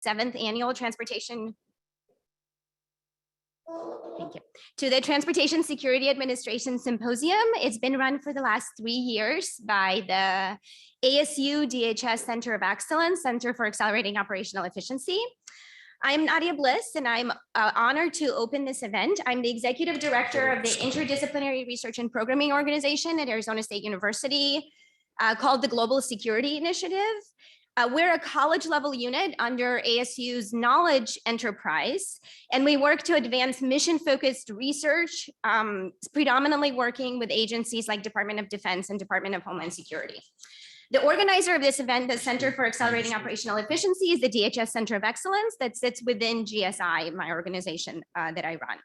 7th Annual Transportation. Thank you. To the Transportation Security Administration Symposium. It's been run for the last 3 years by the ASU DHS Center of Excellence, Center for Accelerating Operational Efficiency. I'm Nadya Bliss, and I'm honored to open this event. I'm the Executive Director of the Interdisciplinary Research and Programming Organization at Arizona State University, called the Global Security Initiative. We're a college-level unit under ASU's Knowledge Enterprise, and we work to advance mission-focused research, predominantly working with agencies like Department of Defense and Department of Homeland Security. The organizer of this event, the Center for Accelerating Operational Efficiency, is the DHS Center of Excellence that sits within GSI, my organization that I run.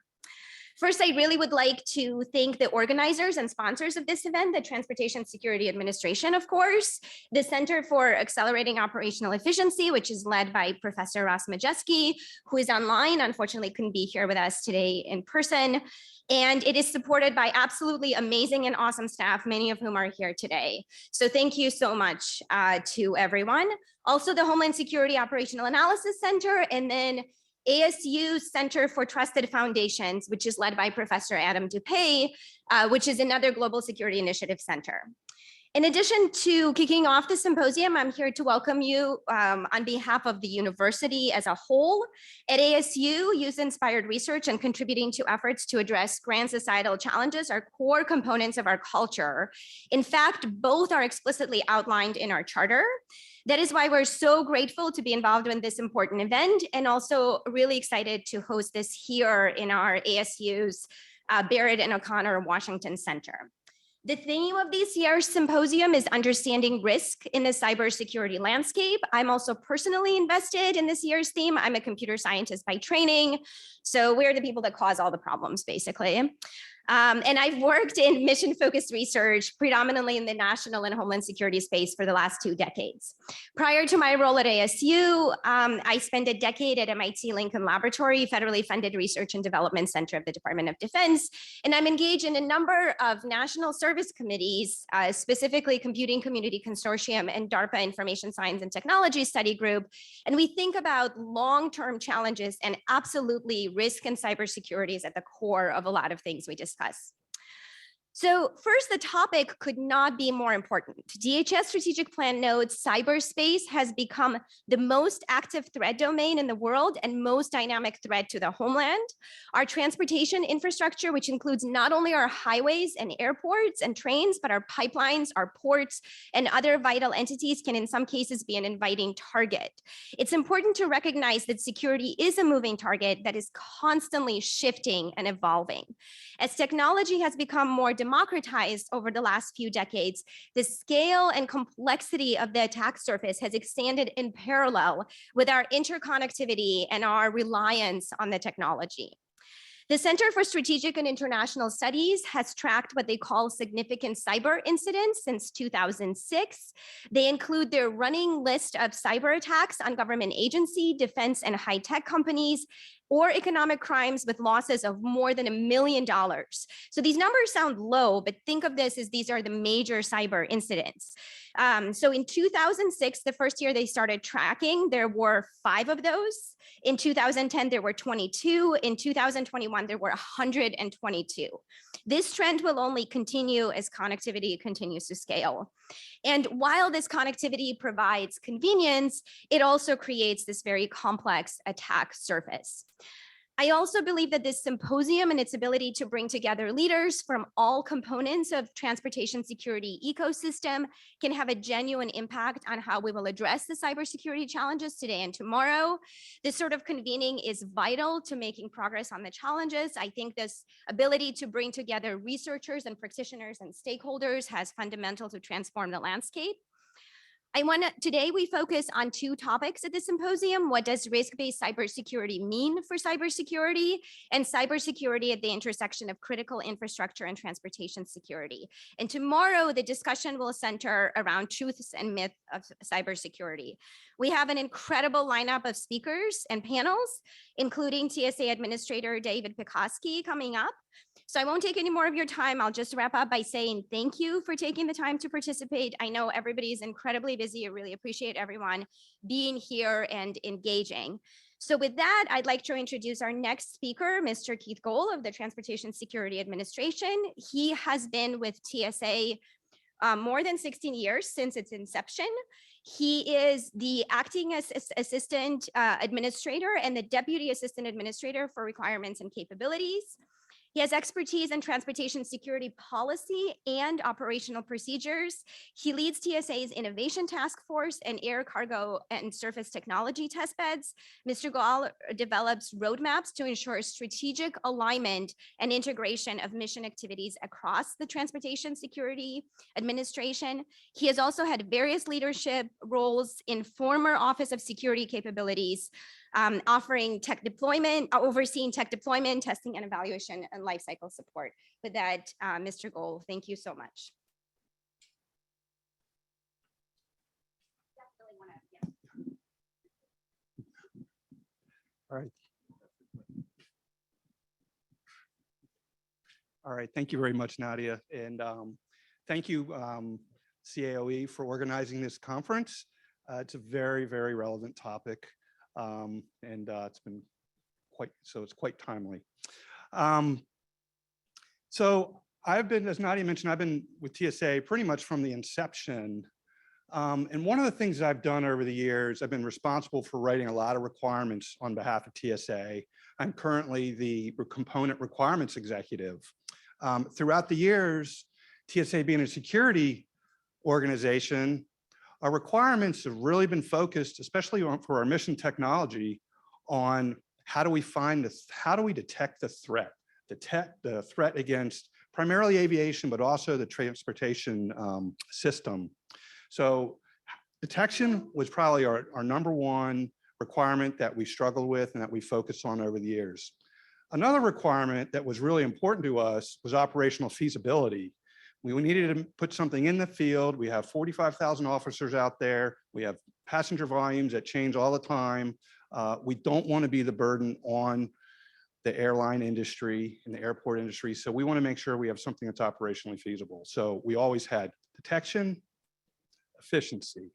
First, I really would like to thank the organizers and sponsors of this event, the Transportation Security Administration, of course, the Center for Accelerating Operational Efficiency, which is led by Professor Romanosky, who is online, unfortunately couldn't be here with us today in person. And it is supported by absolutely amazing and awesome staff, many of whom are here today. So thank you so much to everyone. Also the Homeland Security Operational Analysis Center, and then ASU Center for Trusted Foundations, which is led by Professor Adam Dupay, which is another Global Security Initiative Center. In addition to kicking off the symposium, I'm here to welcome you on behalf of the university as a whole. At ASU, youth-inspired research and contributing to efforts to address grand societal challenges are core components of our culture. In fact, both are explicitly outlined in our charter. That is why we're so grateful to be involved in this important event, and also really excited to host this here in our ASU's Barrett and O'Connor Washington Center. The theme of this year's symposium is understanding risk in the cybersecurity landscape. I'm also personally invested in this year's theme. I'm a computer scientist by training, so we're the people that cause all the problems, basically. And I've worked in mission-focused research, predominantly in the national and homeland security space for the last 2 decades. Prior to my role at ASU, I spent a decade at MIT Lincoln Laboratory, federally funded research and development center of the Department of Defense. And I'm engaged in a number of national service committees, specifically Computing Community Consortium and DARPA Information Science and Technology Study Group. And we think about long-term challenges, and absolutely risk and cybersecurity is at the core of a lot of things we discuss. So first, the topic could not be more important. DHS Strategic Plan notes cyberspace has become the most active threat domain in the world and most dynamic threat to the homeland. Our transportation infrastructure, which includes not only our highways and airports and trains, but our pipelines, our ports, and other vital entities can in some cases be an inviting target. It's important to recognize that security is a moving target that is constantly shifting and evolving. As technology has become more democratized over the last few decades, the scale and complexity of the attack surface has expanded in parallel with our interconnectivity and our reliance on the technology. The Center for Strategic and International Studies has tracked what they call significant cyber incidents since 2006. They include their running list of cyber attacks on government agency, defense, and high-tech companies, or economic crimes with losses of more than $1 million. So these numbers sound low, but think of this as these are the major cyber incidents. So in 2006, the first year they started tracking, there were 5 of those. In 2010, there were 22. In 2021, there were 122. This trend will only continue as connectivity continues to scale. And while this connectivity provides convenience, it also creates this very complex attack surface. I also believe that this symposium and its ability to bring together leaders from all components of transportation security ecosystem can have a genuine impact on how we will address the cybersecurity challenges today and tomorrow. This sort of convening is vital to making progress on the challenges. I think this ability to bring together researchers and practitioners and stakeholders has fundamental to transform the landscape. Today we focus on 2 topics at the symposium. What does risk-based cybersecurity mean for cybersecurity, and cybersecurity at the intersection of critical infrastructure and transportation security? And tomorrow the discussion will center around truths and myths of cybersecurity. We have an incredible lineup of speakers and panels, including TSA Administrator David Pekoske coming up. So I won't take any more of your time. I'll just wrap up by saying thank you for taking the time to participate. I know everybody is incredibly busy. I really appreciate everyone being here and engaging. So with that, I'd like to introduce our next speaker, Mr. Keith Goll of the Transportation Security Administration. He has been with TSA more than 16 years since its inception. He is the acting assistant administrator and the deputy assistant administrator for requirements and capabilities. He has expertise in transportation security policy and operational procedures. He leads TSA's Innovation Task Force and air cargo and surface technology test beds. Mr. Goll develops roadmaps to ensure strategic alignment and integration of mission activities across the Transportation Security Administration. He has also had various leadership roles in former Office of Security Capabilities, offering tech deployment, overseeing tech deployment, testing and evaluation, and lifecycle support. With that, Mr. Goll, thank you so much. All right. All right, thank you very much, Nadya. And thank you, CAOE, for organizing this conference. It's a very, very relevant topic. It's been it's quite timely. So I've been, as Nadya mentioned, I've been with TSA pretty much from the inception. And one of the things I've done over the years, I've been responsible for writing a lot of requirements on behalf of TSA. I'm currently the component requirements executive. Throughout the years, TSA being a security organization, our requirements have really been focused, especially for our mission technology, on how do we find this, how do we detect the threat against primarily aviation, but also the transportation system. So detection was probably our number one requirement that we struggled with and that we focused on over the years. Another requirement that was really important to us was operational feasibility. We needed to put something in the field. We have 45,000 officers out there. We have passenger volumes that change all the time. We don't want to be the burden on the airline industry and the airport industry. So we want to make sure we have something that's operationally feasible. So we always had detection, efficiency.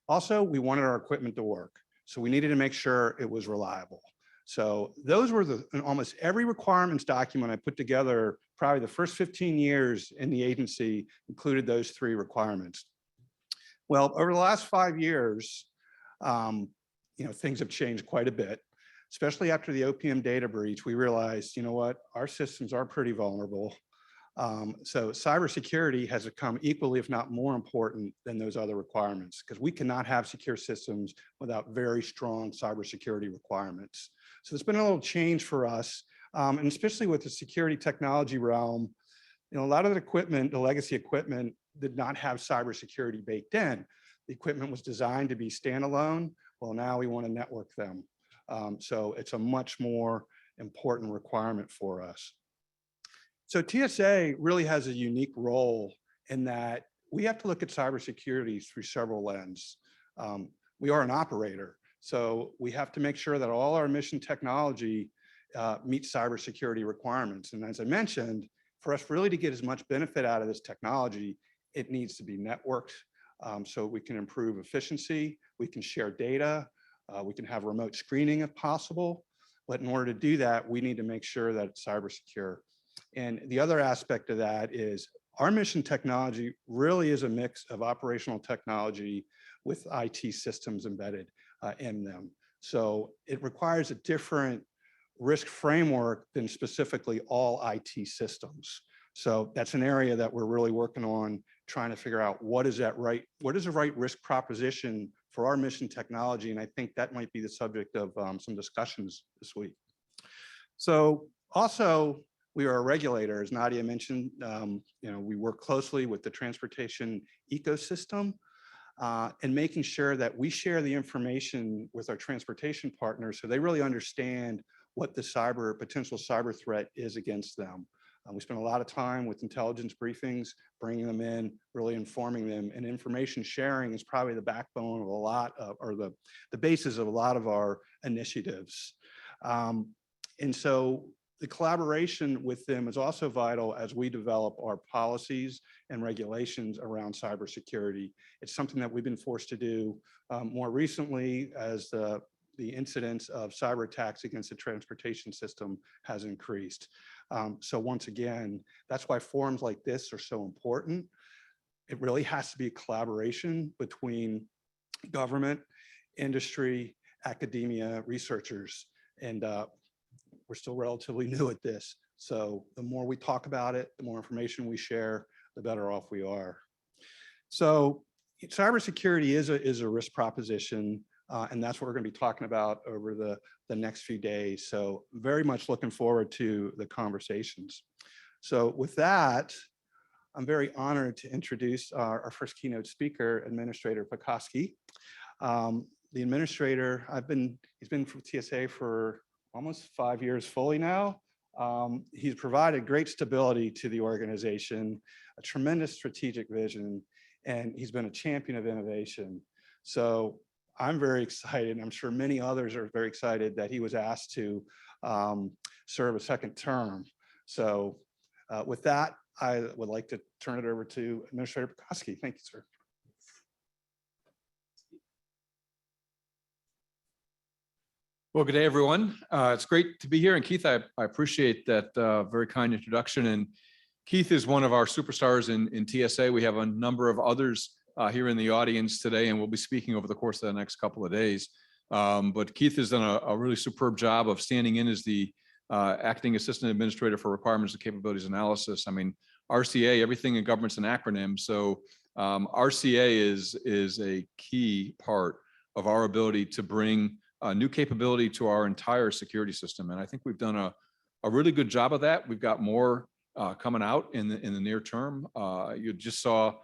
Also, we wanted our equipment to work. So we needed to make sure it was reliable. So those were almost every requirements document I put together, probably the first 15 years in the agency included those three requirements. Well, over the last 5 years, things have changed quite a bit, especially after the OPM data breach. We realized, you know what, our systems are pretty vulnerable. So cybersecurity has become equally, if not more important than those other requirements, because we cannot have secure systems without very strong cybersecurity requirements. So it's been a little change for us, and especially with the security technology realm, a lot of the equipment, the legacy equipment, did not have cybersecurity baked in. The equipment was designed to be standalone. Well, now we want to network them. So it's a much more important requirement for us. So TSA really has a unique role in that we have to look at cybersecurity through several lenses. We are an operator, so we have to make sure that all our mission technology meets cybersecurity requirements. And as I mentioned, for us really to get as much benefit out of this technology, it needs to be networked so we can improve efficiency, we can share data, we can have remote screening if possible. But in order to do that, we need to make sure that it's cyber secure. And the other aspect of that is our mission technology really is a mix of operational technology with IT systems embedded in them. So it requires a different risk framework than specifically all IT systems. So that's an area that we're really working on, trying to figure out what is the right risk proposition for our mission technology. And I think that might be the subject of some discussions this week. So also, we are a regulator, as Nadya mentioned. We work closely with the transportation ecosystem and making sure that we share the information with our transportation partners so they really understand what the potential cyber threat is against them. We spend a lot of time with intelligence briefings, bringing them in, really informing them, and information sharing is probably the backbone of a lot of, or the basis of a lot of our initiatives. And so the collaboration with them is also vital as we develop our policies and regulations around cybersecurity. It's something that we've been forced to do more recently as the incidence of cyber attacks against the transportation system has increased. So once again, that's why forums like this are so important. It really has to be a collaboration between government, industry, academia, researchers, and we're still relatively new at this. So the more we talk about it, the more information we share, the better off we are. So cybersecurity is a risk proposition, and that's what we're going to be talking about over the next few days. So very much looking forward to the conversations. So with that, I'm very honored to introduce our first keynote speaker, Administrator Pekoske. The administrator, he's been with TSA for almost 5 years fully now. He's provided great stability to the organization, a tremendous strategic vision, and he's been a champion of innovation. So I'm very excited, and I'm sure many others are very excited that he was asked to serve a second term. So with that, I would like to turn it over to Administrator Pekoske. Thank you, sir. Well, good day, everyone. It's great to be here. And Keith, I appreciate that very kind introduction. And Keith is one of our superstars in TSA. We have a number of others here in the audience today, and we'll be speaking over the course of the next couple of days. But Keith has done a really superb job of standing in as the Acting Assistant Administrator for Requirements and Capabilities Analysis. I mean, RCA, everything in government's an acronym. So RCA is a key part of our ability to bring new capability to our entire security system. And I think we've done a really good job of that. We've got more coming out in the near term. You just saw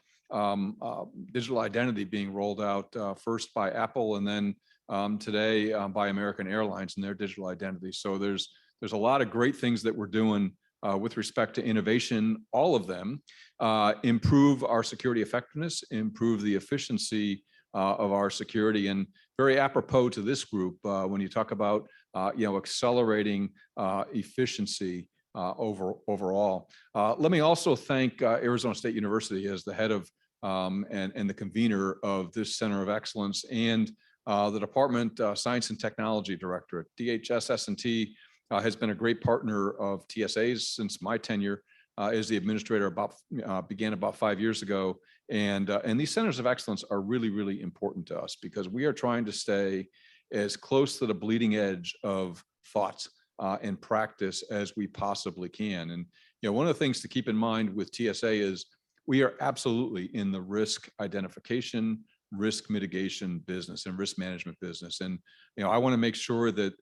digital identity being rolled out first by Apple and then today by American Airlines and their digital identity. So there's a lot of great things that we're doing with respect to innovation, all of them improve our security effectiveness, improve the efficiency of our security, and very apropos to this group when you talk about accelerating efficiency overall. Let me also thank Arizona State University as the head of and the convener of this Center of Excellence, and the Department Science and Technology Directorate. DHS-S&T has been a great partner of TSA's since my tenure as the administrator began about 5 years ago. And these centers of excellence are really, really important to us because we are trying to stay as close to the bleeding edge of thoughts and practice as we possibly can. And one of the things to keep in mind with TSA is we are absolutely in the risk identification, risk mitigation business and risk management business. And I want to make sure that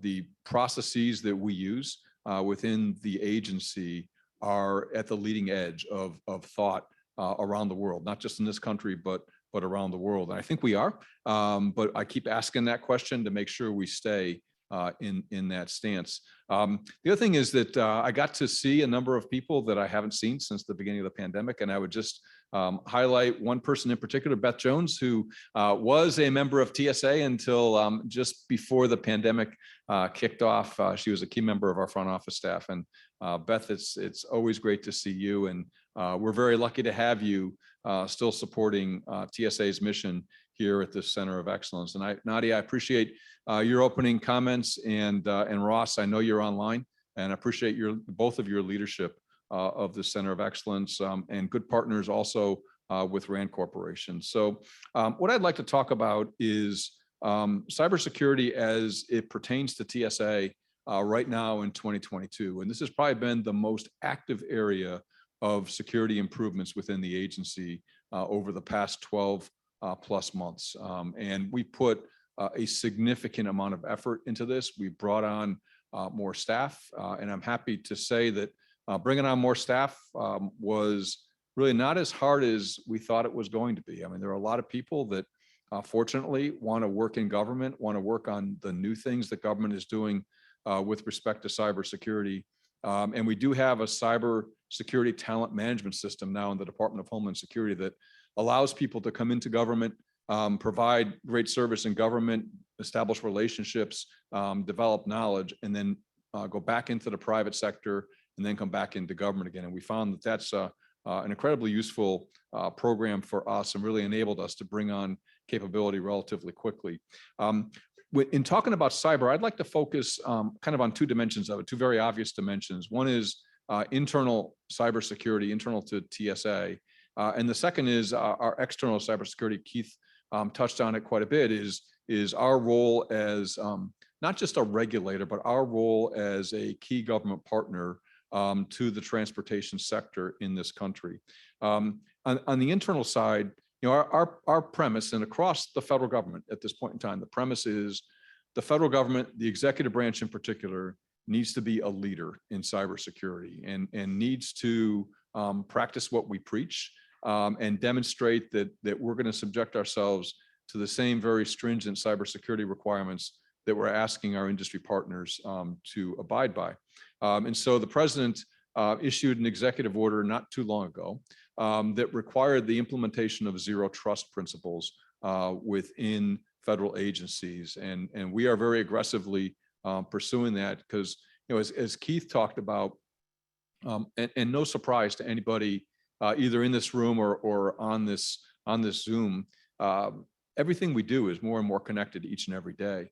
the processes that we use within the agency are at the leading edge of thought around the world, not just in this country, but around the world. And I think we are, but I keep asking that question to make sure we stay in that stance. The other thing is that I got to see a number of people that I haven't seen since the beginning of the pandemic, and I would just highlight one person in particular, Beth Jones, who was a member of TSA until just before the pandemic kicked off. She was a key member of our front office staff. And Beth, it's always great to see you, and we're very lucky to have you still supporting TSA's mission here at this Center of Excellence. And Nadya, I appreciate your opening comments, and Ross, I know you're online, and I appreciate both of your leadership of the Center of Excellence and good partners also with RAND Corporation. So what I'd like to talk about is cybersecurity as it pertains to TSA right now in 2022. And this has probably been the most active area of security improvements within the agency over the past 12 plus months. And we put a significant amount of effort into this. We brought on more staff, and I'm happy to say that bringing on more staff was really not as hard as we thought it was going to be. I mean, there are a lot of people that fortunately want to work in government, want to work on the new things that government is doing with respect to cybersecurity. And we do have a cybersecurity talent management system now in the Department of Homeland Security that allows people to come into government, provide great service in government, establish relationships, develop knowledge, and then go back into the private sector, and then come back into government again. And we found that that's an incredibly useful program for us and really enabled us to bring on capability relatively quickly. In talking about cyber, I'd like to focus kind of on two dimensions of it, two very obvious dimensions. One is internal cybersecurity, internal to TSA. And the second is our external cybersecurity. Keith touched on it quite a bit, is our role as not just a regulator, but our role as a key government partner to the transportation sector in this country. On the internal side, our premise, and across the federal government at this point in time, the premise is the federal government, the executive branch in particular, needs to be a leader in cybersecurity and needs to practice what we preach and demonstrate that we're going to subject ourselves to the same very stringent cybersecurity requirements that we're asking our industry partners to abide by. And so the president issued an executive order not too long ago that required the implementation of zero trust principles within federal agencies. And we are very aggressively pursuing that because, as Keith talked about, and no surprise to anybody either in this room or on this Zoom, everything we do is more and more connected each and every day.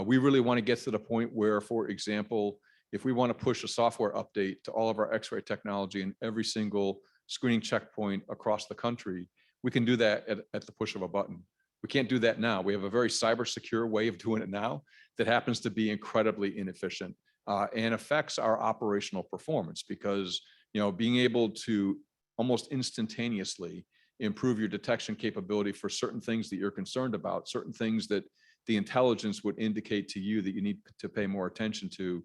We really want to get to the point where, for example, if we want to push a software update to all of our X-ray technology in every single screening checkpoint across the country, we can do that at the push of a button. We can't do that now. We have a very cyber secure way of doing it now that happens to be incredibly inefficient and affects our operational performance because, being able to almost instantaneously improve your detection capability for certain things that you're concerned about, certain things that the intelligence would indicate to you that you need to pay more attention to,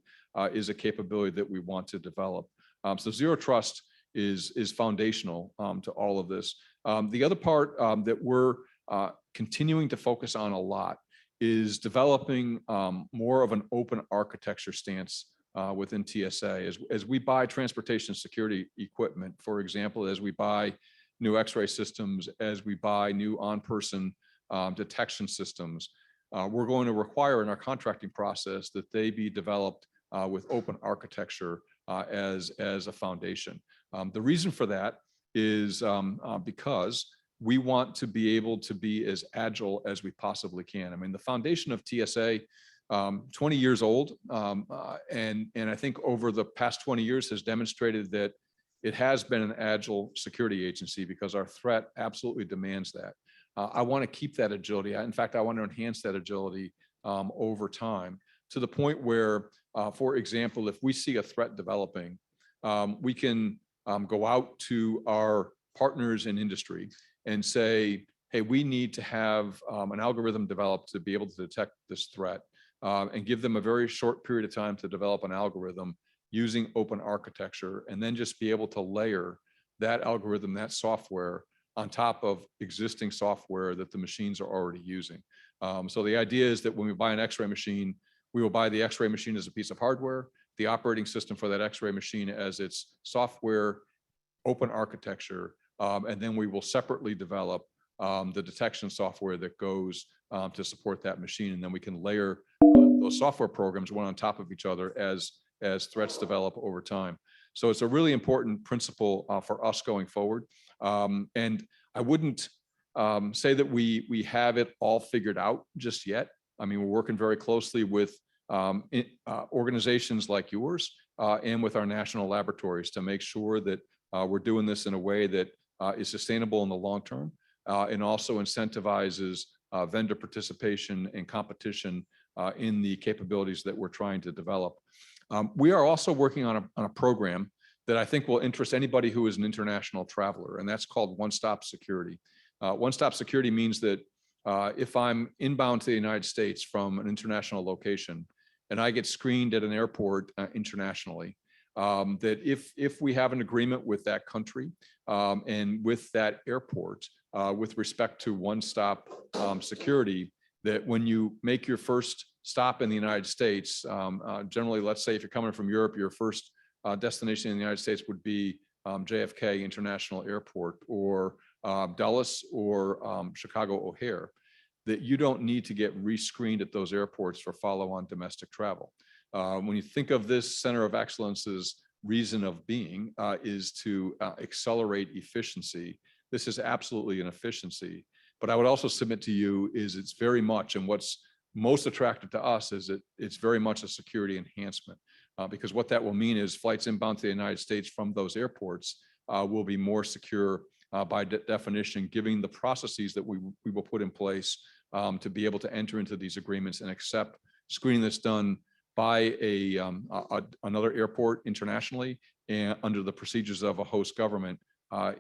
is a capability that we want to develop. So zero trust is foundational to all of this. The other part that we're continuing to focus on a lot is developing more of an open architecture stance within TSA. As we buy transportation security equipment, for example, as we buy new X-ray systems, as we buy new on-person detection systems, we're going to require in our contracting process that they be developed with open architecture as a foundation. The reason for that is because we want to be able to be as agile as we possibly can. I mean, the foundation of TSA, 20 years old, and I think over the past 20 years has demonstrated that it has been an agile security agency because our threat absolutely demands that. I want to keep that agility. In fact, I want to enhance that agility over time to the point where, for example, if we see a threat developing, we can go out to our partners in industry and say, hey, we need to have an algorithm developed to be able to detect this threat and give them a very short period of time to develop an algorithm using open architecture, and then just be able to layer that algorithm, that software on top of existing software that the machines are already using. So the idea is that when we buy an X-ray machine, we will buy the X-ray machine as a piece of hardware, the operating system for that X-ray machine as its software, open architecture, and then we will separately develop the detection software that goes to support that machine. And then we can layer those software programs one on top of each other as threats develop over time. So it's a really important principle for us going forward. And I wouldn't say that we have it all figured out just yet. I mean, we're working very closely with organizations like yours and with our national laboratories to make sure that we're doing this in a way that is sustainable in the long term and also incentivizes vendor participation and competition in the capabilities that we're trying to develop. We are also working on a program that I think will interest anybody who is an international traveler, and that's called One-Stop Security. One-Stop Security means that if I'm inbound to the United States from an international location and I get screened at an airport internationally, that if we have an agreement with that country and with that airport with respect to one-stop security, that when you make your first stop in the United States, generally, let's say if you're coming from Europe, your first destination in the United States would be JFK International Airport or Dulles or Chicago O'Hare, that you don't need to get rescreened at those airports for follow-on domestic travel. When you think of this center of excellence's reason of being is to accelerate efficiency. This is absolutely an efficiency. But I would also submit to you is it's very much, and what's most attractive to us is it's very much a security enhancement, because what that will mean is flights inbound to the United States from those airports will be more secure by definition, giving the processes that we will put in place to be able to enter into these agreements and accept screening that's done by another airport internationally and under the procedures of a host government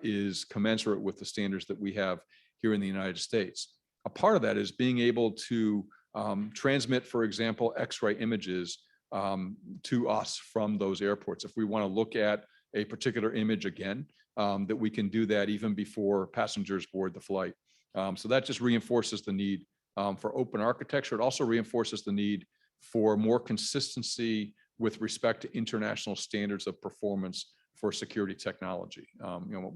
is commensurate with the standards that we have here in the United States. A part of that is being able to transmit, for example, X-ray images to us from those airports. If we want to look at a particular image again, that we can do that even before passengers board the flight. So that just reinforces the need for open architecture. It also reinforces the need for more consistency with respect to international standards of performance for security technology.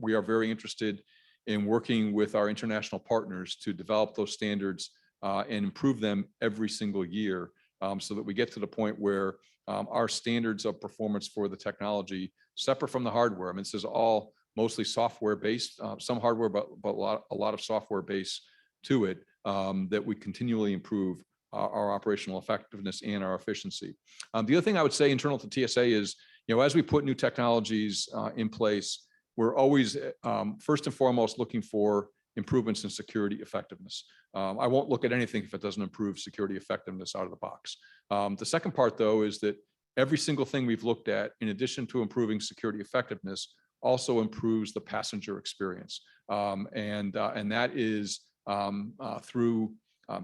We are very interested in working with our international partners to develop those standards and improve them every single year so that we get to the point where our standards of performance for the technology, separate from the hardware, I mean, this is all mostly software based, some hardware, but a lot of software based to it, that we continually improve our operational effectiveness and our efficiency. The other thing I would say internal to TSA is, as we put new technologies in place, we're always first and foremost looking for improvements in security effectiveness. I won't look at anything if it doesn't improve security effectiveness out of the box. The second part, though, is that every single thing we've looked at, in addition to improving security effectiveness, also improves the passenger experience. And that is through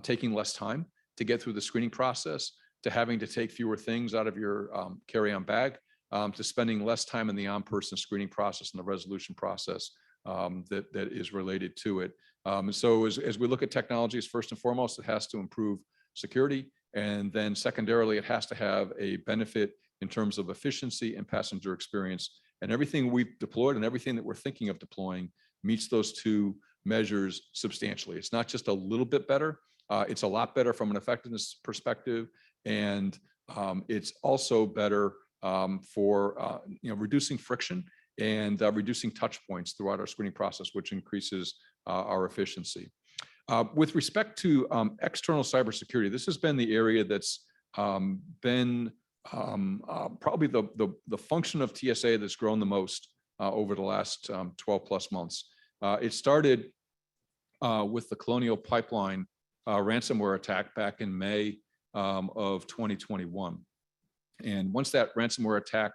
taking less time to get through the screening process, to having to take fewer things out of your carry-on bag, to spending less time in the on-person screening process and the resolution process that is related to it. So as we look at technologies, first and foremost, it has to improve security. And then secondarily, it has to have a benefit in terms of efficiency and passenger experience. And everything we've deployed and everything that we're thinking of deploying meets those two measures substantially. It's not just a little bit better. It's a lot better from an effectiveness perspective. And it's also better for reducing friction and reducing touch points throughout our screening process, which increases our efficiency. With respect to external cybersecurity, this has been the area that's been probably the function of TSA that's grown the most over the last 12 plus months. It started with the Colonial Pipeline ransomware attack back in May of 2021. And once that ransomware attack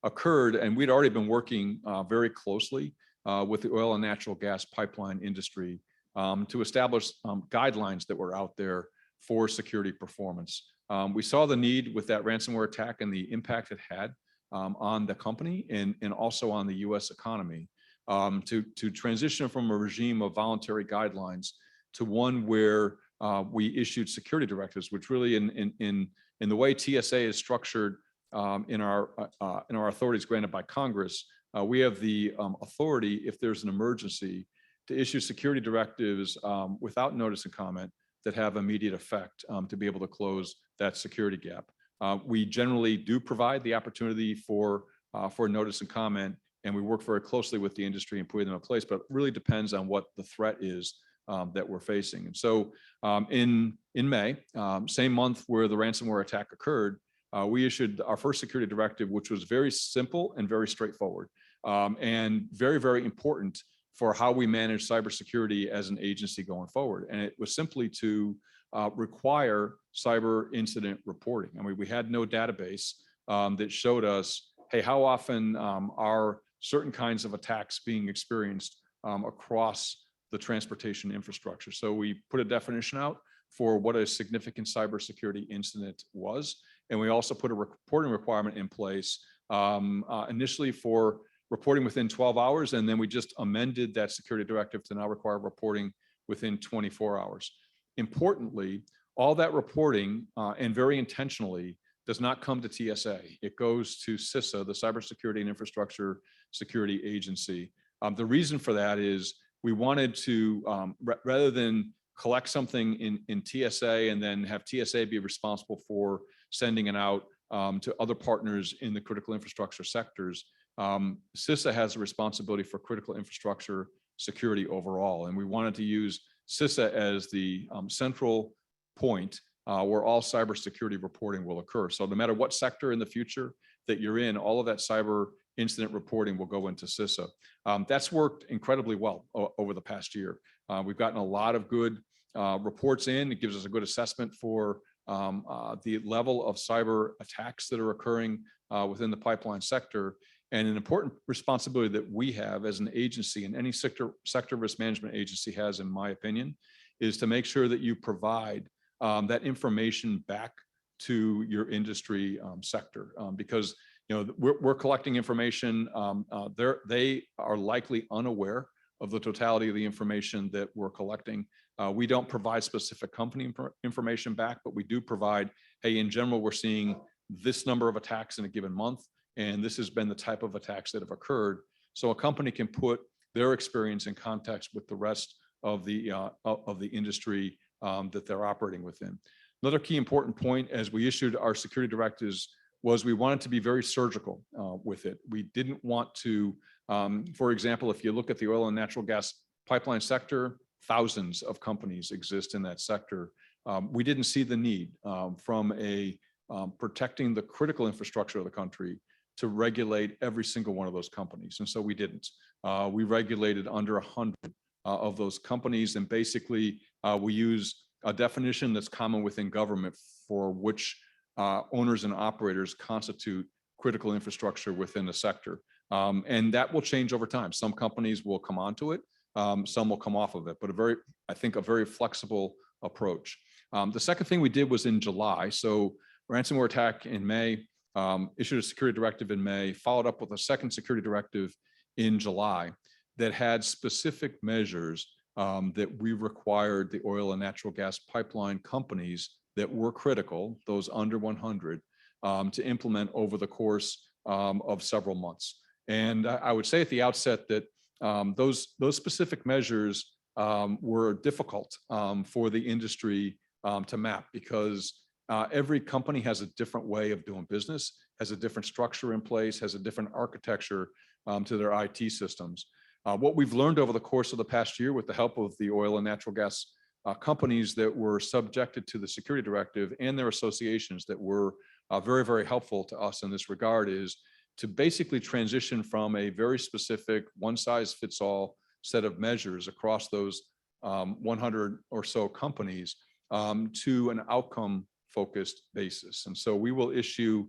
occurred, and we'd already been working very closely with the oil and natural gas pipeline industry to establish guidelines that were out there for security performance. We saw the need with that ransomware attack and the impact it had on the company and also on the US economy to transition from a regime of voluntary guidelines to one where we issued security directives, which really in the way TSA is structured in our authorities granted by Congress, we have the authority, if there's an emergency, to issue security directives without notice and comment that have immediate effect to be able to close that security gap. We generally do provide the opportunity for notice and comment, and we work very closely with the industry in putting them in place, but it really depends on what the threat is that we're facing. And so in May, same month where the ransomware attack occurred, we issued our first security directive, which was very simple and very straightforward and very, very important for how we manage cybersecurity as an agency going forward. And it was simply to require cyber incident reporting. I mean, we had no database that showed us, hey, how often are certain kinds of attacks being experienced across the transportation infrastructure. So we put a definition out for what a significant cybersecurity incident was. And we also put a reporting requirement in place initially for reporting within 12 hours. And then we just amended that security directive to now require reporting within 24 hours. Importantly, all that reporting and very intentionally does not come to TSA. It goes to CISA, the Cybersecurity and Infrastructure Security Agency. The reason for that is we wanted to, rather than collect something in TSA and then have TSA be responsible for sending it out to other partners in the critical infrastructure sectors, CISA has a responsibility for critical infrastructure security overall. And we wanted to use CISA as the central point where all cybersecurity reporting will occur. So no matter what sector in the future that you're in, all of that cyber incident reporting will go into CISA. That's worked incredibly well over the past year. We've gotten a lot of good reports in. It gives us a good assessment for the level of cyber attacks that are occurring within the pipeline sector. And an important responsibility that we have as an agency, and any sector risk management agency has, in my opinion, is to make sure that you provide that information back to your industry sector, because we're collecting information. They are likely unaware of the totality of the information that we're collecting. We don't provide specific company information back, but we do provide, hey, in general, we're seeing this number of attacks in a given month, and this has been the type of attacks that have occurred. So a company can put their experience in context with the rest of the industry that they're operating within. Another key important point as we issued our security directives was we wanted to be very surgical with it. We didn't want to, for example, if you look at the oil and natural gas pipeline sector, thousands of companies exist in that sector. We didn't see the need from protecting the critical infrastructure of the country to regulate every single one of those companies. And so we didn't. We regulated under 100 of those companies. And basically, we use a definition that's common within government for which owners and operators constitute critical infrastructure within a sector. And that will change over time. Some companies will come onto it. Some will come off of it, but I think a very flexible approach. The second thing we did was in July. So ransomware attack in May, issued a security directive in May, followed up with a second security directive in July that had specific measures that we required the oil and natural gas pipeline companies that were critical, those under 100, to implement over the course of several months. And I would say at the outset that those specific measures were difficult for the industry to map, because every company has a different way of doing business, has a different structure in place, has a different architecture to their IT systems. What we've learned over the course of the past year with the help of the oil and natural gas companies that were subjected to the security directive and their associations that were very, very helpful to us in this regard is to basically transition from a very specific one-size-fits-all set of measures across those 100 or so companies to an outcome-focused basis. And so we will issue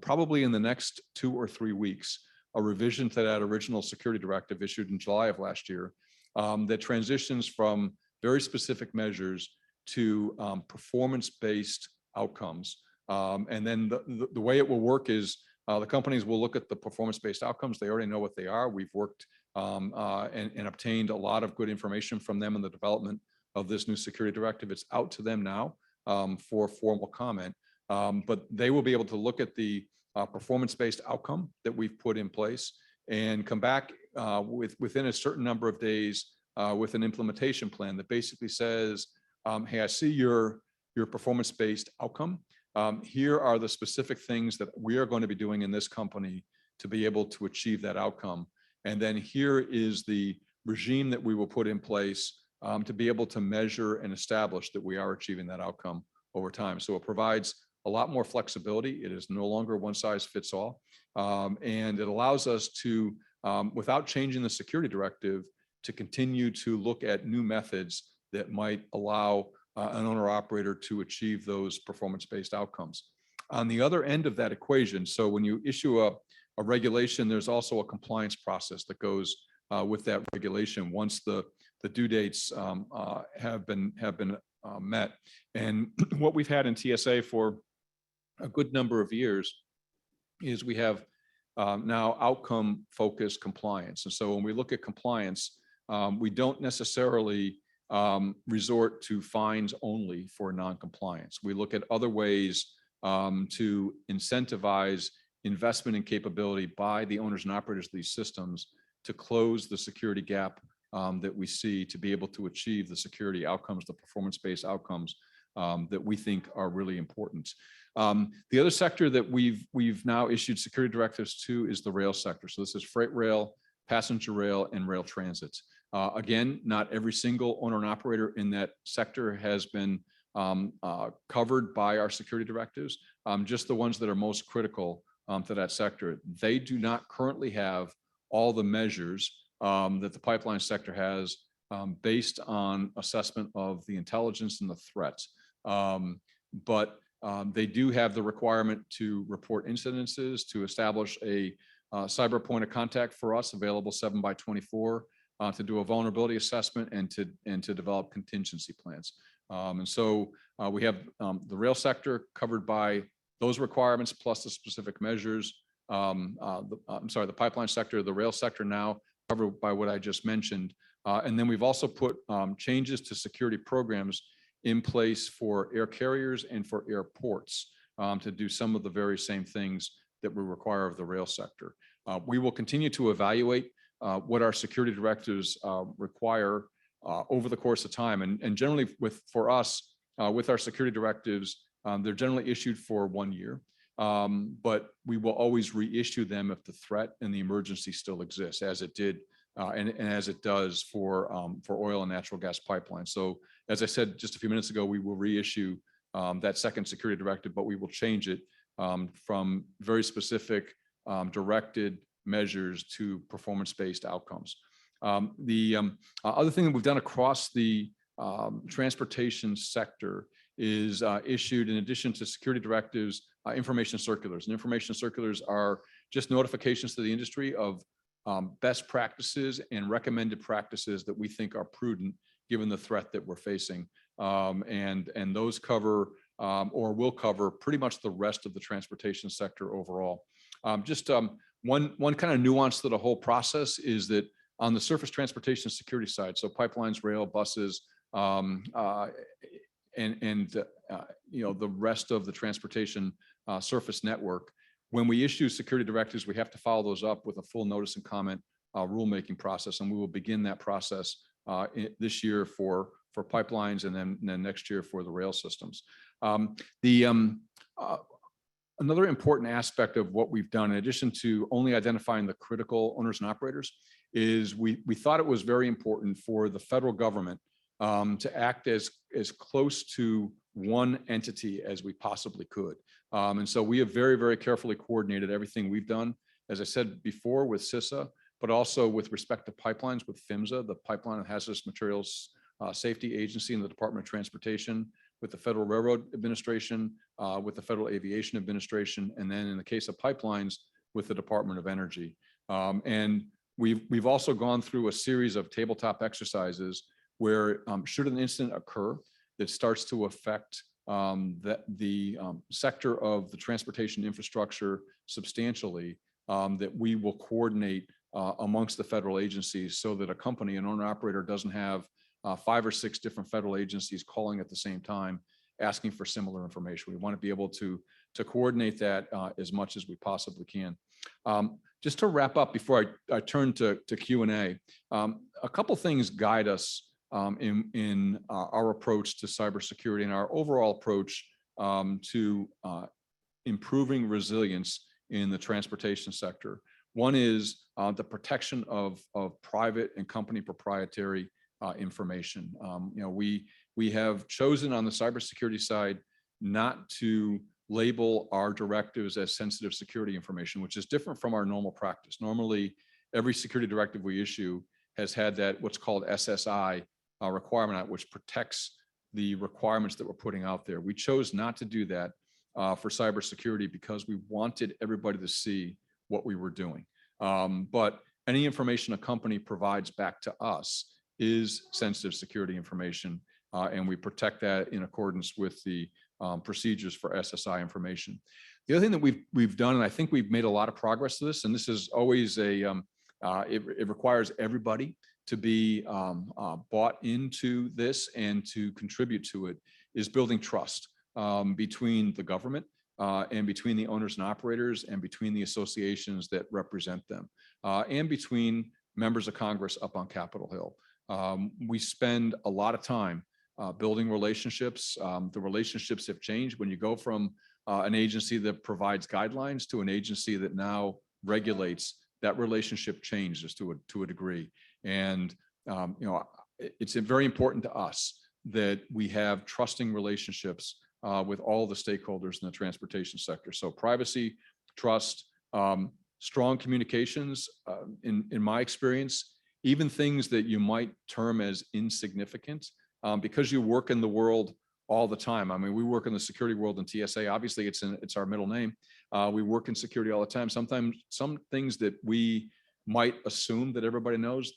probably in the next 2 or 3 weeks a revision to that original security directive issued in July of last year that transitions from very specific measures to performance-based outcomes. And then the way it will work is the companies will look at the performance-based outcomes. They already know what they are. We've worked and obtained a lot of good information from them in the development of this new security directive. It's out to them now for formal comment, but they will be able to look at the performance-based outcome that we've put in place and come back within a certain number of days with an implementation plan that basically says, hey, I see your performance-based outcome. Here are the specific things that we are going to be doing in this company to be able to achieve that outcome. And then here is the regime that we will put in place to be able to measure and establish that we are achieving that outcome over time. So it provides a lot more flexibility. It is no longer one size fits all. And it allows us to, without changing the security directive, to continue to look at new methods that might allow an owner operator to achieve those performance-based outcomes. On the other end of that equation, so when you issue a regulation, there's also a compliance process that goes with that regulation once the due dates have been met. And what we've had in TSA for a good number of years is we have now outcome-focused compliance. And so when we look at compliance, we don't necessarily resort to fines only for non-compliance. We look at other ways to incentivize investment in capability by the owners and operators of these systems to close the security gap that we see to be able to achieve the security outcomes, the performance-based outcomes that we think are really important. The other sector that we've now issued security directives to is the rail sector. So this is freight rail, passenger rail, and rail transit. Again, not every single owner and operator in that sector has been covered by our security directives, just the ones that are most critical to that sector. They do not currently have all the measures that the pipeline sector has based on assessment of the intelligence and the threats. But they do have the requirement to report incidences, to establish a cyber point of contact for us available 7x24, to do a vulnerability assessment and to develop contingency plans. And so we have the rail sector covered by those requirements plus the specific measures. The pipeline sector, the rail sector now covered by what I just mentioned. And then we've also put changes to security programs in place for air carriers and for airports to do some of the very same things that we require of the rail sector. We will continue to evaluate what our security directives require over the course of time. And generally for us, with our security directives, they're generally issued for 1 year, but we will always reissue them if the threat and the emergency still exists, as it did and as it does for oil and natural gas pipelines. So as I said just a few minutes ago, we will reissue that second security directive, but we will change it from very specific directed measures to performance-based outcomes. The other thing that we've done across the transportation sector is issued, in addition to security directives, information circulars. And information circulars are just notifications to the industry of best practices and recommended practices that we think are prudent given the threat that we're facing. And those cover or will cover pretty much the rest of the transportation sector overall. One kind of nuance to the whole process is that on the surface transportation security side, so pipelines, rail, buses, the rest of the transportation surface network, when we issue security directives, we have to follow those up with a full notice and comment rulemaking process, and we will begin that process this year for pipelines, and then next year for the rail systems. Another important aspect of what we've done, in addition to only identifying the critical owners and operators, is we thought it was very important for the federal government to act as close to one entity as we possibly could. And so we have very, very carefully coordinated everything we've done, as I said before, with CISA, but also with respect to pipelines with PHMSA, the Pipeline and Hazardous Materials Safety Agency, and the Department of Transportation, with the Federal Railroad Administration, with the Federal Aviation Administration, and then in the case of pipelines, with the Department of Energy. And we've also gone through a series of tabletop exercises where should an incident occur that starts to affect the sector of the transportation infrastructure substantially, that we will coordinate amongst the federal agencies so that a company, an owner-operator, doesn't have 5 or 6 different federal agencies calling at the same time, asking for similar information. We want to be able to coordinate that as much as we possibly can. Just to wrap up before I turn to Q&A, a couple things guide us in our approach to cybersecurity and our overall approach to improving resilience in the transportation sector. One is the protection of private and company proprietary information. We have chosen on the cybersecurity side not to label our directives as sensitive security information, which is different from our normal practice. Normally, every security directive we issue has had that what's called SSI requirement, which protects the requirements that we're putting out there. We chose not to do that for cybersecurity because we wanted everybody to see what we were doing. But any information a company provides back to us is sensitive security information, and we protect that in accordance with the procedures for SSI information. The other thing that we've done, and I think we've made a lot of progress to this, and this is always it requires everybody to be bought into this and to contribute to it, is building trust between the government and between the owners and operators and between the associations that represent them and between members of Congress up on Capitol Hill. We spend a lot of time building relationships. The relationships have changed when you go from an agency that provides guidelines to an agency that now regulates. That relationship changes to a degree. And it's very important to us that we have trusting relationships with all the stakeholders in the transportation sector. So privacy, trust, strong communications. In my experience, even things that you might term as insignificant, because you work in the world all the time. I mean, we work in the security world in TSA. Obviously, it's our middle name. We work in security all the time. Sometimes some things that we might assume that everybody knows,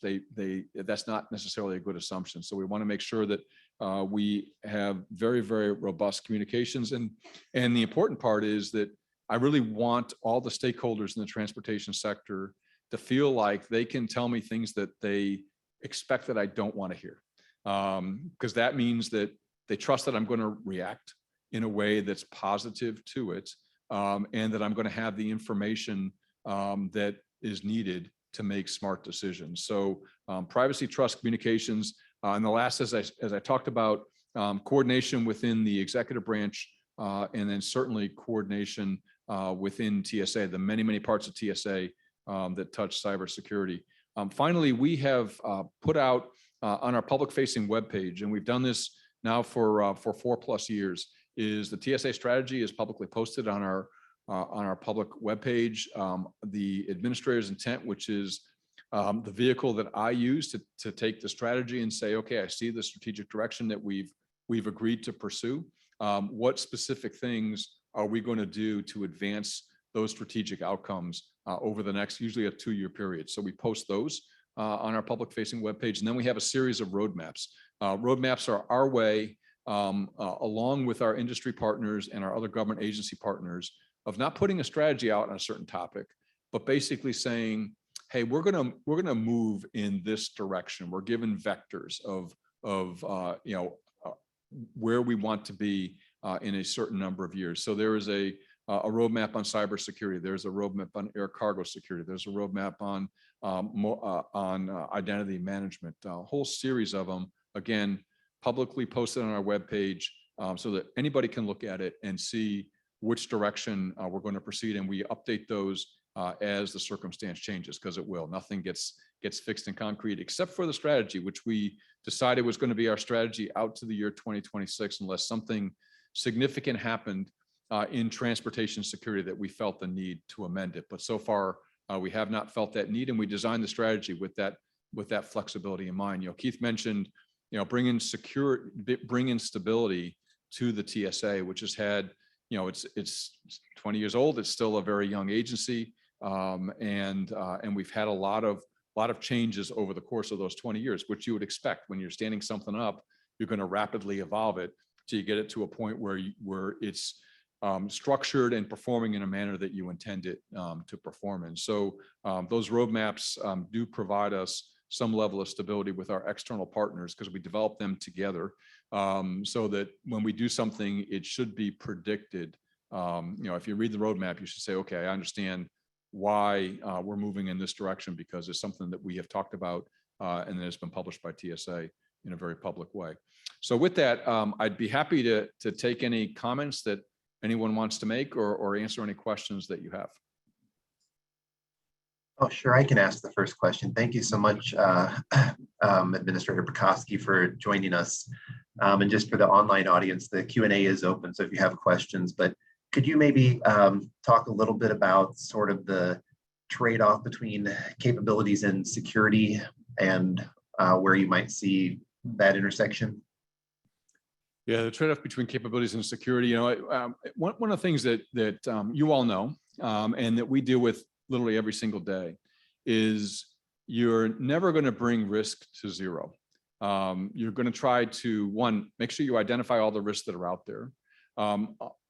that's not necessarily a good assumption. So we want to make sure that we have very, very robust communications. And the important part is that I really want all the stakeholders in the transportation sector to feel like they can tell me things that they expect that I don't want to hear. Because that means that they trust that I'm going to react in a way that's positive to it, and that I'm going to have the information that is needed to make smart decisions. So privacy, trust, communications, and the last, as I talked about, coordination within the executive branch, and then certainly coordination within TSA, the many parts of TSA that touch cybersecurity. Finally, we have put out on our public-facing webpage, and we've done this now for 4+ years, is the TSA strategy is publicly posted on our public webpage. The administrator's intent, which is the vehicle that I use to take the strategy and say, okay, I see the strategic direction that we've agreed to pursue. What specific things are we going to do to advance those strategic outcomes over the next, usually a 2-year period? So we post those on our public-facing webpage, and then we have a series of roadmaps. Roadmaps are our way, along with our industry partners and our other government agency partners, of not putting a strategy out on a certain topic, but basically saying, hey, we're gonna move in this direction. We're given vectors of where we want to be in a certain number of years. So there is a roadmap on cybersecurity. There's a roadmap on air cargo security. There's a roadmap on identity management. A whole series of them, again, publicly posted on our webpage, so that anybody can look at it and see which direction we're going to proceed. And we update those as the circumstance changes, because it will. Nothing gets fixed in concrete except for the strategy, which we decided was going to be our strategy out to the year 2026, unless something significant happened in transportation security that we felt the need to amend it. But so far, we have not felt that need, and we designed the strategy with that flexibility in mind. Keith mentioned, bring in stability to the TSA, which has had, it's 20 years old. It's still a very young agency, and we've had a lot of changes over the course of those 20 years, which you would expect when you're standing something up. You're going to rapidly evolve it till you get it to a point where it's structured and performing in a manner that you intend it to perform in. So those roadmaps do provide us some level of stability with our external partners, because we develop them together, so that when we do something, it should be predicted. If you read the roadmap, you should say, okay, I understand why we're moving in this direction, because it's something that we have talked about and that has been published by TSA in a very public way. So with that, I'd be happy to take any comments that anyone wants to make, or answer any questions that you have. Oh, sure. I can ask the first question. Thank you so much, Administrator Pekoske, for joining us. And just for the online audience, the Q&A is open, so if you have questions, but could you maybe talk a little bit about sort of the trade-off between capabilities and security, and where you might see that intersection? Yeah, the trade-off between capabilities and security. One of the things that you all know, and that we deal with literally every single day, is you're never going to bring risk to zero. You're going to try to, one, make sure you identify all the risks that are out there,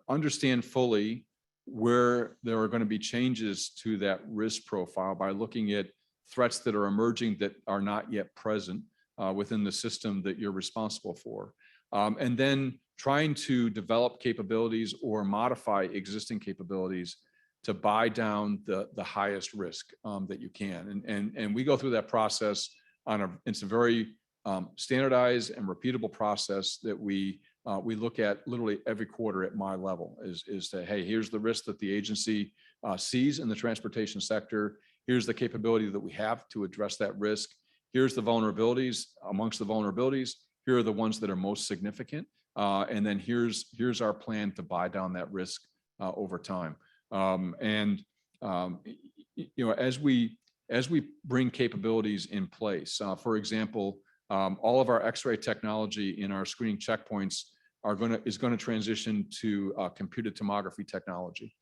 understand fully where there are going to be changes to that risk profile by looking at threats that are emerging that are not yet present within the system that you're responsible for. And then trying to develop capabilities or modify existing capabilities to buy down the highest risk that you can. And we go through that process it's a very standardized and repeatable process that we look at literally every quarter at my level is that, hey, here's the risk that the agency sees in the transportation sector. Here's the capability that we have to address that risk. Here's the vulnerabilities. Amongst the vulnerabilities, here are the ones that are most significant. And then here's our plan to buy down that risk over time. As we bring capabilities in place, for example, all of our X-ray technology in our screening checkpoints is going to transition to computed tomography technology,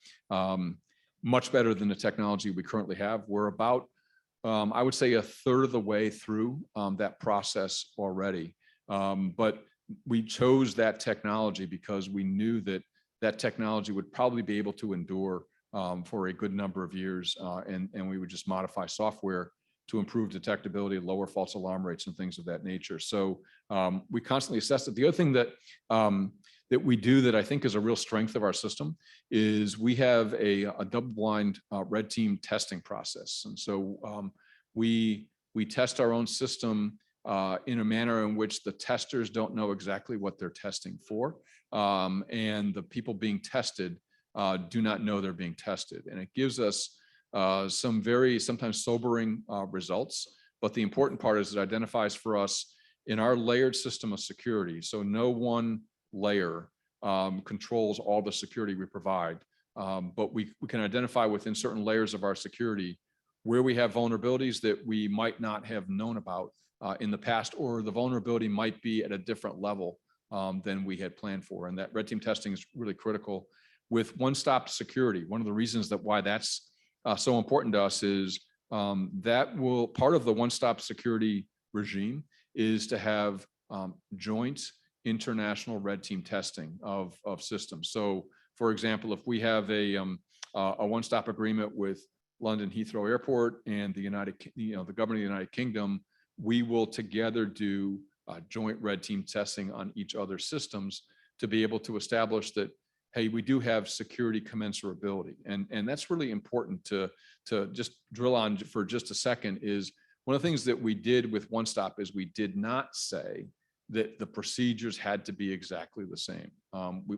much better than the technology we currently have. We're about, I would say, a third of the way through that process already. But we chose that technology because we knew that that technology would probably be able to endure for a good number of years, and we would just modify software to improve detectability, lower false alarm rates, and things of that nature. So we constantly assess it. The other thing that we do that I think is a real strength of our system is we have a double-blind red team testing process. And so we test our own system in a manner in which the testers don't know exactly what they're testing for, and the people being tested do not know they're being tested. And it gives us some very sometimes sobering results. But the important part is it identifies for us in our layered system of security. So no one layer controls all the security we provide, but we can identify within certain layers of our security where we have vulnerabilities that we might not have known about in the past, or the vulnerability might be at a different level than we had planned for. And that red team testing is really critical. With one-stop security, one of the reasons that why that's so important to us is that will part of the one-stop security regime is to have joint international red team testing of systems. So, for example, if we have a one-stop agreement with London Heathrow Airport and the the government of the United Kingdom, we will together do joint red team testing on each other's systems to be able to establish that, hey, we do have security commensurability. And that's really important to just drill on for just a second. Is one of the things that we did with One Stop is we did not say that the procedures had to be exactly the same.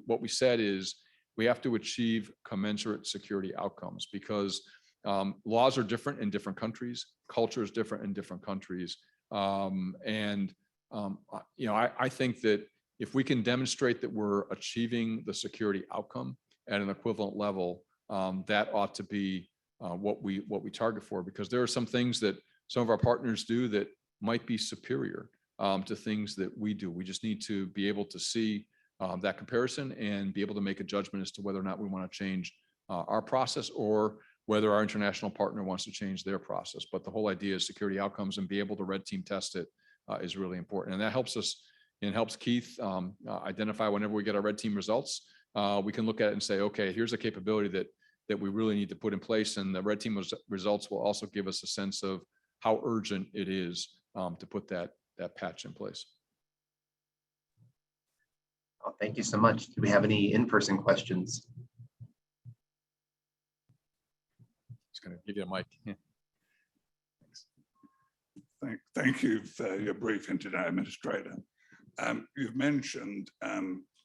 What we said is we have to achieve commensurate security outcomes because laws are different in different countries, culture is different in different countries. I think that if we can demonstrate that we're achieving the security outcome at an equivalent level, that ought to be what we target for, because there are some things that some of our partners do that might be superior to things that we do. We just need to be able to see that comparison and be able to make a judgment as to whether or not we want to change our process or whether our international partner wants to change their process. But the whole idea is security outcomes, and be able to red team test it is really important. And that helps us and helps Keith identify whenever we get our red team results, we can look at it and say, okay, here's a capability that we really need to put in place. And the red team results will also give us a sense of how urgent it is to put that patch in place. Oh, thank you so much. Do we have any in-person questions? Just going to give you a mic. Yeah. Thank you for your briefing today, Administrator. You've mentioned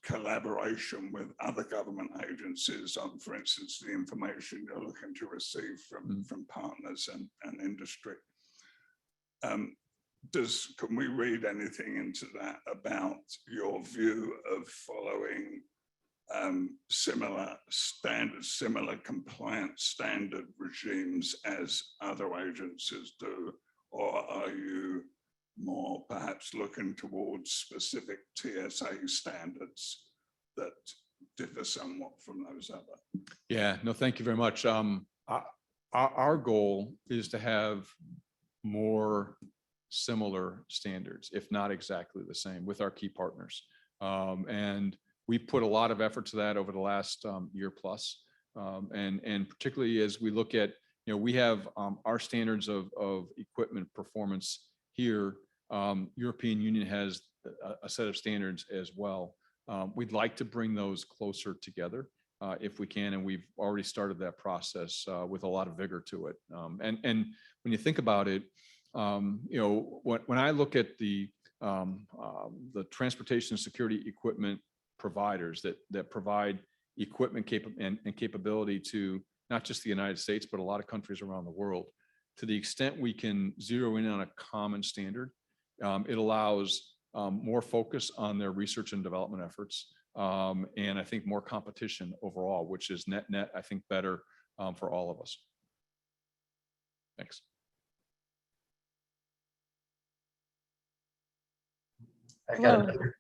collaboration with other government agencies on, for instance, the information you're looking to receive from partners and industry. Can we read anything into that about your view of following similar compliance standard regimes as other agencies do, or are you more perhaps looking towards specific TSA standards that differ somewhat from those other? Yeah, no, thank you very much. Our goal is to have more similar standards, if not exactly the same, with our key partners. And we put a lot of effort to that over the last year plus. And particularly as we look at, we have our standards of equipment performance here. European Union has a set of standards as well. We'd like to bring those closer together if we can, and we've already started that process with a lot of vigor to it. And when you think about it, when I look at the the transportation security equipment providers that provide equipment and capability to not just the United States, but a lot of countries around the world. To the extent we can zero in on a common standard, it allows more focus on their research and development efforts. And I think more competition overall, which is net, I think better for all of us. Thanks. I got Hello. another.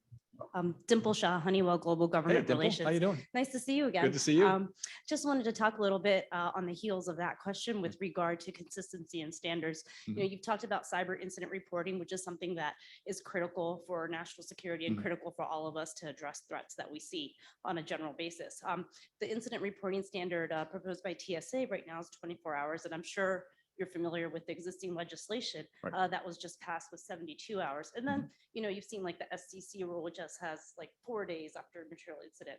Dimple Shah, Honeywell Global Government Dimple, Relations. how you doing? Nice to see you again. Good to see you. Just wanted to talk a little bit on the heels of that question with regard to consistency and standards. You know, you've talked about cyber incident reporting, which is something that is critical for national security and critical for all of us to address threats that we see on a general basis. The incident reporting standard proposed by TSA right now is 24 hours, and I'm sure you're familiar with the existing legislation that was just passed with 72 hours. And then, you know, you've seen like the SCC rule, which just has like 4 days after a material incident.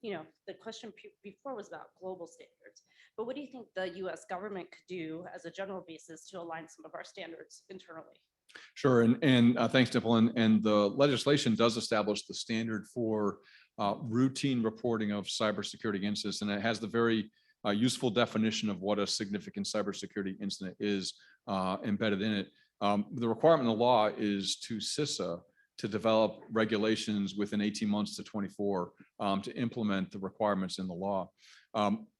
You know, the question before was about global standards, but what do you think the US government could do as a general basis to align some of our standards internally? Sure, and thanks, Dimple. And the legislation does establish the standard for routine reporting of cybersecurity incidents, and it has the very useful definition of what a significant cybersecurity incident is embedded in it. The requirement in the law is to CISA to develop regulations within 18 months to 24 to implement the requirements in the law.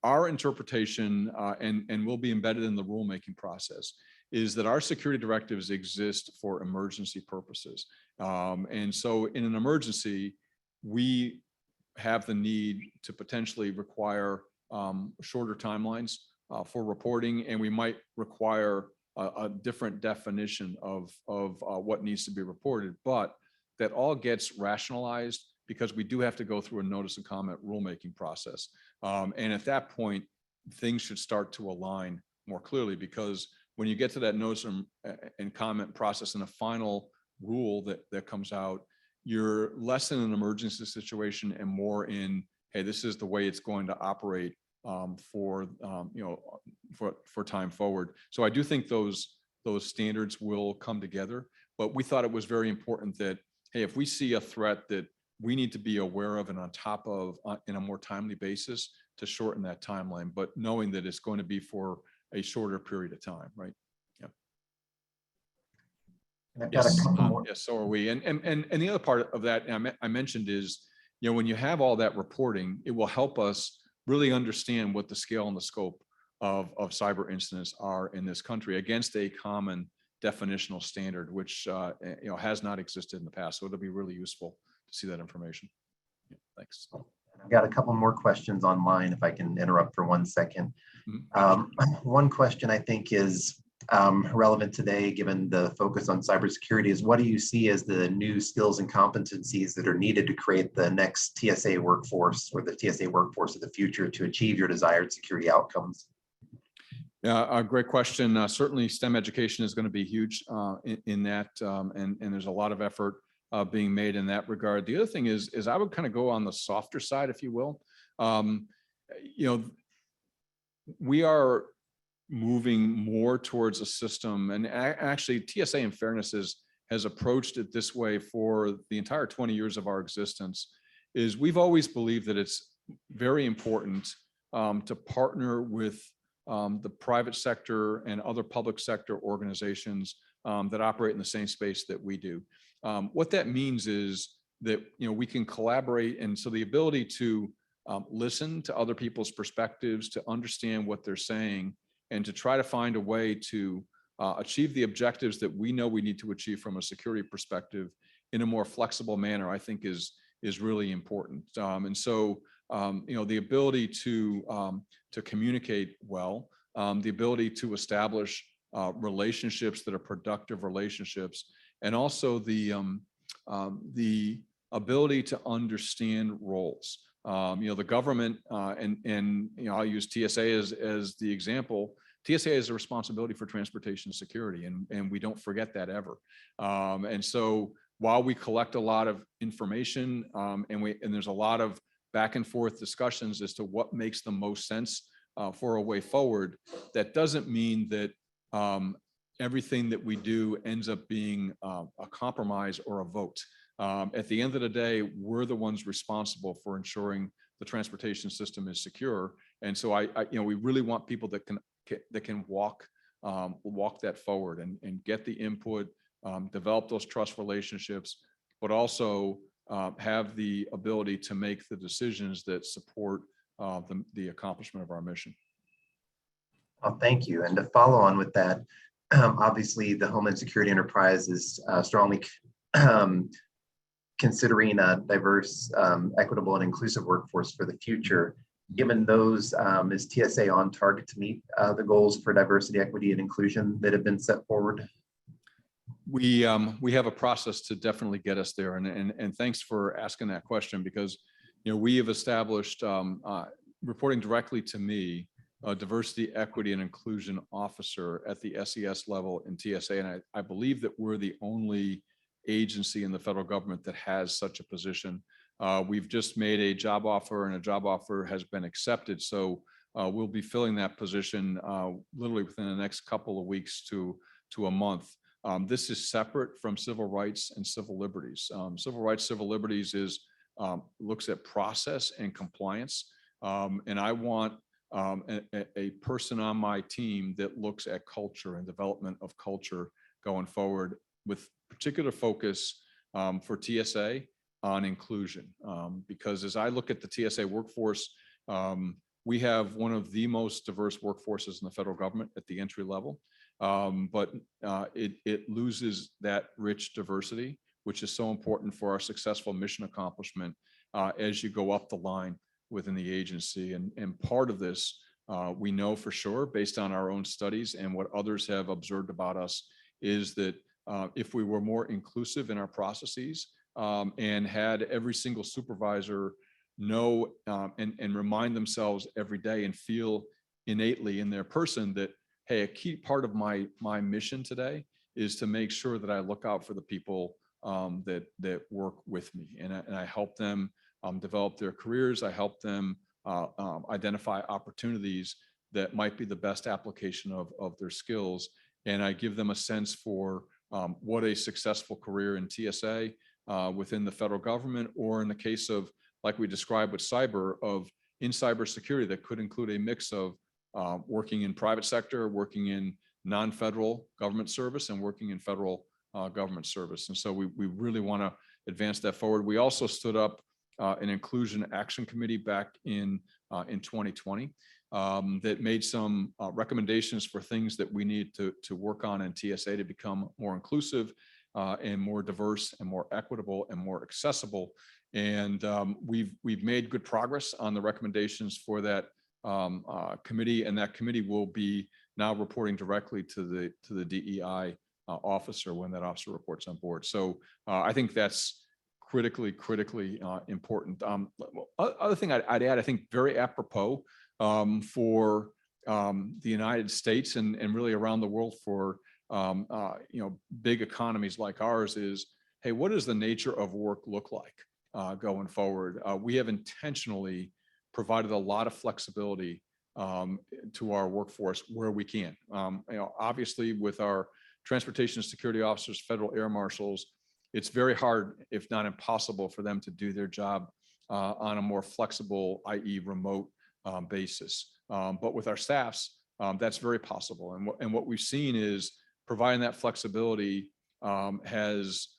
Our interpretation, and will be embedded in the rulemaking process, is that our security directives exist for emergency purposes. And so in an emergency, we have the need to potentially require shorter timelines for reporting, and we might require a different definition of what needs to be reported, but that all gets rationalized because we do have to go through a notice and comment rulemaking process. And at that point, things should start to align more clearly, because when you get to that notice and comment process and a final rule that comes out, you're less in an emergency situation and more in, hey, this is the way it's going to operate for time forward. So I do think those standards will come together, but we thought it was very important that, hey, if we see a threat that we need to be aware of and on top of in a more timely basis, to shorten that timeline, but knowing that it's going to be for a shorter period of time, right? Yeah. And I've got a couple more. Yes, so are we. And the other part of that I mentioned is, you know, when you have all that reporting, it will help us really understand what the scale and the scope of cyber incidents are in this country against a common definitional standard, which has not existed in the past. So it'll be really useful to see that information. Yeah, thanks. I've got a couple more questions online, if I can interrupt for 1 second. One question I think is relevant today, given the focus on cybersecurity, is what do you see as the new skills and competencies that are needed to create the next TSA workforce, or the TSA workforce of the future, to achieve your desired security outcomes? Yeah, a great question. Certainly STEM education is going to be huge in that, and there's a lot of effort being made in that regard. The other thing is I would kind of go on the softer side, if you will. We are moving more towards a system, and actually TSA, in fairness, has approached it this way for the entire 20 years of our existence. Is we've always believed that it's very important to partner with the private sector and other public sector organizations that operate in the same space that we do. What that means is that we can collaborate, and so the ability to listen to other people's perspectives, to understand what they're saying, and to try to find a way to achieve the objectives that we know we need to achieve from a security perspective in a more flexible manner, I think is really important. And so the ability to communicate well, the ability to establish relationships that are productive relationships, and also the ability to understand roles. The government, and I'll use TSA as the example. TSA has a responsibility for transportation security, and we don't forget that ever. And so while we collect a lot of information, and there's a lot of back and forth discussions as to what makes the most sense for a way forward, that doesn't mean that everything that we do ends up being a compromise or a vote. At the end of the day, we're the ones responsible for ensuring the transportation system is secure. And so we really want people that can walk that forward and get the input, develop those trust relationships, but also have the ability to make the decisions that support the accomplishment of our mission. Well, thank you. And to follow on with that, obviously the Homeland Security enterprise is strongly considering a diverse, equitable, and inclusive workforce for the future. Given those, is TSA on target to meet the goals for diversity, equity, and inclusion that have been set forward? We have a process to definitely get us there, and thanks for asking that question, because we have established reporting directly to me a diversity, equity, and inclusion officer at the SES level in TSA, and I believe that we're the only agency in the federal government that has such a position. We've just made a job offer, and a job offer has been accepted, so we'll be filling that position literally within the next couple of weeks to a month. This is separate from civil rights and civil liberties. Civil rights, civil liberties looks at process and compliance, and I want a person on my team that looks at culture and development of culture going forward, with particular focus for TSA on inclusion. Because as I look at the TSA workforce, we have one of the most diverse workforces in the federal government at the entry level, but it loses that rich diversity, which is so important for our successful mission accomplishment as you go up the line within the agency. And part of this, we know for sure, based on our own studies and what others have observed about us, is that if we were more inclusive in our processes and had every single supervisor know and remind themselves every day and feel innately in their person that, hey, a key part of my mission today is to make sure that I look out for the people that work with me, and I help them develop their careers. I help them identify opportunities that might be the best application of their skills. And I give them a sense for what a successful career in TSA within the federal government, or in the case of, like we described with cyber, in cybersecurity, that could include a mix of working in private sector, working in non-federal government service, and working in federal government service. And so we really want to advance that forward. We also stood up an inclusion action committee back in 2020 that made some recommendations for things that we need to work on in TSA to become more inclusive and more diverse and more equitable and more accessible. And we've made good progress on the recommendations for that committee, and that committee will be now reporting directly to the DEI officer when that officer reports on board. So I think that's critically important. Other thing I'd add, I think very apropos for the United States and really around the world for big economies like ours is, hey, what does the nature of work look like going forward? We have intentionally provided a lot of flexibility to our workforce where we can. Obviously with our transportation security officers, federal air marshals, it's very hard, if not impossible, for them to do their job on a more flexible, i.e. remote basis. But with our staffs, that's very possible. And what we've seen is providing that flexibility has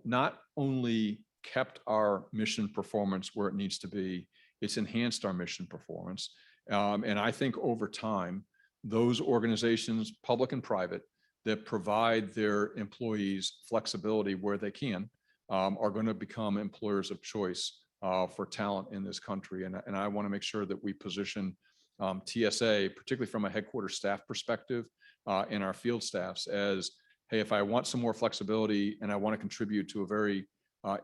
not only kept our mission performance where it needs to be, it's enhanced our mission performance. And I think over time, those organizations, public and private, that provide their employees flexibility where they can, are going to become employers of choice for talent in this country. And I want to make sure that we position TSA, particularly from a headquarters staff perspective, and our field staffs as, hey, if I want some more flexibility and I want to contribute to a very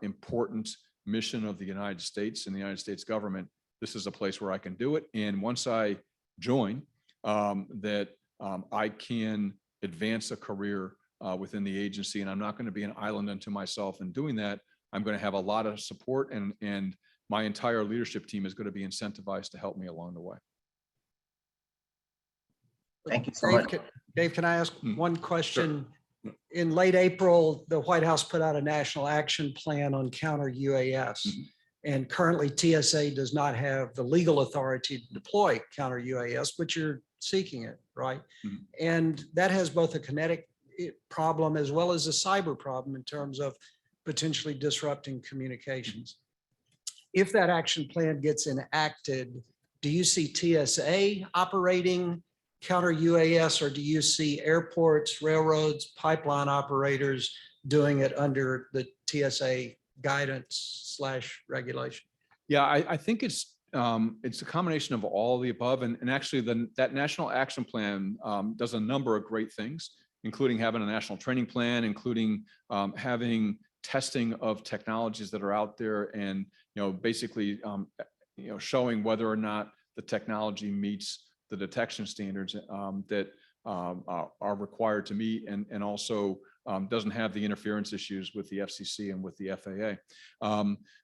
important mission of the United States and the United States government, this is a place where I can do it. And once I join, that I can advance a career within the agency, and I'm not going to be an island unto myself in doing that. I'm going to have a lot of support, and my entire leadership team is going to be incentivized to help me along the way. Thank you so Dave, much. Dave, can I ask Hmm. one question? In late April, the White House put out a national action plan on counter UAS. Mhm. And currently TSA does not have the legal authority to deploy counter UAS, but you're seeking it, right? Mhm. And that has both a kinetic problem as well as a cyber problem in terms of potentially disrupting communications. If that action plan gets enacted, do you see TSA operating counter UAS, or do you see airports, railroads, pipeline operators doing it under the TSA guidance / regulation? Yeah, I think it's a combination of all the above, and actually that national action plan does a number of great things, including having a national training plan, including having testing of technologies that are out there, and basically showing whether or not the technology meets the detection standards that are required to meet, and also doesn't have the interference issues with the FCC and with the FAA.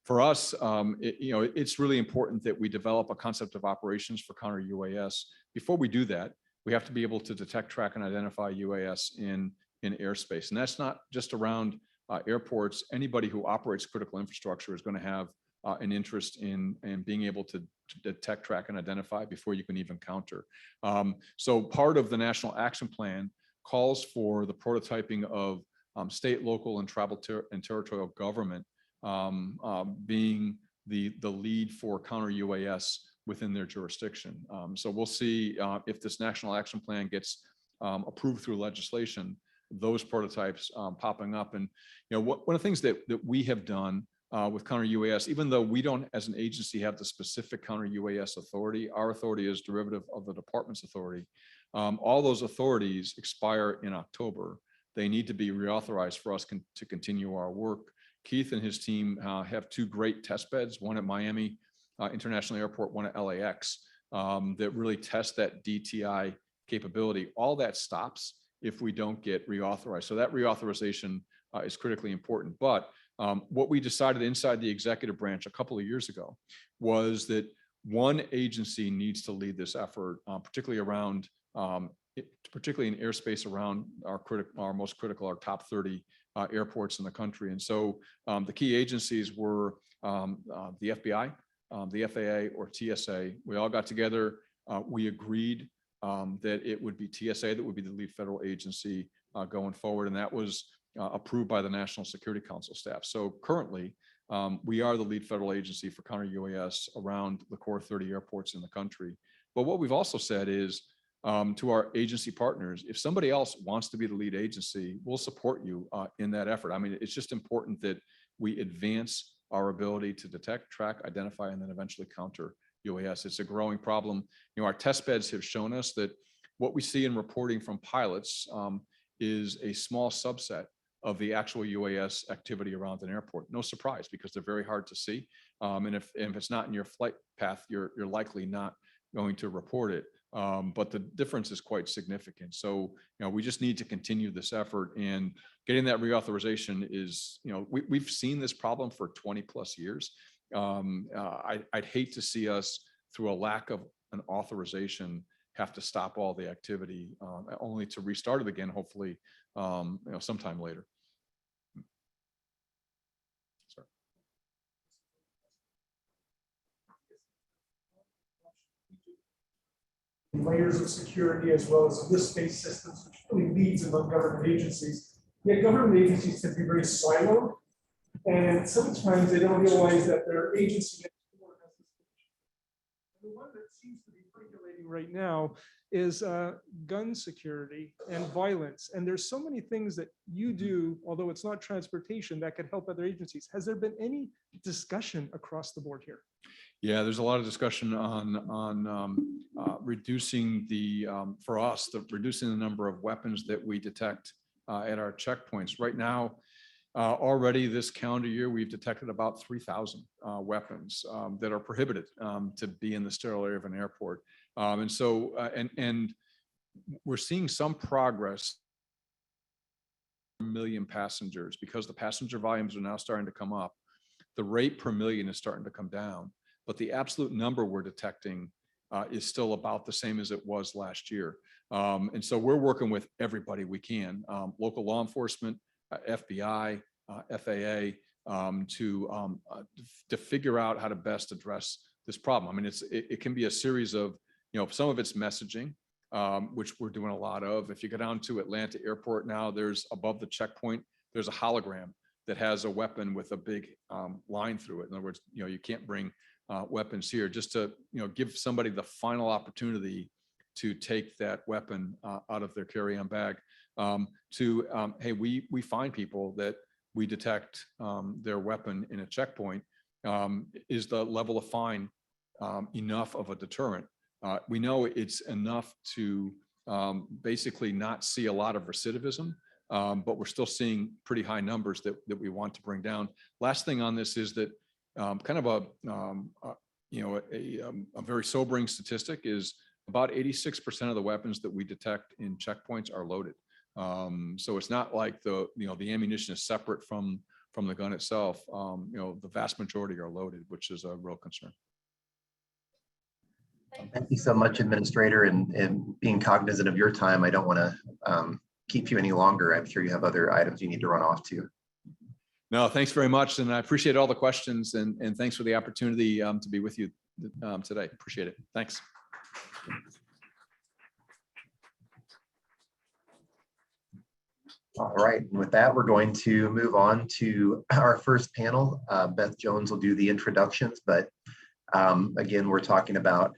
For us, it's really important that we develop a concept of operations for counter UAS. Before we do that, we have to be able to detect, track, and identify UAS in airspace. And that's not just around airports. Anybody who operates critical infrastructure is going to have an interest in being able to detect, track, and identify before you can even counter. So part of the National Action Plan calls for the prototyping of state, local, and tribal and territorial government being the lead for counter UAS within their jurisdiction. So we'll see if this National Action Plan gets approved through legislation, those prototypes popping up. And one of the things that we have done with counter UAS, even though we don't as an agency have the specific counter UAS authority, our authority is derivative of the department's authority. All those authorities expire in October. They need to be reauthorized for us to continue our work. Keith and his team have two great test beds, one at Miami International Airport, one at LAX, that really test that DTI capability. All that stops if we don't get reauthorized. So that reauthorization is critically important. But what we decided inside the executive branch a couple of years ago was that one agency needs to lead this effort, particularly around, particularly in airspace around our most critical, our top 30 airports in the country. And so the key agencies were the FBI, the FAA, or TSA. We all got together. We agreed that it would be TSA that would be the lead federal agency going forward. And that was approved by the National Security Council staff. So currently, we are the lead federal agency for counter UAS around the core 30 airports in the country. But what we've also said is to our agency partners, if somebody else wants to be the lead agency, we'll support you in that effort. I mean, it's just important that we advance our ability to detect, track, identify, and then eventually counter UAS. It's a growing problem. Our test beds have shown us that what we see in reporting from pilots is a small subset of the actual UAS activity around an airport. No surprise, because they're very hard to see. And if it's not in your flight path, you're likely not going to report it. But the difference is quite significant. So, we just need to continue this effort, and getting that reauthorization is, we've seen this problem for 20 plus years. I'd hate to see us, through a lack of an authorization, have to stop all the activity only to restart it again, hopefully, sometime later. Sorry. Layers of security as well as list-based systems, which really leads among government agencies. Yet government agencies tend to be very siloed, and sometimes they don't realize that their agency next door has this. The one that seems to be regulating right now is gun security and violence. And there's so many things that you do, although it's not transportation, that could help other agencies. Has there been any discussion across the board here? Yeah, there's a lot of discussion on reducing for us, reducing the number of weapons that we detect at our checkpoints. Right now, already this calendar year, we've detected about 3,000 weapons that are prohibited to be in the sterile area of an airport. And so, and we're seeing some progress. Million passengers, because the passenger volumes are now starting to come up. The rate per million is starting to come down, but the absolute number we're detecting is still about the same as it was last year. And so we're working with everybody we can, local law enforcement, FBI, FAA, to figure out how to best address this problem. I mean, it can be a series of, some of it's messaging, which we're doing a lot of. If you go down to Atlanta Airport now, there's above the checkpoint, there's a hologram that has a weapon with a big line through it. In other words, you can't bring weapons here, just to give somebody the final opportunity to take that weapon out of their carry-on bag. Hey, we find people that we detect their weapon in a checkpoint. Is the level of fine enough of a deterrent? We know it's enough to basically not see a lot of recidivism, but we're still seeing pretty high numbers that we want to bring down. Last thing on this is that kind of a very sobering statistic is about 86% of the weapons that we detect in checkpoints are loaded. So it's not like the ammunition is separate from the gun itself. The vast majority are loaded, which is a real concern. Thank you so much, Administrator, and being cognizant of your time. I don't want to keep you any longer. I'm sure you have other items you need to run off to. No, thanks very much. And I appreciate all the questions, and thanks for the opportunity to be with you today. Appreciate it. Thanks. All right, and with that, we're going to move on to our first panel. Beth Jones will do the introductions, but again, we're talking about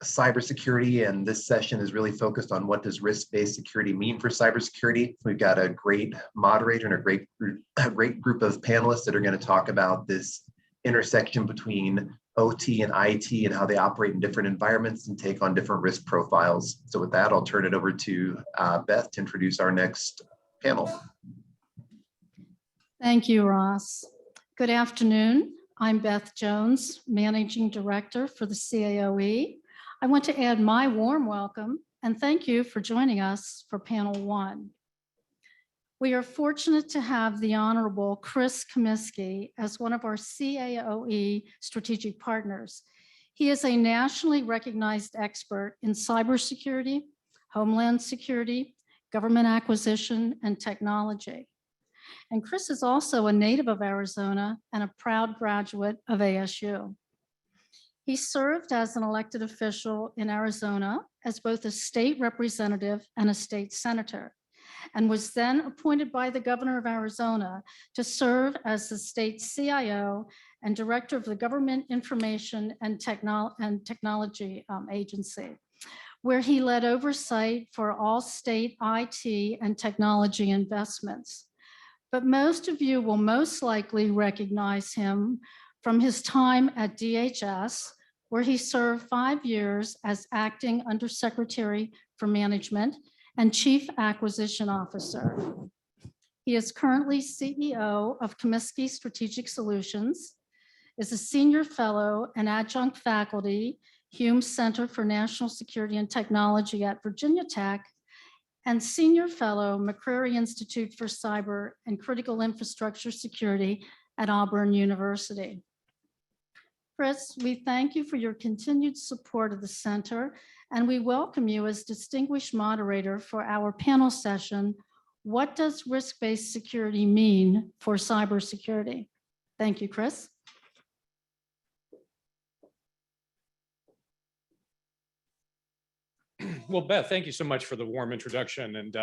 cybersecurity, and this session is really focused on what does risk-based security mean for cybersecurity. We've got a great moderator and a great group of panelists that are going to talk about this intersection between OT and IT and how they operate in different environments and take on different risk profiles. So with that, I'll turn it over to Beth to introduce our next panel. Thank you, Ross. Good afternoon. I'm Beth Jones, Managing Director for the CAOE. I want to add my warm welcome and thank you for joining us for panel one. We are fortunate to have the Honorable Chris Cummiskey as one of our CAOE strategic partners. He is a nationally recognized expert in cybersecurity, homeland security, government acquisition, and technology. And Chris is also a native of Arizona and a proud graduate of ASU. He served as an elected official in Arizona as both a state representative and a state senator, and was then appointed by the governor of Arizona to serve as the state CIO and director of the Government Information and Technology Agency, where he led oversight for all state IT and technology investments. But most of you will most likely recognize him from his time at DHS, where he served 5 years as acting undersecretary for management and chief acquisition officer. He is currently CEO of Cummiskey Strategic Solutions, is a senior fellow and adjunct faculty, Hume Center for National Security and Technology at Virginia Tech, and senior fellow, McCrary Institute for Cyber and Critical Infrastructure Security at Auburn University. Chris, we thank you for your continued support of the center, and we welcome you as distinguished moderator for our panel session, What Does Risk-Based Security Mean for Cybersecurity? Thank you, Chris. Well, Beth, thank you so much for the warm introduction. And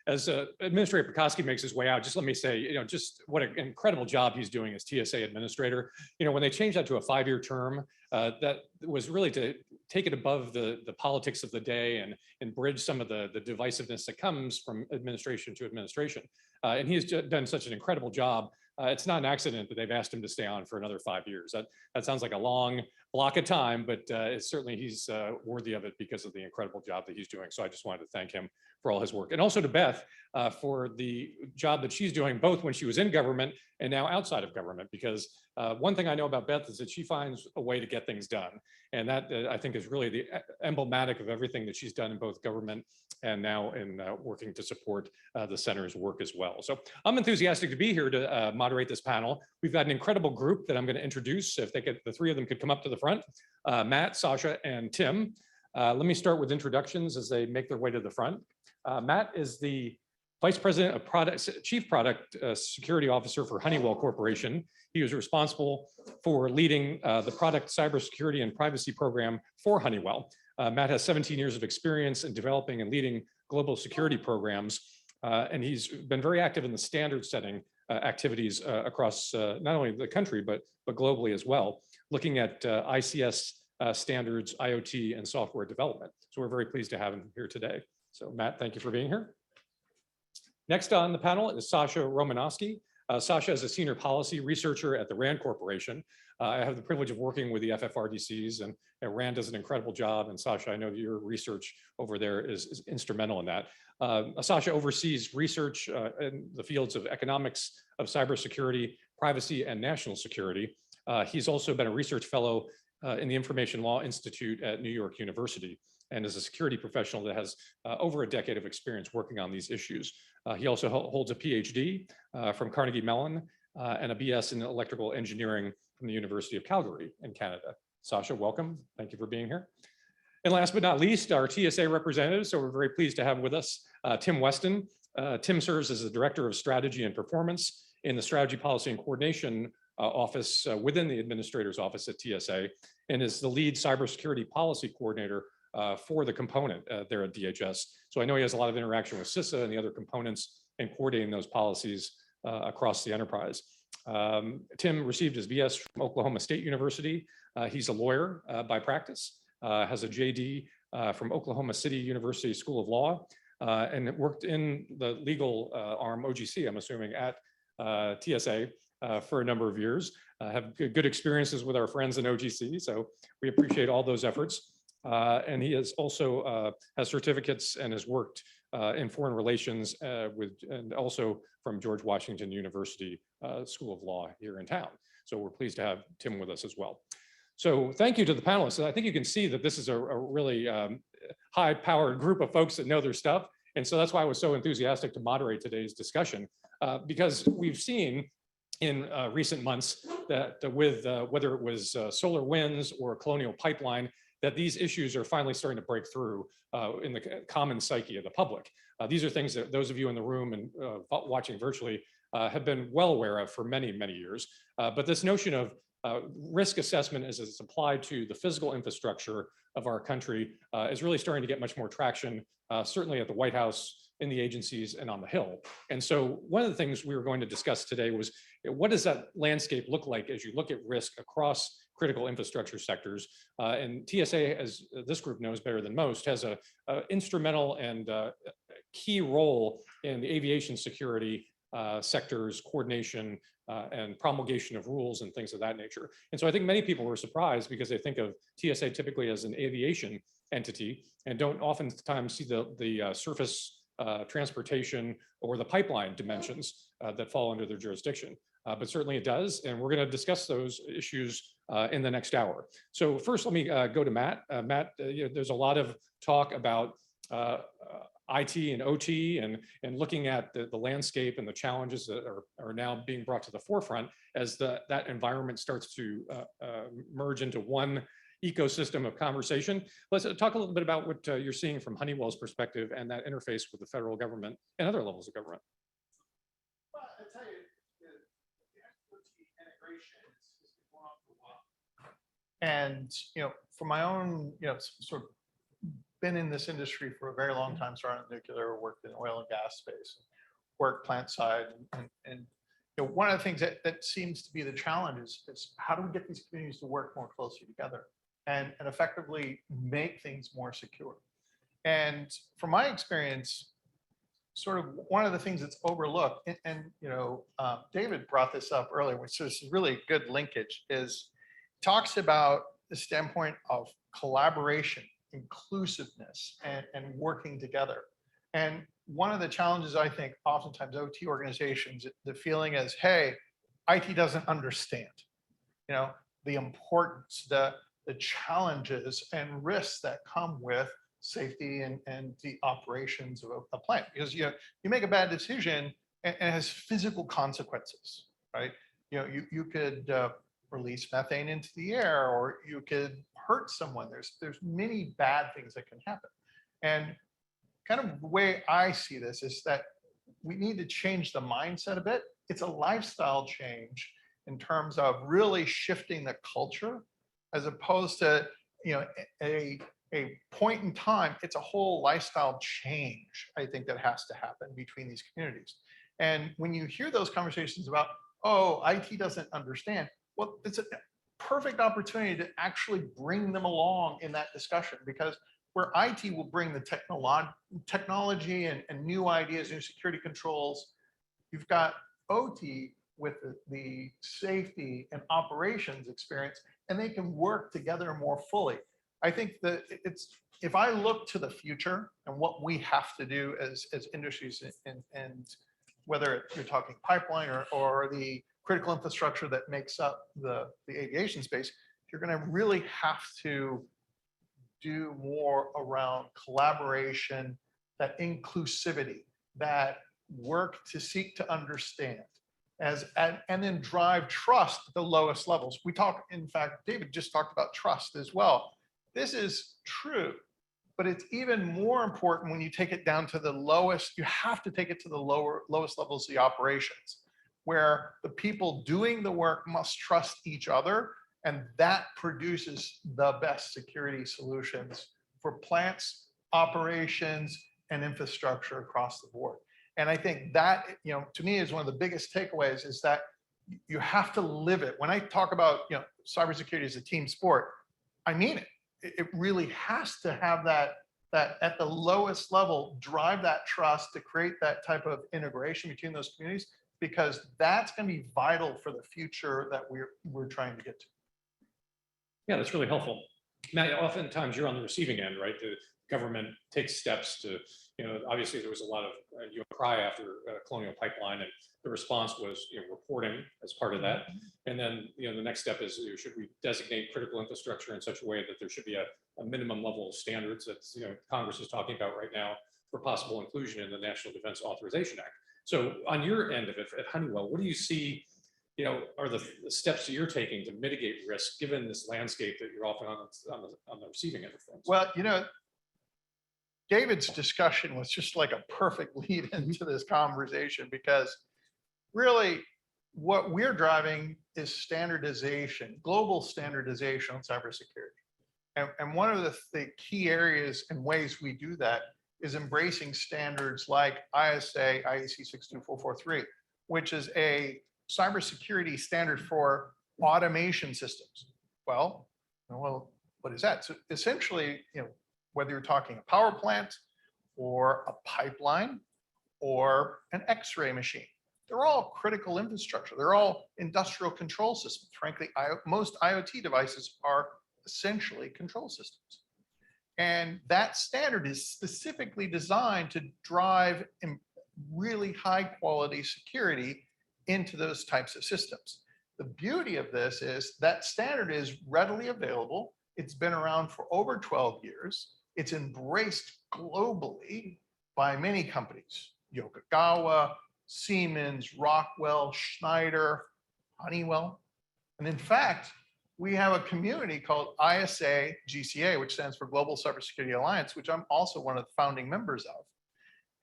as Administrator Pekoske makes his way out, just let me say, just what an incredible job he's doing as TSA Administrator. When they changed that to a 5-year term, that was really to take it above the politics of the day and bridge some of the divisiveness that comes from administration to administration. And he has done such an incredible job. It's not an accident that they've asked him to stay on for another 5 years. That sounds like a long block of time, but certainly he's worthy of it because of the incredible job that he's doing. So I just wanted to thank him for all his work. And also to Beth for the job that she's doing, both when she was in government and now outside of government, because one thing I know about Beth is that she finds a way to get things done. And that I think is really the emblematic of everything that she's done in both government and now in working to support the center's work as well. So I'm enthusiastic to be here to moderate this panel. We've got an incredible group that I'm going to introduce. If they could, the three of them could come up to the front. Matt, Sasha, and Tim. Let me start with introductions as they make their way to the front. Matt is the Vice President of Chief Product Security Officer for Honeywell Corporation. He was responsible for leading the product cybersecurity and privacy program for Honeywell. Matt has 17 years of experience in developing and leading global security programs, and he's been very active in the standard setting activities across not only the country, but globally as well, looking at ICS standards, IoT, and software development. So we're very pleased to have him here today. So Matt, thank you for being here. Next on the panel is Sasha Romanosky. Sasha is a senior policy researcher at the RAND Corporation. I have the privilege of working with the FFRDCs, and RAND does an incredible job. And Sasha, I know your research over there is instrumental in that. Sasha oversees research in the fields of economics, of cybersecurity, privacy, and national security. He's also been a research fellow in the Information Law Institute at New York University, and is a security professional that has over a decade of experience working on these issues. He also holds a PhD from Carnegie Mellon and a BS in electrical engineering from the University of Calgary in Canada. Sasha, welcome. Thank you for being here. And last but not least, our TSA representative. So we're very pleased to have with us Tim Weston. Tim serves as the Director of Strategy and Performance in the Strategy, Policy, and Coordination Office within the Administrator's Office at TSA, and is the lead cybersecurity policy coordinator for the component there at DHS. So I know he has a lot of interaction with CISA and the other components and coordinating those policies across the enterprise. Tim received his BS from Oklahoma State University. He's a lawyer by practice, has a JD from Oklahoma City University School of Law, and worked in the legal arm, OGC, I'm assuming, at TSA for a number of years. Have good experiences with our friends in OGC, so we appreciate all those efforts. And he has also has certificates and has worked in foreign relations and also from George Washington University School of Law here in town. So we're pleased to have Tim with us as well. So thank you to the panelists. I think you can see that this is a really high-powered group of folks that know their stuff. And so that's why I was so enthusiastic to moderate today's discussion, because we've seen in recent months that with whether it was solar winds or Colonial Pipeline, that these issues are finally starting to break through in the common psyche of the public. These are things that those of you in the room and watching virtually have been well aware of for many, many years. But this notion of risk assessment as it's applied to the physical infrastructure of our country is really starting to get much more traction, certainly at the White House, in the agencies, and on the Hill. And so one of the things we were going to discuss today was, what does that landscape look like as you look at risk across critical infrastructure sectors? And TSA, as this group knows better than most, has a instrumental and key role in the aviation security sector's coordination and promulgation of rules and things of that nature. And so I think many people were surprised because they think of TSA typically as an aviation entity and don't oftentimes see the surface transportation or the pipeline dimensions that fall under their jurisdiction. But certainly it does, and we're going to discuss those issues in the next hour. So first, let me go to Matt. Matt, there's a lot of talk about IT and OT and looking at the landscape and the challenges that are now being brought to the forefront as that environment starts to merge into one ecosystem of conversation. Let's talk a little bit about what you're seeing from Honeywell's perspective and that interface with the federal government and other levels of government. Well, I tell you, the expertise integration has been going on for a while. And, for my own, sort of been in this industry for a very long time, started in nuclear, worked in oil and gas space, worked plant side. And one of the things that seems to be the challenge is how do we get these communities to work more closely together and effectively make things more secure? And from my experience, sort of one of the things that's overlooked, and David brought this up earlier, which is really good linkage, is talks about the standpoint of collaboration, inclusiveness, and working together. And one of the challenges, I think, oftentimes OT organizations, the feeling is, hey, IT doesn't understand, the importance, the challenges and risks that come with safety and the operations of a plant. Because you make a bad decision and it has physical consequences, right? You could release methane into the air, or you could hurt someone. There's many bad things that can happen. And kind of the way I see this is that we need to change the mindset a bit. It's a lifestyle change in terms of really shifting the culture, as opposed to, you know, a point in time. It's a whole lifestyle change, I think, that has to happen between these communities. And when you hear those conversations about, oh, IT doesn't understand, well, it's a perfect opportunity to actually bring them along in that discussion, because where IT will bring the technology and new ideas, new security controls, you've got OT with the safety and operations experience, and they can work together more fully. I think that if I look to the future and what we have to do as industries, and whether you're talking pipeline or the critical infrastructure that makes up the aviation space, you're going to really have to do more around collaboration, that inclusivity, that work to seek to understand, and then drive trust at the lowest levels. We talk, in fact, David just talked about trust as well. This is true, but it's even more important when you take it down to the lowest. You have to take it to the lowest levels of the operations, where the people doing the work must trust each other, and that produces the best security solutions for plants, operations, and infrastructure across the board. And I think that, you know, to me, is one of the biggest takeaways, is that you have to live it. When I talk about, you know, cybersecurity as a team sport, I mean it. It really has to have that at the lowest level, drive that trust to create that type of integration between those communities, because that's going to be vital for the future that we're trying to get to. Yeah, that's really helpful. Matt, oftentimes you're on the receiving end, right? The government takes steps to, you know, obviously there was a lot of cry after Colonial Pipeline, and the response was, you know, reporting as part of that. And then, you know, the next step is, should we designate critical infrastructure in such a way that there should be a minimum level of standards that, you know, Congress is talking about right now for possible inclusion in the National Defense Authorization Act. So on your end of it at Honeywell, what do you see, you know, are the steps that you're taking to mitigate risk given this landscape that you're often on the receiving end of things? Well, you know, David's discussion was just like a perfect lead into this conversation, because really what we're driving is standardization, global standardization on cybersecurity. And one of the key areas and ways we do that is embracing standards like ISA IEC 62443, which is a cybersecurity standard for automation systems. Well, what is that? So essentially, you know, whether you're talking a power plant or a pipeline or an X-ray machine, they're all critical infrastructure. They're all industrial control systems. Frankly, most IoT devices are essentially control systems. And that standard is specifically designed to drive really high quality security into those types of systems. The beauty of this is that standard is readily available. It's been around for over 12 years. It's embraced globally by many companies: Yokogawa, Siemens, Rockwell, Schneider, Honeywell. And in fact, we have a community called ISA GCA, which stands for Global Cybersecurity Alliance, which I'm also one of the founding members of.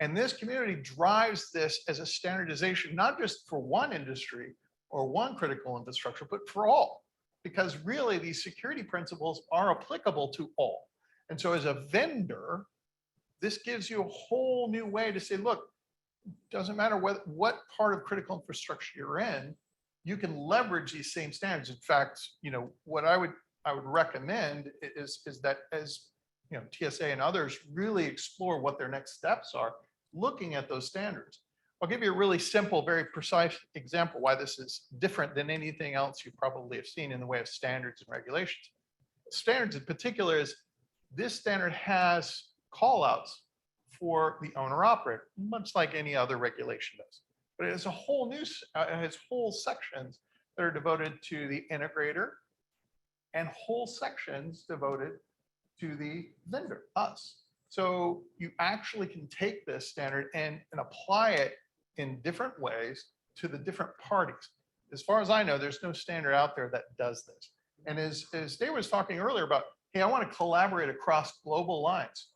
And this community drives this as a standardization, not just for one industry or one critical infrastructure, but for all, because really these security principles are applicable to all. And so as a vendor, this gives you a whole new way to say, look, doesn't matter what part of critical infrastructure you're in, you can leverage these same standards. In fact, you know, what I would recommend is that, as you know, TSA and others really explore what their next steps are, looking at those standards. I'll give you a really simple, very precise example why this is different than anything else you probably have seen in the way of standards and regulations. Standards in particular is this standard has call outs for the owner operator, much like any other regulation does. But it has a whole new, it has whole sections that are devoted to the integrator and whole sections devoted to the vendor, us. So you actually can take this standard and apply it in different ways to the different parties. as far as I know, there's no standard out there that does this. And as Dave was talking earlier about, hey, I want to collaborate across global lines.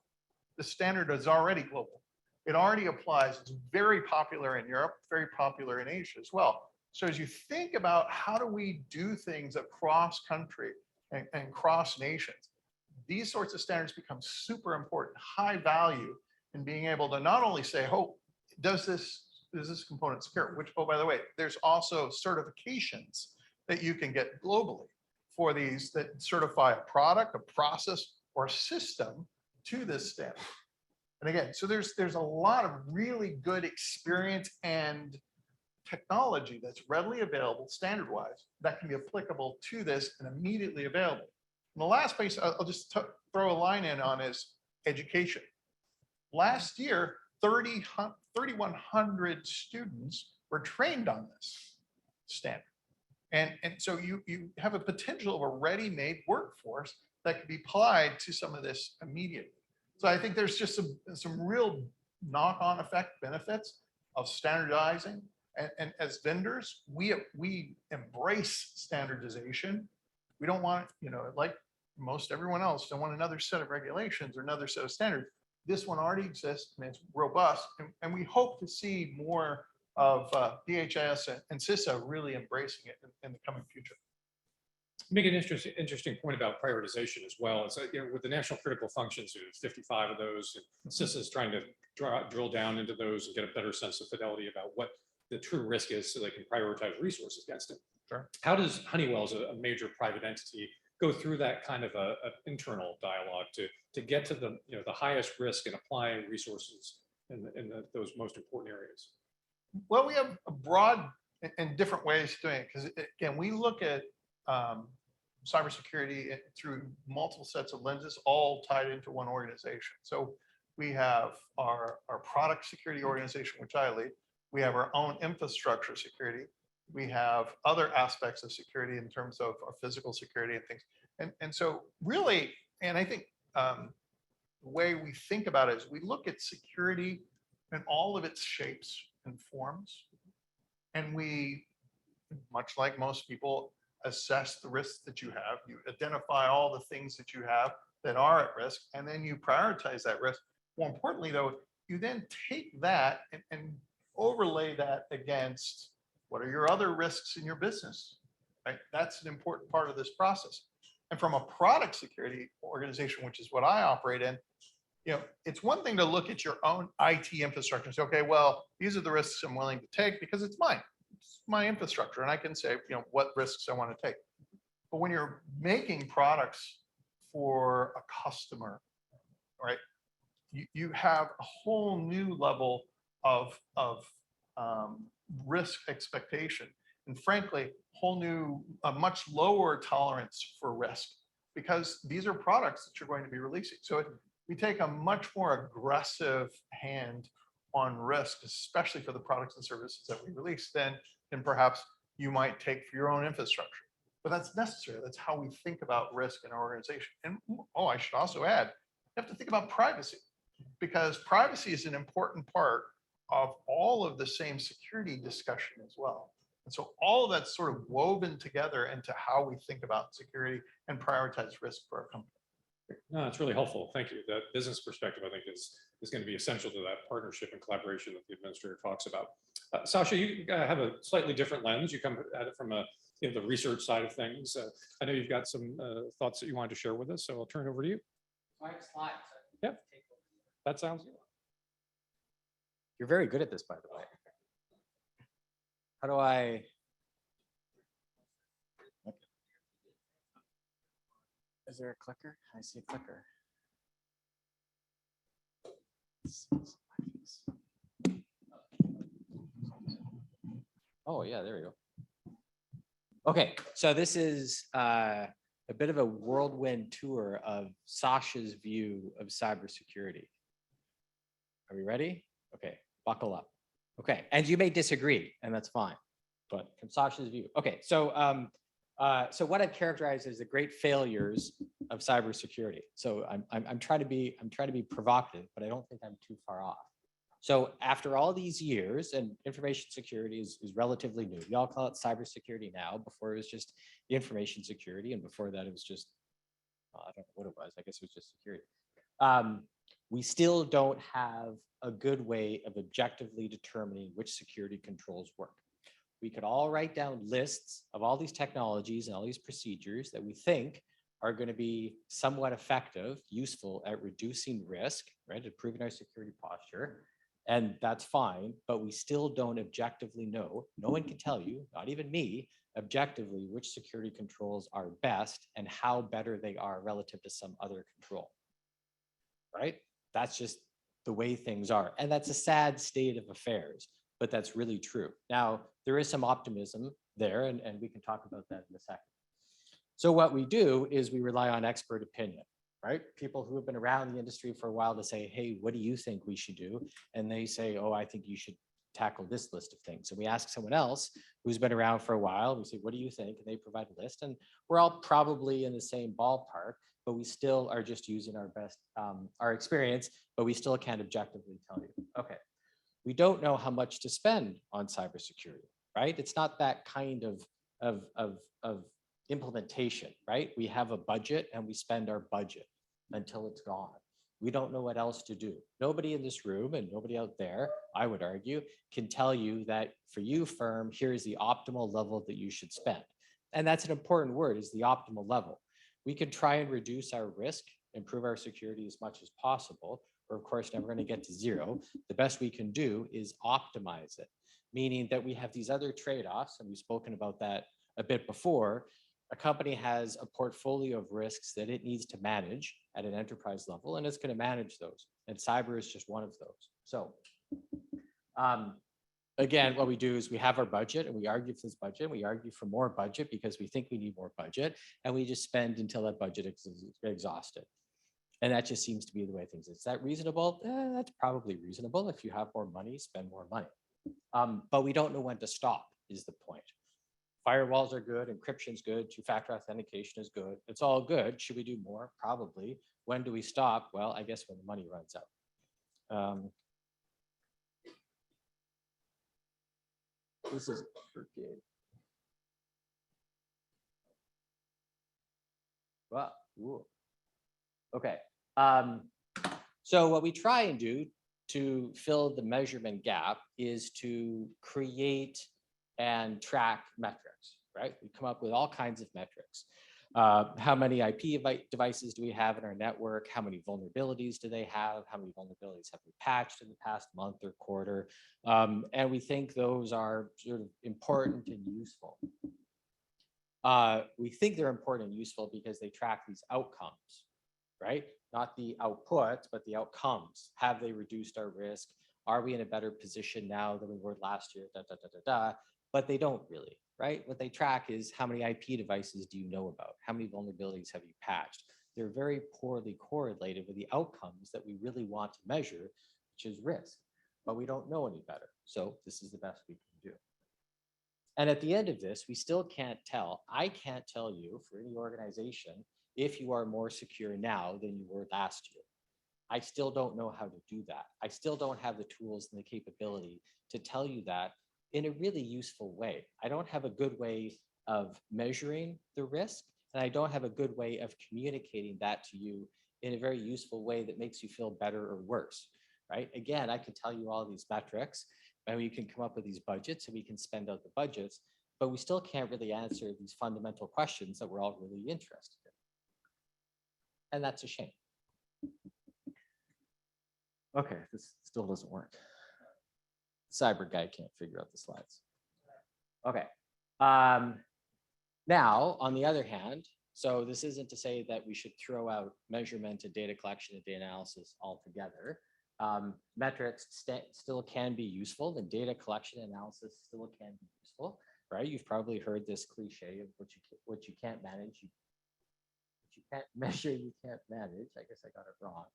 The standard is already global. It already applies. It's very popular in Europe, very popular in Asia as well. So as you think about how do we do things across country and cross nations, these sorts of standards become super important, high value in being able to not only say, oh, is this component secure? Which, oh, by the way, there's also certifications that you can get globally for these that certify a product, a process, or a system to this standard. And again, so there's a lot of really good experience and technology that's readily available standard-wise that can be applicable to this and immediately available. And the last place I'll just throw a line in on is education. Last year, 3,100 students were trained on this standard. And so you have a potential of a ready-made workforce that can be applied to some of this immediately. So I think there's just some real knock-on effect benefits of standardizing. And as vendors, we embrace standardization. We don't want, like most everyone else, don't want another set of regulations or another set of standards. This one already exists and it's robust. And we hope to see more of DHS and CISA really embracing it in the coming future. Make an interesting point about prioritization as well. It's with the national critical functions, there's 55 of those. CISA is trying to drill down into those and get a better sense of fidelity about what the true risk is, so they can prioritize resources against it. Sure. How does Honeywell, as a major private entity, go through that kind of a internal dialogue to get to the the highest risk and applying resources in those most important areas? Well, we have a broad and different ways of doing it, because again, we look at cybersecurity through multiple sets of lenses, all tied into one organization. So we have our product security organization, which I lead. We have our own infrastructure security. We have other aspects of security in terms of our physical security and things. And so really, and I think the way we think about it is we look at security in all of its shapes and forms. And we, much like most people, assess the risks that you have. You identify all the things that you have that are at risk, and then you prioritize that risk. More importantly, though, you then take that and overlay that against what are your other risks in your business, right? That's an important part of this process. And from a product security organization, which is what I operate in, it's one thing to look at your own IT infrastructure and say, okay, well, these are the risks I'm willing to take because it's mine. It's my infrastructure, and I can say, what risks I want to take. But when you're making products for a customer, right, you have a whole new level of risk expectation, and frankly, a much lower tolerance for risk, because these are products that you're going to be releasing. So we take a much more aggressive hand on risk, especially for the products and services that we release, than perhaps you might take for your own infrastructure. But that's necessary. That's how we think about risk in our organization. And I should also add, you have to think about privacy, because privacy is an important part of all of the same security discussion as well. And so all of that's sort of woven together into how we think about security and prioritize risk for our company. No, it's really helpful. Thank you. That business perspective, I think, is going to be essential to that partnership and collaboration that the administrator talks about. Sasha, you have a slightly different lens. You come at it from the research side of things. I know you've got some thoughts that you wanted to share with us, so I'll turn it over to you. Slides. Yep, that sounds good. You're very good at this, by the way. How do I? Is there a clicker? I see a clicker. Oh yeah, there we go. Okay, so this is a bit of a whirlwind tour of Sasha's view of cybersecurity. Are we ready? Okay, buckle up. Okay, and you may disagree, and that's fine, but from Sasha's view. Okay, so so what I've characterized as the great failures of cybersecurity. So I'm trying to be provocative, but I don't think I'm too far off. So after all these years, and information security is relatively new. We all call it cybersecurity now. Before it was just information security, and before that it was just, I don't know what it was. I guess it was just security. We still don't have a good way of objectively determining which security controls work. We could all write down lists of all these technologies and all these procedures that we think are going to be somewhat effective, useful at reducing risk, right, improving our security posture. And that's fine, but we still don't objectively know. No one can tell you, not even me, objectively, which security controls are best and how better they are relative to some other control, right? That's just the way things are. And that's a sad state of affairs, but that's really true. Now, there is some optimism there, and we can talk about that in a second. So what we do is we rely on expert opinion, right? People who have been around the industry for a while to say, hey, what do you think we should do? And they say, oh, I think you should tackle this list of things. And we ask someone else who's been around for a while, we say, what do you think? And they provide a list, and we're all probably in the same ballpark, but we still are just using our best, our experience, but we still can't objectively tell you. Okay, we don't know how much to spend on cybersecurity, right? It's not that kind of implementation, right? We have a budget and we spend our budget until it's gone. We don't know what else to do. Nobody in this room and nobody out there, I would argue, can tell you that for you, firm, here's the optimal level that you should spend. And that's an important word, is the optimal level. We can try and reduce our risk, improve our security as much as possible. We're of course never going to get to zero. The best we can do is optimize it, meaning that we have these other trade-offs, and we've spoken about that a bit before. A company has a portfolio of risks that it needs to manage at an enterprise level, and it's going to manage those. And cyber is just one of those. So again, what we do is we have our budget and we argue for this budget. We argue for more budget because we think we need more budget, and we just spend until that budget is exhausted. And that just seems to be the way things is. Is that reasonable? That's probably reasonable. If you have more money, spend more money. But we don't know when to stop is the point. Firewalls are good, encryption's good, two-factor authentication is good. It's all good. Should we do more? Probably. When do we stop? Well, I guess when the money runs out. This is okay. Wow. Ooh. Okay. So what we try and do to fill the measurement gap is to create and track metrics, right? We come up with all kinds of metrics. How many IP devices do we have in our network? How many vulnerabilities do they have? How many vulnerabilities have we patched in the past month or quarter? And we think those are sort of important and useful. We think they're important and useful because they track these outcomes, right? Not the outputs, but the outcomes. Have they reduced our risk? Are we in a better position now than we were last year? But they don't really, right? What they track is how many IP devices do you know about? How many vulnerabilities have you patched? They're very poorly correlated with the outcomes that we really want to measure, which is risk, but we don't know any better. So this is the best we can do. And at the end of this, we still can't tell. I can't tell you for any organization if you are more secure now than you were last year. I still don't know how to do that. I still don't have the tools and the capability to tell you that in a really useful way. I don't have a good way of measuring the risk, and I don't have a good way of communicating that to you in a very useful way that makes you feel better or worse, right? Again, I can tell you all these metrics, and we can come up with these budgets, and we can spend out the budgets, but we still can't really answer these fundamental questions that we're all really interested in. And that's a shame. Okay, this still doesn't work. Cyber guy can't figure out the slides. Okay. Now, on the other hand, so this isn't to say that we should throw out measurement and data collection and data analysis altogether. Metrics still can be useful, and data collection and analysis still can be useful, right? You've probably heard this cliche of what you can't manage, what you can't measure, you can't manage. I guess I got it wrong.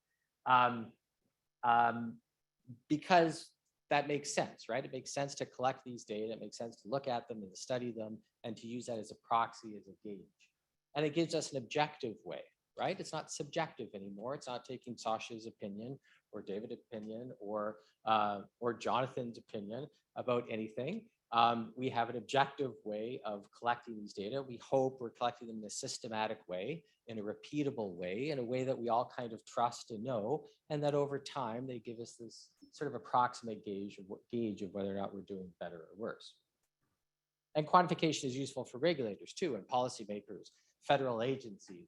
Because that makes sense, right? It makes sense to collect these data. It makes sense to look at them and to study them and to use that as a proxy, as a gauge. And it gives us an objective way right? It's not subjective anymore. It's not taking Sasha's opinion or David's opinion or Jonathan's opinion about anything. We have an objective way of collecting these data. We hope we're collecting them in a systematic way, in a repeatable way, in a way that we all kind of trust and know, and that over time they give us this sort of approximate gauge of whether or not we're doing better or worse. And quantification is useful for regulators too, and policymakers, federal agencies,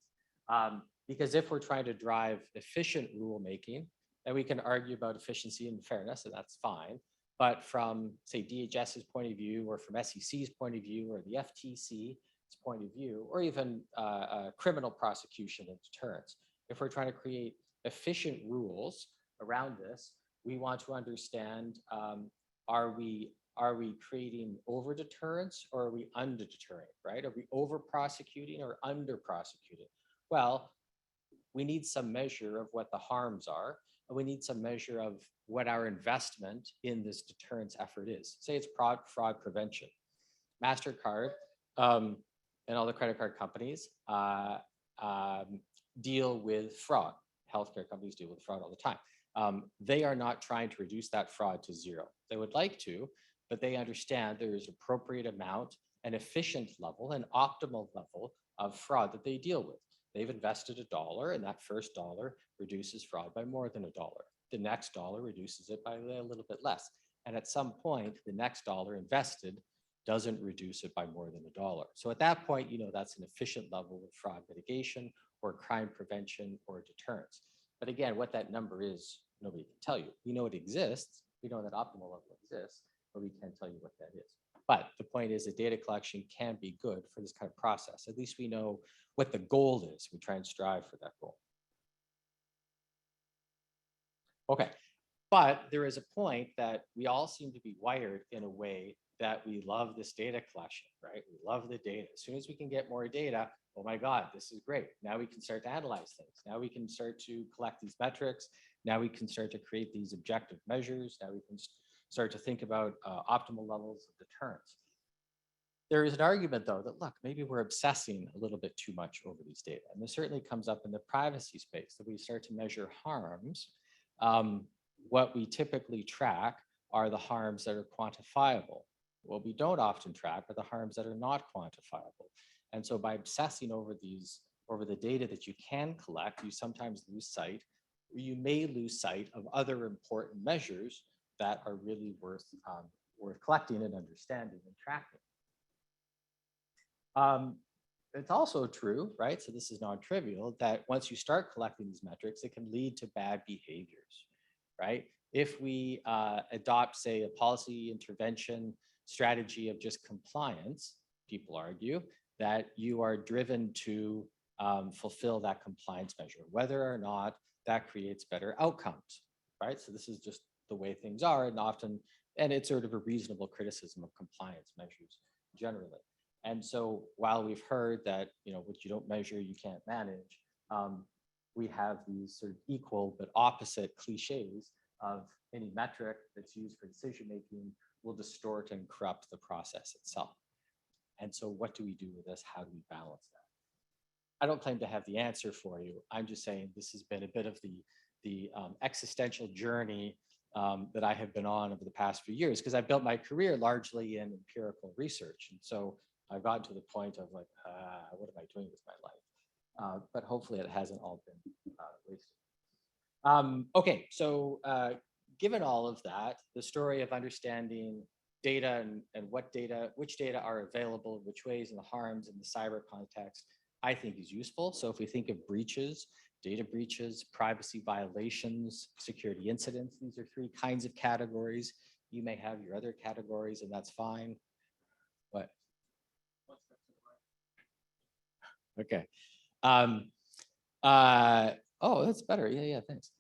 because if we're trying to drive efficient rulemaking, then we can argue about efficiency and fairness, and that's fine. But from, say, DHS's point of view, or from SEC's point of view, or the FTC's point of view, or even criminal prosecution and deterrence, if we're trying to create efficient rules around this, we want to understand, are we creating over deterrence or are we under deterring, right? Are we over prosecuting or under prosecuting? Well, we need some measure of what the harms are, and we need some measure of what our investment in this deterrence effort is. Say it's fraud prevention. MasterCard and all the credit card companies deal with fraud. Healthcare companies deal with fraud all the time. They are not trying to reduce that fraud to zero. They would like to, but they understand there is appropriate amount, an efficient level, an optimal level of fraud that they deal with. They've invested $1, and that first dollar reduces fraud by more than $1. The next dollar reduces it by a little bit less. And at some point, the next dollar invested doesn't reduce it by more than $1. So at that point, you know, that's an efficient level of fraud mitigation or crime prevention or deterrence. But again, what that number is, nobody can tell you. We know it exists. We know that optimal level exists, but we can't tell you what that is. But the point is that data collection can be good for this kind of process. At least we know what the goal is. We try and strive for that goal. Okay, but there is a point that we all seem to be wired in a way that we love this data collection, right? We love the data. As soon as we can get more data, oh my God, this is great. Now we can start to analyze things. Now we can start to collect these metrics. Now we can start to create these objective measures. Now we can start to think about optimal levels of deterrence. There is an argument though that, look, maybe we're obsessing a little bit too much over these data. And this certainly comes up in the privacy space, that we start to measure harms. What we typically track are the harms that are quantifiable. What we don't often track are the harms that are not quantifiable. And so by obsessing over the data that you can collect, you sometimes lose sight, or you may lose sight of other important measures that are really worth collecting and understanding and tracking. It's also true, right? So this is non-trivial, that once you start collecting these metrics, it can lead to bad behaviors, right? If we adopt, say, a policy intervention strategy of just compliance, people argue that you are driven to fulfill that compliance measure, whether or not that creates better outcomes, right? So this is just the way things are, and it's sort of a reasonable criticism of compliance measures generally. And so while we've heard that, you know, what you don't measure, you can't manage, we have these sort of equal but opposite cliches of any metric that's used for decision-making will distort and corrupt the process itself. And so what do we do with this? How do we balance that? I don't claim to have the answer for you. I'm just saying this has been a bit of the existential journey that I have been on over the past few years, because I built my career largely in empirical research. And so I've gotten to the point of like, what am I doing with my life? But hopefully it hasn't all been wasted. Okay, so given all of that, the story of understanding data and which data are available, which ways, and the harms in the cyber context, I think is useful. So if we think of breaches, data breaches, privacy violations, security incidents, these are 3 kinds of categories. You may have your other categories, and that's fine. But okay. Oh, that's better. Yeah, thanks.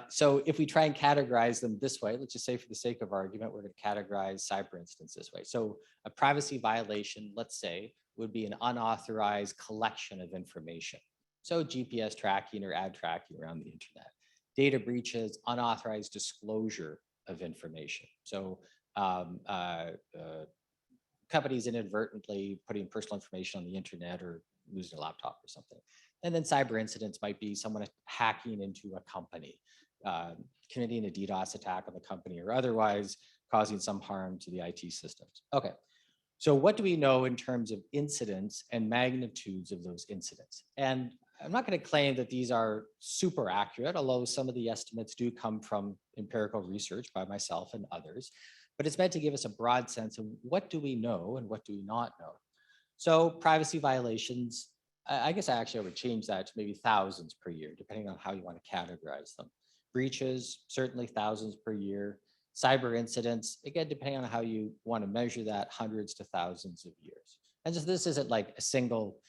So if we try and categorize them this way, let's just say for the sake of argument, we're going to categorize cyber incidents this way. So a privacy violation, let's say, would be an unauthorized collection of information. So GPS tracking or ad tracking around the internet. Data breaches, unauthorized disclosure of information. So companies inadvertently putting personal information on the internet or losing a laptop or something. And then cyber incidents might be someone hacking into a company, committing a DDoS attack on the company, or otherwise causing some harm to the IT systems. Okay, so what do we know in terms of incidents and magnitudes of those incidents? And I'm not going to claim that these are super accurate, although some of the estimates do come from empirical research by myself and others, but it's meant to give us a broad sense of what do we know and what do we not know. So privacy violations, I guess I would change that to maybe thousands per year, depending on how you want to categorize them. Breaches, certainly thousands per year. Cyber incidents, again, depending on how you want to measure that, hundreds to thousands of years. And just this isn't like a single,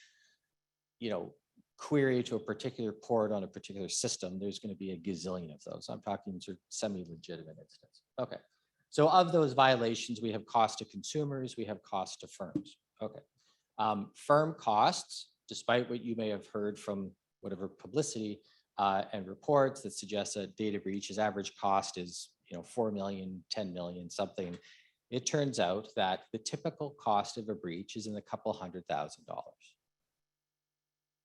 query to a particular port on a particular system. There's going to be a gazillion of those. I'm talking sort of semi-legitimate incidents. Okay, so of those violations, we have cost to consumers, we have cost to firms. Okay, firm costs, despite what you may have heard from whatever publicity and reports that suggest that data breach's average cost is 4 million, 10 million, something. It turns out that the typical cost of a breach is in a couple $100,000.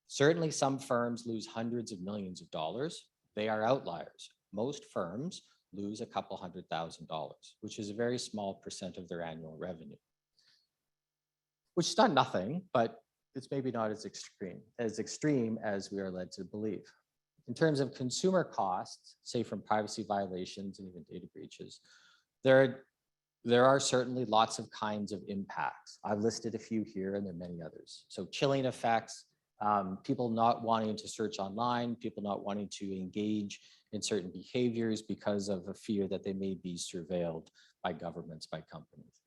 Certainly some firms lose hundreds of millions of dollars. They are outliers. Most firms lose a couple $100,000, which is a very small percent of their annual revenue. Which is not nothing, but it's maybe not as extreme as we are led to believe. In terms of consumer costs, say from privacy violations and even data breaches, there are certainly lots of kinds of impacts. I've listed a few here and there are many others. So chilling effects, people not wanting to search online, people not wanting to engage in certain behaviors because of a fear that they may be surveilled by governments, by companies.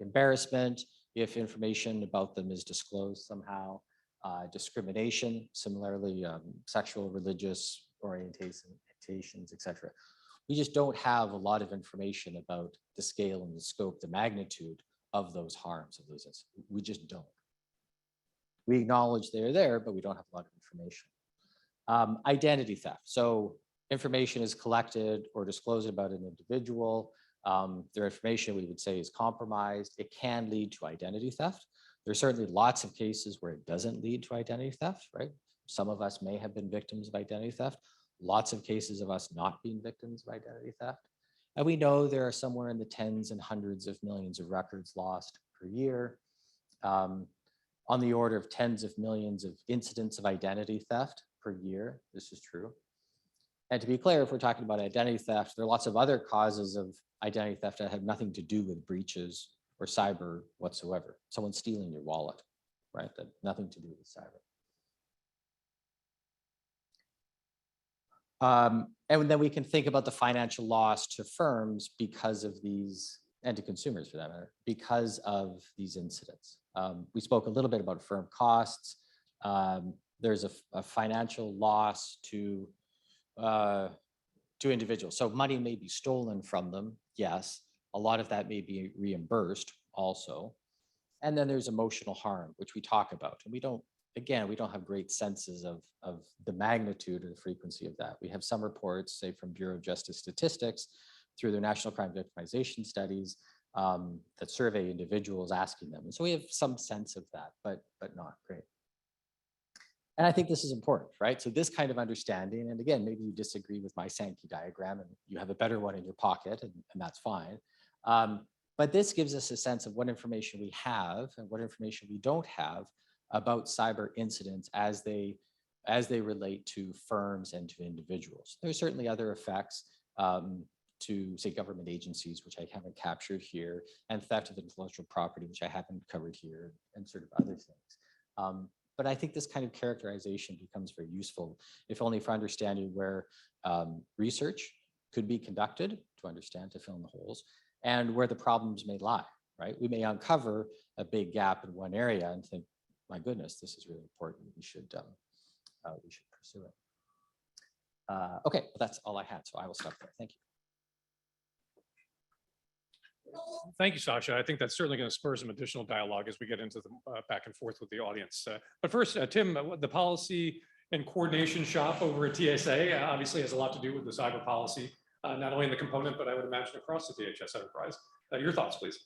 Embarrassment, if information about them is disclosed somehow. Discrimination, similarly, sexual, religious orientations, etc. We just don't have a lot of information about the scale and the scope, the magnitude of those harms, of those incidents. We just don't. We acknowledge they're there, but we don't have a lot of information. Identity theft. So information is collected or disclosed about an individual. Their information, we would say, is compromised. It can lead to identity theft. There's certainly lots of cases where it doesn't lead to identity theft, right? Some of us may have been victims of identity theft. Lots of cases of us not being victims of identity theft. And we know there are somewhere in the tens and hundreds of millions of records lost per year. On the order of tens of millions of incidents of identity theft per year. This is true. And to be clear, if we're talking about identity theft, there are lots of other causes of identity theft that have nothing to do with breaches or cyber whatsoever. Someone stealing your wallet, right? That nothing to do with cyber. And then we can think about the financial loss to firms because of these, and to consumers for that matter, because of these incidents. We spoke a little bit about firm costs. There's a financial loss to individuals. So money may be stolen from them, yes. A lot of that may be reimbursed also. And then there's emotional harm, which we talk about. And we don't have great senses of the magnitude or the frequency of that. We have some reports, say from Bureau of Justice Statistics, through their national crime victimization studies, that survey individuals asking them. And so we have some sense of that, but not great. And I think this is important, right? So this kind of understanding, and again, maybe you disagree with my Sankey diagram and you have a better one in your pocket, and that's fine. But this gives us a sense of what information we have and what information we don't have about cyber incidents as they relate to firms and to individuals. There are certainly other effects to, say, government agencies, which I haven't captured here, and theft of intellectual property, which I haven't covered here, and sort of other things. But I think this kind of characterization becomes very useful, if only for understanding where research could be conducted to understand, to fill in the holes, and where the problems may lie, right? We may uncover a big gap in one area and think, my goodness, this is really important. We should pursue it. Okay, well, that's all I had, so I will stop there. Thank you. Thank you, Sasha. I think that's certainly going to spur some additional dialogue as we get into the back and forth with the audience. But first, Tim, the policy and coordination shop over at TSA obviously has a lot to do with the cyber policy, not only in the component, but I would imagine across the DHS enterprise. Your thoughts, please.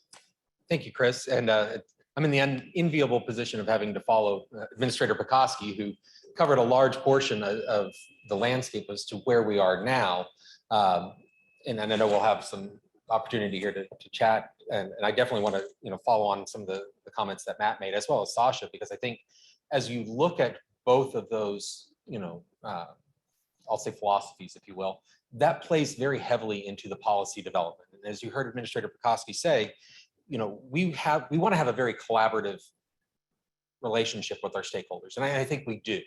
Thank you, Chris. And I'm in the enviable position of having to follow Administrator Pekoske, who covered a large portion of the landscape as to where we are now. And I know we'll have some opportunity here to chat. And I definitely want to, follow on some of the comments that Matt made, as well as Sasha, because I think as you look at both of those, I'll say philosophies, if you will, that plays very heavily into the policy development. And as you heard Administrator Pekoske say, we want to have a very collaborative relationship with our stakeholders. And I think we do.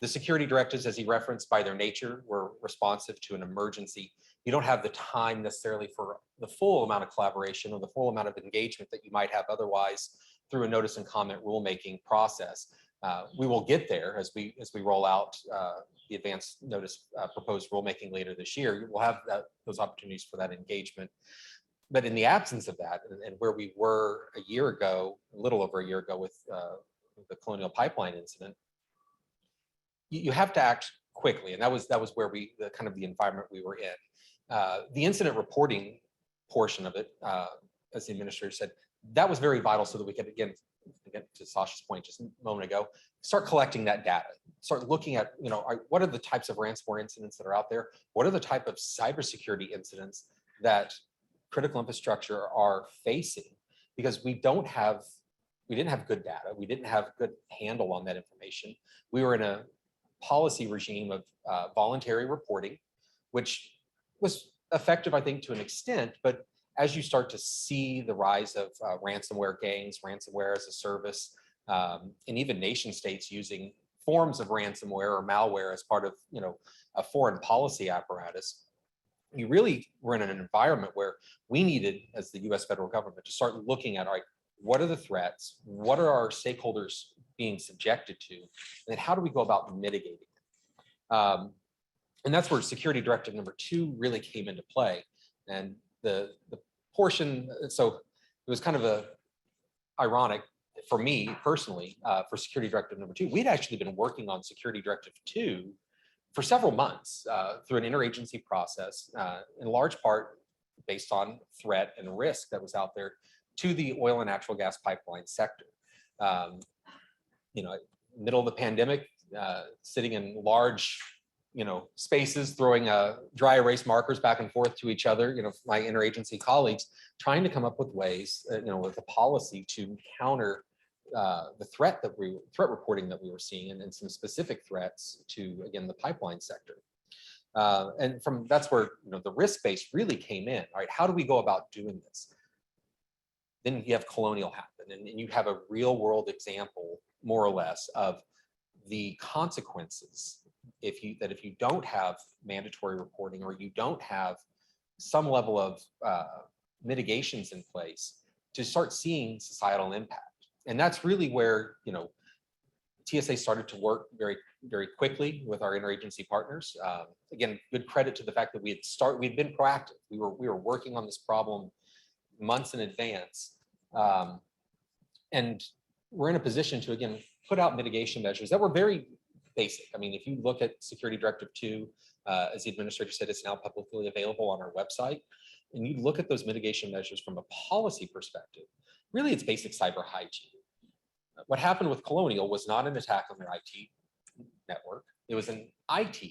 The security directives, as he referenced, by their nature, were responsive to an emergency. You don't have the time necessarily for the full amount of collaboration or the full amount of engagement that you might have otherwise through a notice and comment rulemaking process. We will get there as we roll out the advanced notice proposed rulemaking later this year. We'll have those opportunities for that engagement. But in the absence of that, and where we were a year ago, a little over a year ago with the Colonial Pipeline incident, you have to act quickly, and that was where the environment we were in. The incident reporting portion of it, as the administrator said, that was very vital so that we could, again to Sasha's point just a moment ago, start collecting that data, start looking at, what are the types of ransomware incidents that are out there? What are the type of cybersecurity incidents that critical infrastructure are facing? Because we didn't have good data. We didn't have good handle on that information. We were in a policy regime of voluntary reporting, which was effective, I think, to an extent, but as you start to see the rise of ransomware gangs, ransomware as a service, and even nation states using forms of ransomware or malware as part of a foreign policy apparatus, you really were in an environment where we needed, as the US federal government, to start looking at, all right, what are the threats? What are our stakeholders being subjected to? And then how do we go about mitigating it? And that's where Security Directive number 2 really came into play. And the portion, so it was kind of ironic for me personally, for Security Directive number 2. We'd actually been working on Security Directive 2 for several months through an interagency process, in large part based on threat and risk that was out there to the oil and natural gas pipeline sector. Middle of the pandemic, sitting in large spaces, throwing dry erase markers back and forth to each other, my interagency colleagues, trying to come up with ways, with a policy to counter the threat reporting that we were seeing, and some specific threats to, again, the pipeline sector. And that's where the risk base really came in. All right, how do we go about doing this? Then you have Colonial happen, and you have a real world example, more or less, of the consequences if you don't have mandatory reporting, or you don't have some level of mitigations in place to start seeing societal impact. And that's really where TSA started to work very, very quickly with our interagency partners. Again, good credit to the fact that we'd been proactive. We were working on this problem months in advance, and we're in a position to, again, put out mitigation measures that were very basic. I mean, if you look at Security Directive 2, as the administrator said, it's now publicly available on our website, and you look at those mitigation measures from a policy perspective, really it's basic cyber hygiene. What happened with Colonial was not an attack on their IT network. It was an IT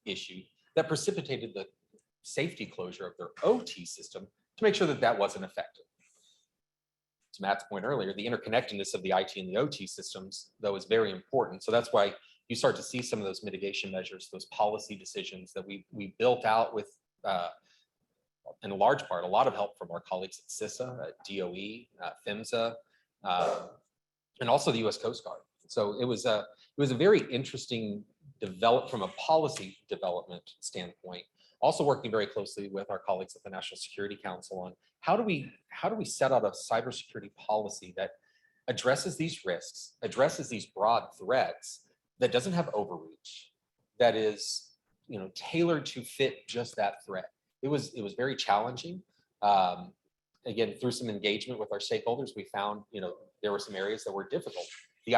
issue that precipitated the safety closure of their OT system to make sure that that wasn't effective. To Matt's point earlier, the interconnectedness of the IT and the OT systems, though, is very important. So that's why you start to see some of those mitigation measures, those policy decisions that we built out with, in a large part, a lot of help from our colleagues at CISA, at DOE, PHMSA, and also the US Coast Guard. So it was a very interesting from a policy development standpoint. Also working very closely with our colleagues at the National Security Council on how do we set out a cybersecurity policy that addresses these risks, addresses these broad threats, that doesn't have overreach, that is tailored to fit just that threat. It was very challenging. Again, through some engagement with our stakeholders, we found there were some areas that were difficult. The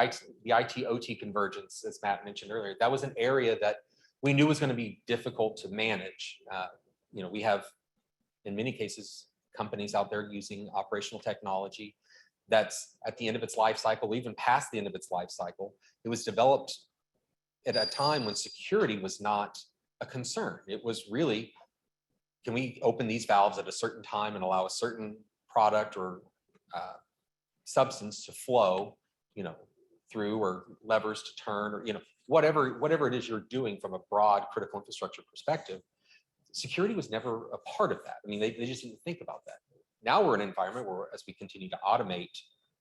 IT OT convergence, as Matt mentioned earlier, that was an area that we knew was going to be difficult to manage. We have, in many cases, companies out there using operational technology that's at the end of its life cycle, even past the end of its life cycle. It was developed at a time when security was not a concern. It was really, can we open these valves at a certain time and allow a certain product or substance to flow, through, or levers to turn, or whatever it is you're doing from a broad critical infrastructure perspective. Security was never a part of that. I mean, they just didn't think about that. Now we're in an environment where, as we continue to automate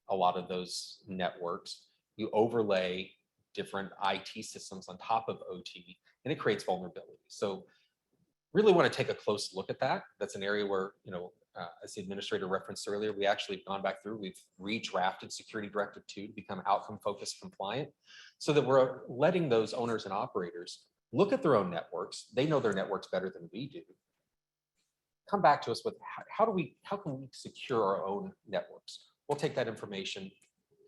a lot of those networks, you overlay different IT systems on top of OT, and it creates vulnerability. So really want to take a close look at that. That's an area where, as the administrator referenced earlier, we actually have gone back through, we've redrafted Security Directive 2 to become outcome-focused compliant, so that we're letting those owners and operators look at their own networks. They know their networks better than we do. Come back to us with how can we secure our own networks? We'll take that information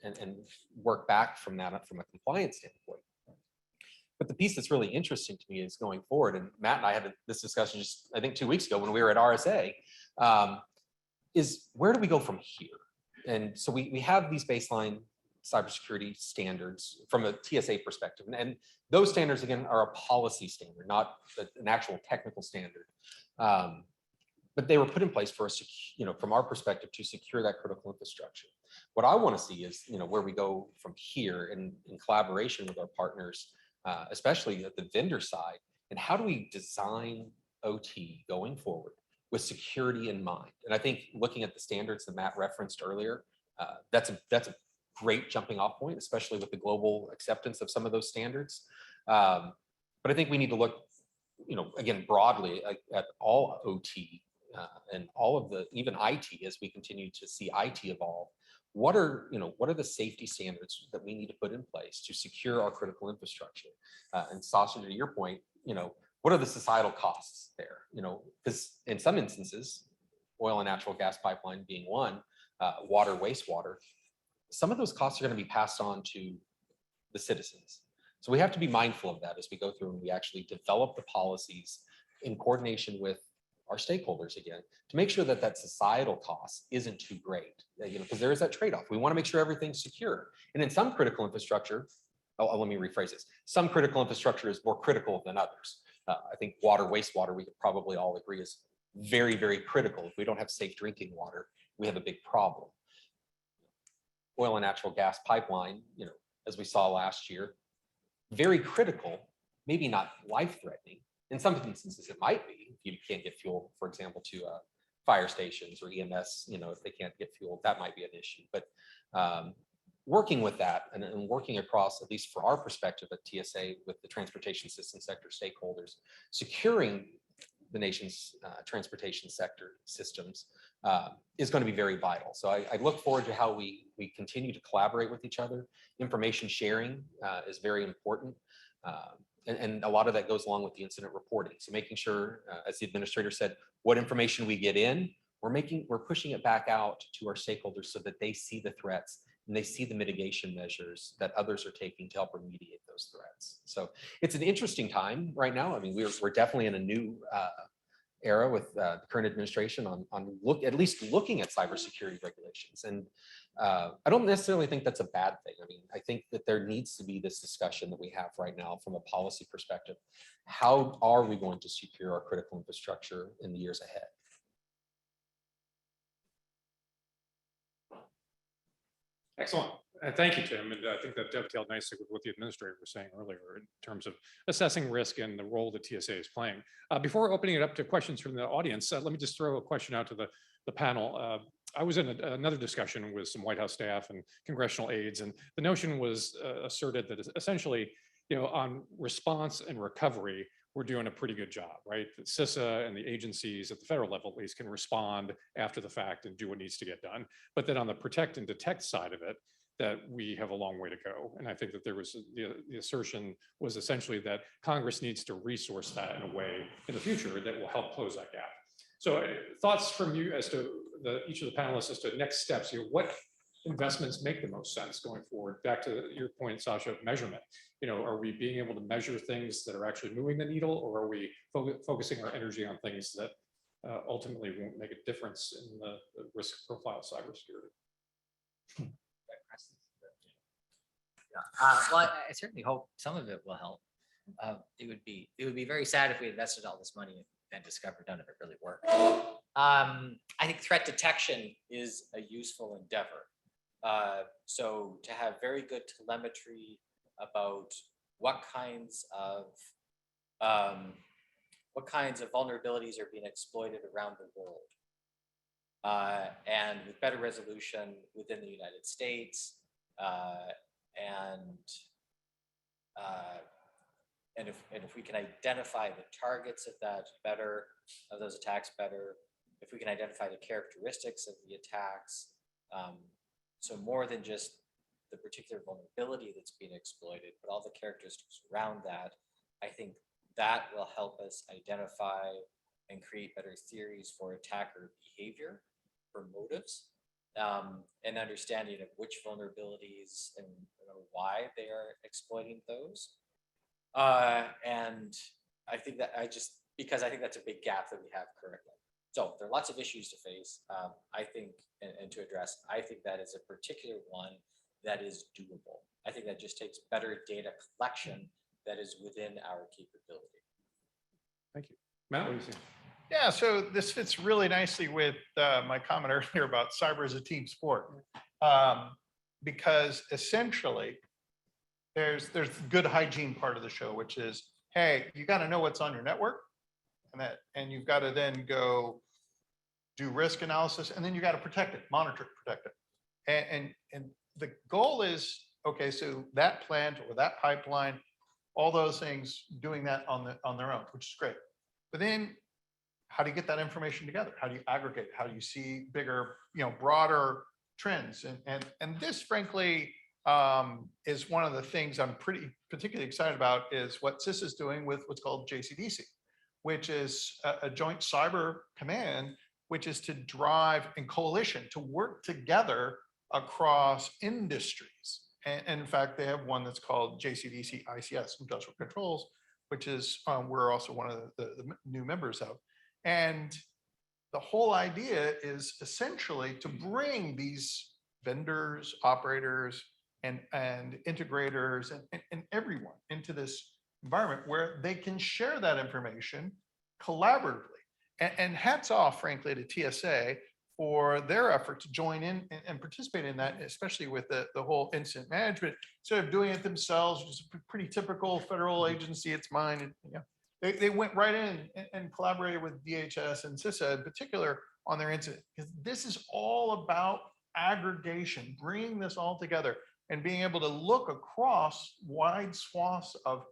and work back from that from a compliance standpoint. But the piece that's really interesting to me is going forward, and Matt and I had this discussion just, I think, 2 weeks ago when we were at RSA, is where do we go from here? And so we have these baseline cybersecurity standards from a TSA perspective. And those standards, again, are a policy standard, not an actual technical standard. But they were put in place for us, from our perspective, to secure that critical infrastructure. What I want to see is, where we go from here in collaboration with our partners, especially at the vendor side, and how do we design OT going forward with security in mind? And I think looking at the standards that Matt referenced earlier, that's a great jumping off point, especially with the global acceptance of some of those standards. But I think we need to look, again, broadly at all OT and all of the, even IT, as we continue to see IT evolve. What are the safety standards that we need to put in place to secure our critical infrastructure? And Sasha, to your point, what are the societal costs there? Because in some instances, oil and natural gas pipeline being one, water, wastewater, some of those costs are going to be passed on to the citizens. So we have to be mindful of that as we go through and we actually develop the policies in coordination with our stakeholders, again, to make sure that that societal cost isn't too great, because there is that trade-off. We want to make sure everything's secure. And in some critical infrastructure, let me rephrase this. Some critical infrastructure is more critical than others. I think water, wastewater, we could probably all agree is very, very critical. If we don't have safe drinking water, we have a big problem. Oil and natural gas pipeline, as we saw last year, very critical, maybe not life-threatening. In some instances, it might be. If you can't get fuel, for example, to fire stations or EMS, if they can't get fuel, that might be an issue. But working with that and working across, at least for our perspective at TSA, with the transportation system sector stakeholders, securing the nation's transportation sector systems is going to be very vital. So I look forward to how we continue to collaborate with each other. Information sharing is very important. And a lot of that goes along with the incident reporting. So making sure, as the administrator said, what information we get in, we're pushing it back out to our stakeholders so that they see the threats and they see the mitigation measures that others are taking to help remediate those threats. So it's an interesting time right now. I mean, we're definitely in a new era with the current administration on at least looking at cybersecurity regulations. And I don't necessarily think that's a bad thing. I mean, I think that there needs to be this discussion that we have right now from a policy perspective. How are we going to secure our critical infrastructure in the years ahead? Excellent. Thank you, Tim. And I think that dovetailed nicely with what the administrator was saying earlier in terms of assessing risk and the role that TSA is playing. Before opening it up to questions from the audience, let me just throw a question out to the panel. I was in another discussion with some White House staff and congressional aides, and the notion was asserted that essentially, on response and recovery, we're doing a pretty good job, right? That CISA and the agencies at the federal level at least can respond after the fact and do what needs to get done. But then on the protect and detect side of it, that we have a long way to go. And I think that there was the assertion was essentially that Congress needs to resource that in a way in the future that will help close that gap. So thoughts from you as to each of the panelists as to next steps here. What investments make the most sense going forward? Back to your point, Sasha, of measurement. Are we being able to measure things that are actually moving the needle, or are we focusing our energy on things that ultimately won't make a difference in the risk profile of cybersecurity? Well, I certainly hope some of it will help. It would be very sad if we invested all this money and discovered none of it really worked. I think threat detection is a useful endeavor. So to have very good telemetry about what kinds of vulnerabilities are being exploited around the world, and with better resolution within the United States, and if we can identify the targets of that better, of those attacks better, if we can identify the characteristics of the attacks, so more than just the particular vulnerability that's being exploited, but all the characteristics around that, I think that will help us identify and create better theories for attacker behavior, for motives, and understanding of which vulnerabilities and why they are exploiting those. And I think that because I think that's a big gap that we have currently. So there are lots of issues to face, I think, and to address. I think that is a particular one that is doable. I think that just takes better data collection that is within our capability. Thank you. Matt, what do you see? Yeah, so this fits really nicely with my comment earlier about cyber as a team sport, because essentially there's the good hygiene part of the show, which is, hey, you got to know what's on your network, and you've got to then go do risk analysis, and then you got to protect it, monitor it, protect it, and the goal is, okay, so that plant or that pipeline, all those things doing that on their own, which is great, but then how do you get that information together? How do you aggregate? How do you see bigger, broader trends? And this, frankly, is one of the things I'm particularly excited about, is what CIS is doing with what's called JCDC, which is a joint cyber command, which is to drive in coalition, to work together across industries. And in fact, they have one that's called JCDC ICS, Industrial Controls, which is we're also one of the new members of. And the whole idea is essentially to bring these vendors, operators, and integrators and everyone into this environment where they can share that information collaboratively. And hats off, frankly, to TSA for their effort to join in and participate in that, especially with the whole incident management, instead of doing it themselves, which is a pretty typical federal agency, it's mine. And, they went right in and collaborated with DHS and CISA in particular on their incident, because this is all about aggregation, bringing this all together and being able to look across wide swaths of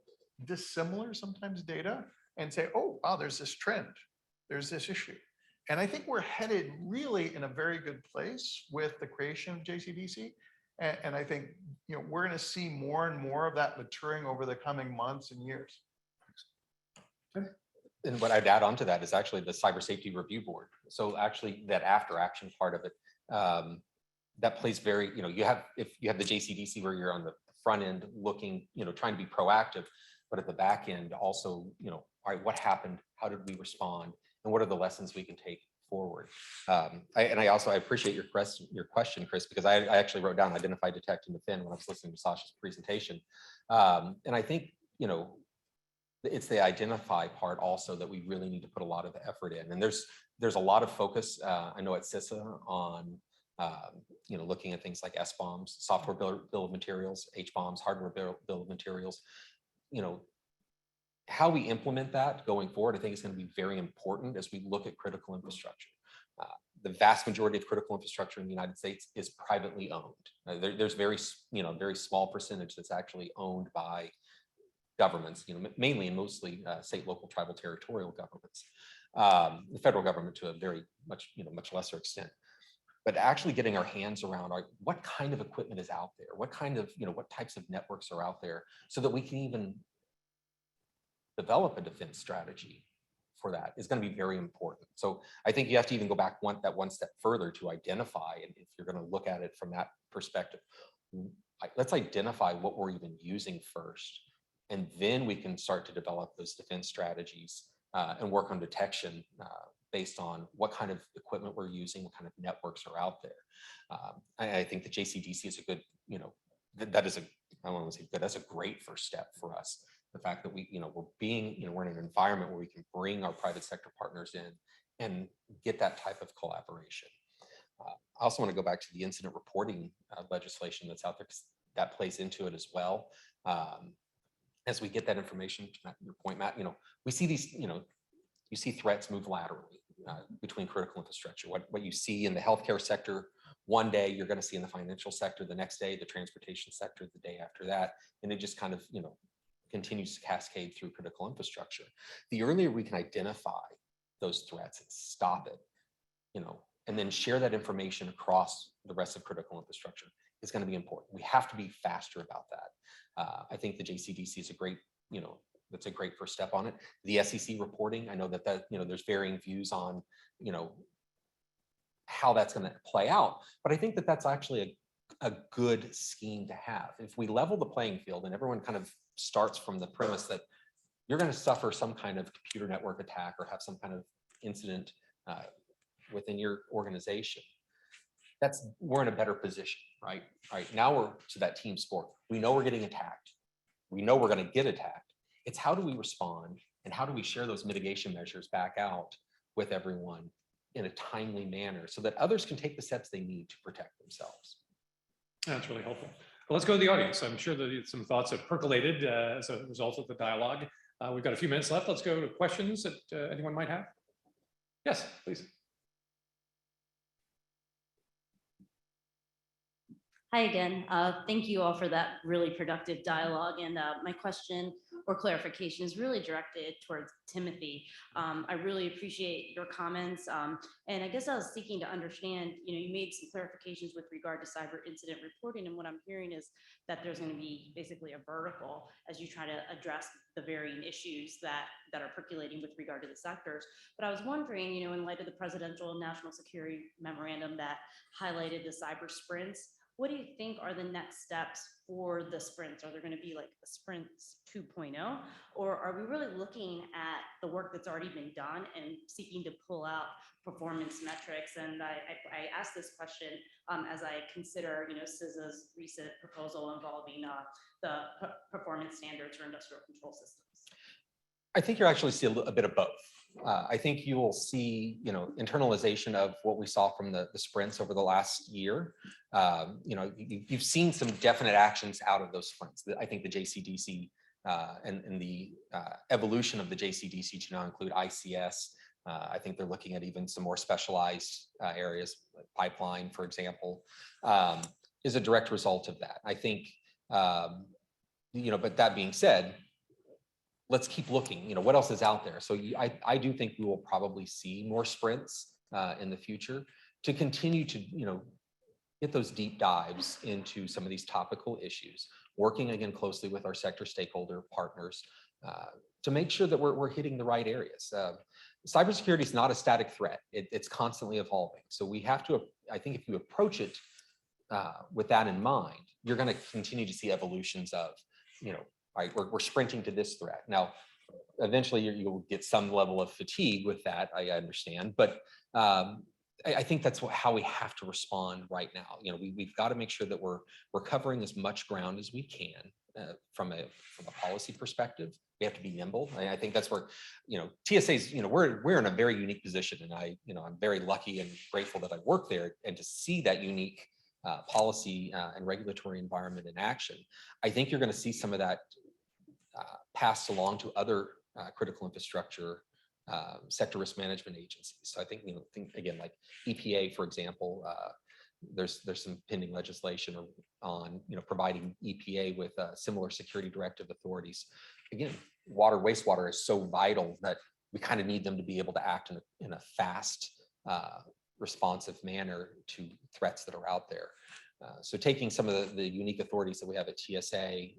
dissimilar sometimes data and say, oh, wow, there's this trend, there's this issue. And I think we're headed really in a very good place with the creation of JCDC. And I think we're going to see more and more of that maturing over the coming months and years. And what I'd add on to that is actually the Cyber Safety Review Board. So actually that after action part of it, that plays very, if you have the JCDC where you're on the front end looking, trying to be proactive, but at the back end also, all right, what happened? How did we respond? And what are the lessons we can take forward? I appreciate your question, Chris, because I actually wrote down identify, detect, and defend when I was listening to Sasha's presentation. And I think, it's the identify part also that we really need to put a lot of the effort in. And there's a lot of focus, I know at CISA on, looking at things like SBOMs, software bill of materials, HBOMs, hardware bill of materials. How we implement that going forward, I think is going to be very important as we look at critical infrastructure. The vast majority of critical infrastructure in the United States is privately owned. There's very small percentage that's actually owned by governments, mainly and mostly state, local, tribal, territorial governments. The federal government to a very much lesser extent. But actually getting our hands around what kind of equipment is out there, what kind of, what types of networks are out there, so that we can even develop a defense strategy for that is going to be very important. So I think you have to even go back one step further to identify, and if you're going to look at it from that perspective, let's identify what we're even using first, and then we can start to develop those defense strategies and work on detection based on what kind of equipment we're using, what kind of networks are out there. I think the JCDC is a good, that is a, I don't want to say good, that's a great first step for us. The fact that we're in an environment where we can bring our private sector partners in and get that type of collaboration. I also want to go back to the incident reporting legislation that's out there, because that plays into it as well. As we get that information, to your point, Matt, we see these, you see threats move laterally between critical infrastructure. What you see in the healthcare sector one day, you're going to see in the financial sector the next day, the transportation sector the day after that, and it just kind of continues to cascade through critical infrastructure. The earlier we can identify those threats and stop it, and then share that information across the rest of critical infrastructure is going to be important. We have to be faster about that. I think the JCDC is a great, that's a great first step on it. The SEC reporting, I know that there's varying views on, how that's going to play out, but I think that that's actually a good scheme to have. If we level the playing field and everyone kind of starts from the premise that you're going to suffer some kind of computer network attack or have some kind of incident within your organization, we're in a better position, right? Now we're to that team sport. We know we're getting attacked. We know we're going to get attacked. It's how do we respond and how do we share those mitigation measures back out with everyone in a timely manner so that others can take the steps they need to protect themselves. That's really helpful. Well, let's go to the audience. I'm sure that some thoughts have percolated as a result of the dialogue. We've got a few minutes left. Let's go to questions that anyone might have. Yes, please. Hi again. Thank you all for that really productive dialogue. And my question or clarification is really directed towards Timothy. I really appreciate your comments. And I guess I was seeking to understand, you made some clarifications with regard to cyber incident reporting. And what I'm hearing is that there's going to be basically a vertical as you try to address the varying issues that are percolating with regard to the sectors. But I was wondering, in light of the presidential national security memorandum that highlighted the cyber sprints, what do you think are the next steps for the sprints? Are there going to be like a sprints 2.0, or are we really looking at the work that's already been done and seeking to pull out performance metrics? And I ask this question as I consider, CISA's recent proposal involving the performance standards for industrial control systems. I think you'll actually see a bit of both. I think you will see, internalization of what we saw from the sprints over the last year. You've seen some definite actions out of those sprints. I think the JCDC and the evolution of the JCDC to now include ICS. I think they're looking at even some more specialized areas, like pipeline, for example, is a direct result of that. I think, but that being said, let's keep looking, what else is out there? So I do think we will probably see more sprints in the future to continue to, get those deep dives into some of these topical issues, working again closely with our sector stakeholder partners to make sure that we're hitting the right areas. Cybersecurity is not a static threat. It's constantly evolving. So we have to, I think if you approach it with that in mind, you're going to continue to see evolutions of, right, we're sprinting to this threat. Now, eventually you'll get some level of fatigue with that, I understand, but I think that's how we have to respond right now. We've got to make sure that we're covering as much ground as we can from a policy perspective. We have to be nimble. I think that's where, TSA's, we're in a very unique position, and I'm very lucky and grateful that I work there, and to see that unique policy and regulatory environment in action. I think you're going to see some of that passed along to other critical infrastructure sector risk management agencies. So I think, think again, like EPA, for example, there's some pending legislation on, providing EPA with similar security directive authorities. Again, wastewater is so vital that we kind of need them to be able to act in a fast, responsive manner to threats that are out there. So taking some of the unique authorities that we have at TSA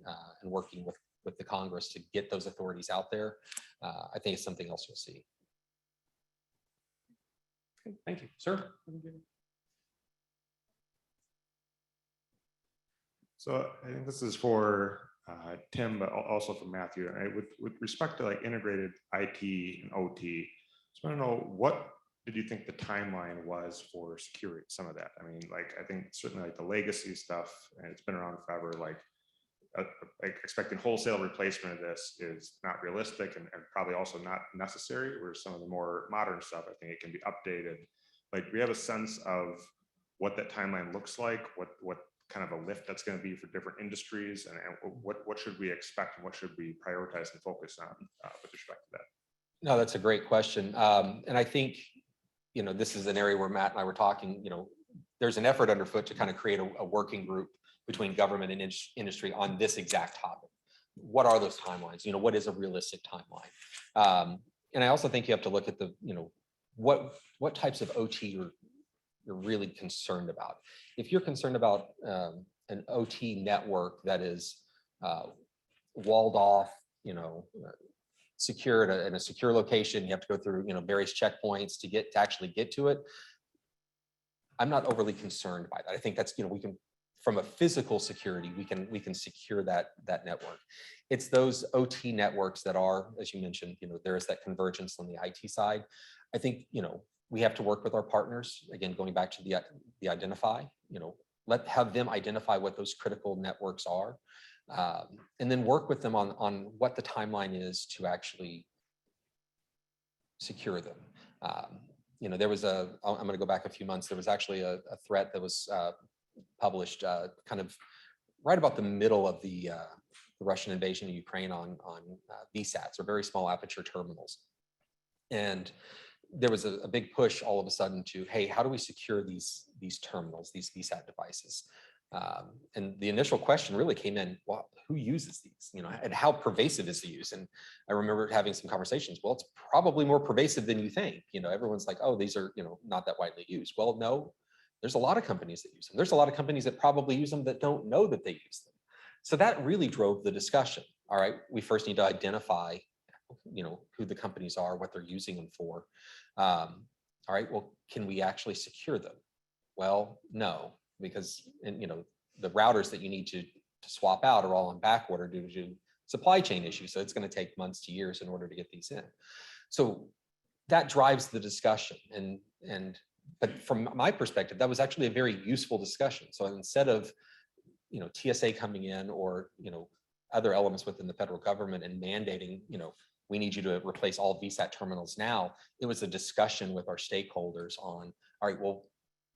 and working with the Congress to get those authorities out there, I think it's something else you'll see. Okay, thank you, sir. So I think this is for Tim, but also for Matthew. Right? With respect to like integrated IT and OT, just want to know what did you think the timeline was for securing some of that? I mean, like, I think certainly like the legacy stuff, and it's been around forever, like expecting wholesale replacement of this is not realistic and probably also not necessary, where some of the more modern stuff, I think it can be updated. Like, we have a sense of what that timeline looks like, what kind of a lift that's going to be for different industries, and what should we expect and what should we prioritize and focus on with respect to that? No, that's a great question. And I think, you know, this is an area where Matt and I were talking, you know, there's an effort underfoot to kind of create a working group between government and industry on this exact topic. What are those timelines? You know, what is a realistic timeline? And I also think you have to look at the, you know, what types of OT you're really concerned about. If you're concerned about an OT network that is walled off, you know, secure in a secure location, you have to go through, you know, various checkpoints to actually get to it. I'm not overly concerned by that. I think that's, you know, we can, from a physical security, we can secure that network. It's those OT networks that are, as you mentioned, you know, there is that convergence on the IT side. I think, you know, we have to work with our partners, again, going back to the identify, you know, have them identify what those critical networks are, and then work with them on what the timeline is to actually secure them. You know, there was I'm going to go back a few months. There was actually a threat that was published kind of right about the middle of the Russian invasion of Ukraine on VSATs, or very small aperture terminals. And there was a big push all of a sudden to, hey, how do we secure these terminals, these VSAT devices? And the initial question really came in, well, who uses these, you know, and how pervasive is the use? And I remember having some conversations. Well, it's probably more pervasive than you think. You know, everyone's like, oh, these are, you know, not that widely used. Well, no, there's a lot of companies that use them. There's a lot of companies that probably use them that don't know that they use them. So that really drove the discussion. All right, we first need to identify, you know, who the companies are, what they're using them for. All right, well, can we actually secure them? Well, no, because, and you know, the routers that you need to swap out are all on back order due to supply chain issues. So it's going to take months to years in order to get these in. So that drives the discussion. But from my perspective, that was actually a very useful discussion. So instead of, you know, TSA coming in, or, you know, other elements within the federal government and mandating, you know, we need you to replace all VSAT terminals now, it was a discussion with our stakeholders on, all right, well,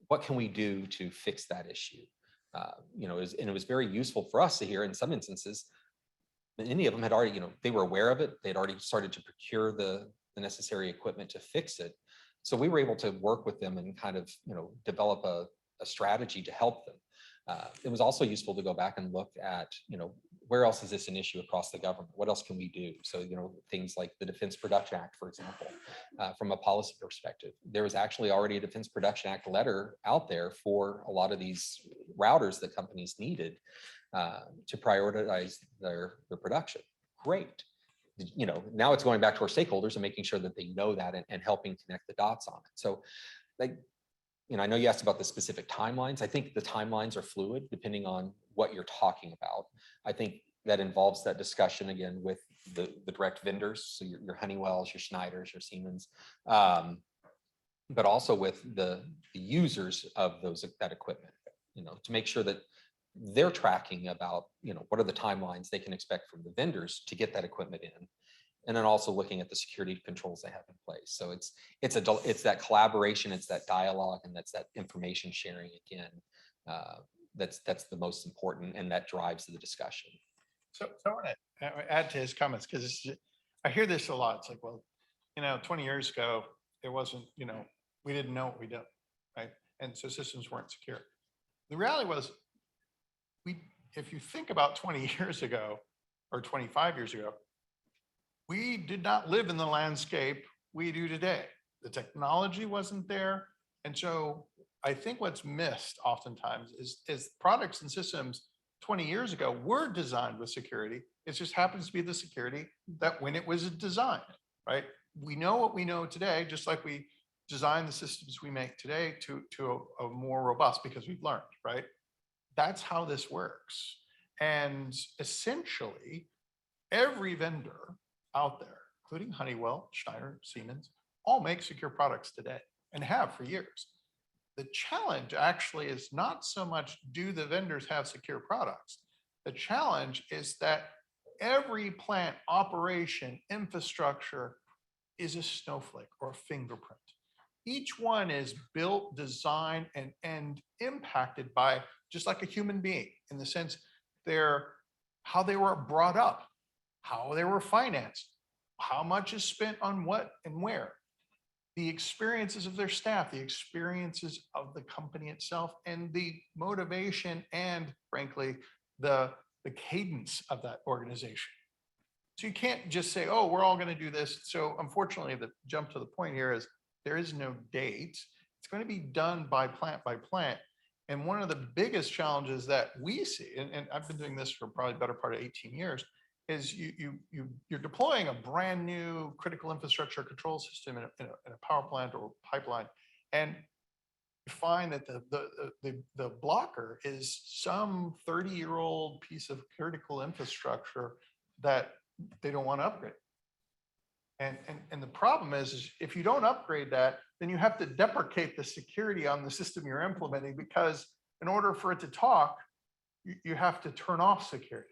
what can we do to fix that issue? You know, and it was very useful for us to hear in some instances, many of them had already, you know, they were aware of it. They'd already started to procure the necessary equipment to fix it. So we were able to work with them and kind of, you know, develop a strategy to help them. It was also useful to go back and look at, you know, where else is this an issue across the government? What else can we do? So, you know, things like the Defense Production Act, for example, from a policy perspective, there was actually already a Defense Production Act letter out there for a lot of these routers that companies needed to prioritize their production. Great. You know, now it's going back to our stakeholders and making sure that they know that and helping connect the dots on it. So, like, you know, I know you asked about the specific timelines. I think the timelines are fluid depending on what you're talking about. I think that involves that discussion again with the direct vendors, so your Honeywells, your Schneiders, your Siemens, but also with the users of that equipment. You know, to make sure that they're tracking about, you know, what are the timelines they can expect from the vendors to get that equipment in. And then also looking at the security controls they have in place. So it's that collaboration, it's that dialogue, and that's that information sharing again. That's the most important, and that drives the discussion. So I want to add to his comments, because I hear this a lot. It's like, well, you know, 20 years ago, there wasn't, you know, we didn't know what we did, right? And so systems weren't secure. The reality was, if you think about 20 years ago or 25 years ago, we did not live in the landscape we do today. The technology wasn't there. And so I think what's missed oftentimes is products and systems 20 years ago were designed with security. It just happens to be the security that when it was designed, right? We know what we know today, just like we design the systems we make today to a more robust, because we've learned, right? That's how this works. And essentially, every vendor out there, including Honeywell, Schneider, Siemens, all make secure products today. and have for years. The challenge actually is not so much, do the vendors have secure products? The challenge is that every plant operation infrastructure is a snowflake or a fingerprint. Each one is built, designed, and impacted by just like a human being, in the sense how they were brought up, how they were financed, how much is spent on what and where, the experiences of their staff, the experiences of the company itself, and the motivation and, frankly, the cadence of that organization. So you can't just say, oh, we're all going to do this. So unfortunately, the jump to the point here is there is no date. It's going to be done by plant. And one of the biggest challenges that we see, and I've been doing this for probably the better part of 18 years, is you're deploying a brand new critical infrastructure control system in a power plant or pipeline, and you find that the blocker is some 30-year-old piece of critical infrastructure that they don't want to upgrade. And the problem is if you don't upgrade that, then you have to deprecate the security on the system you're implementing, because in order for it to talk, you have to turn off security.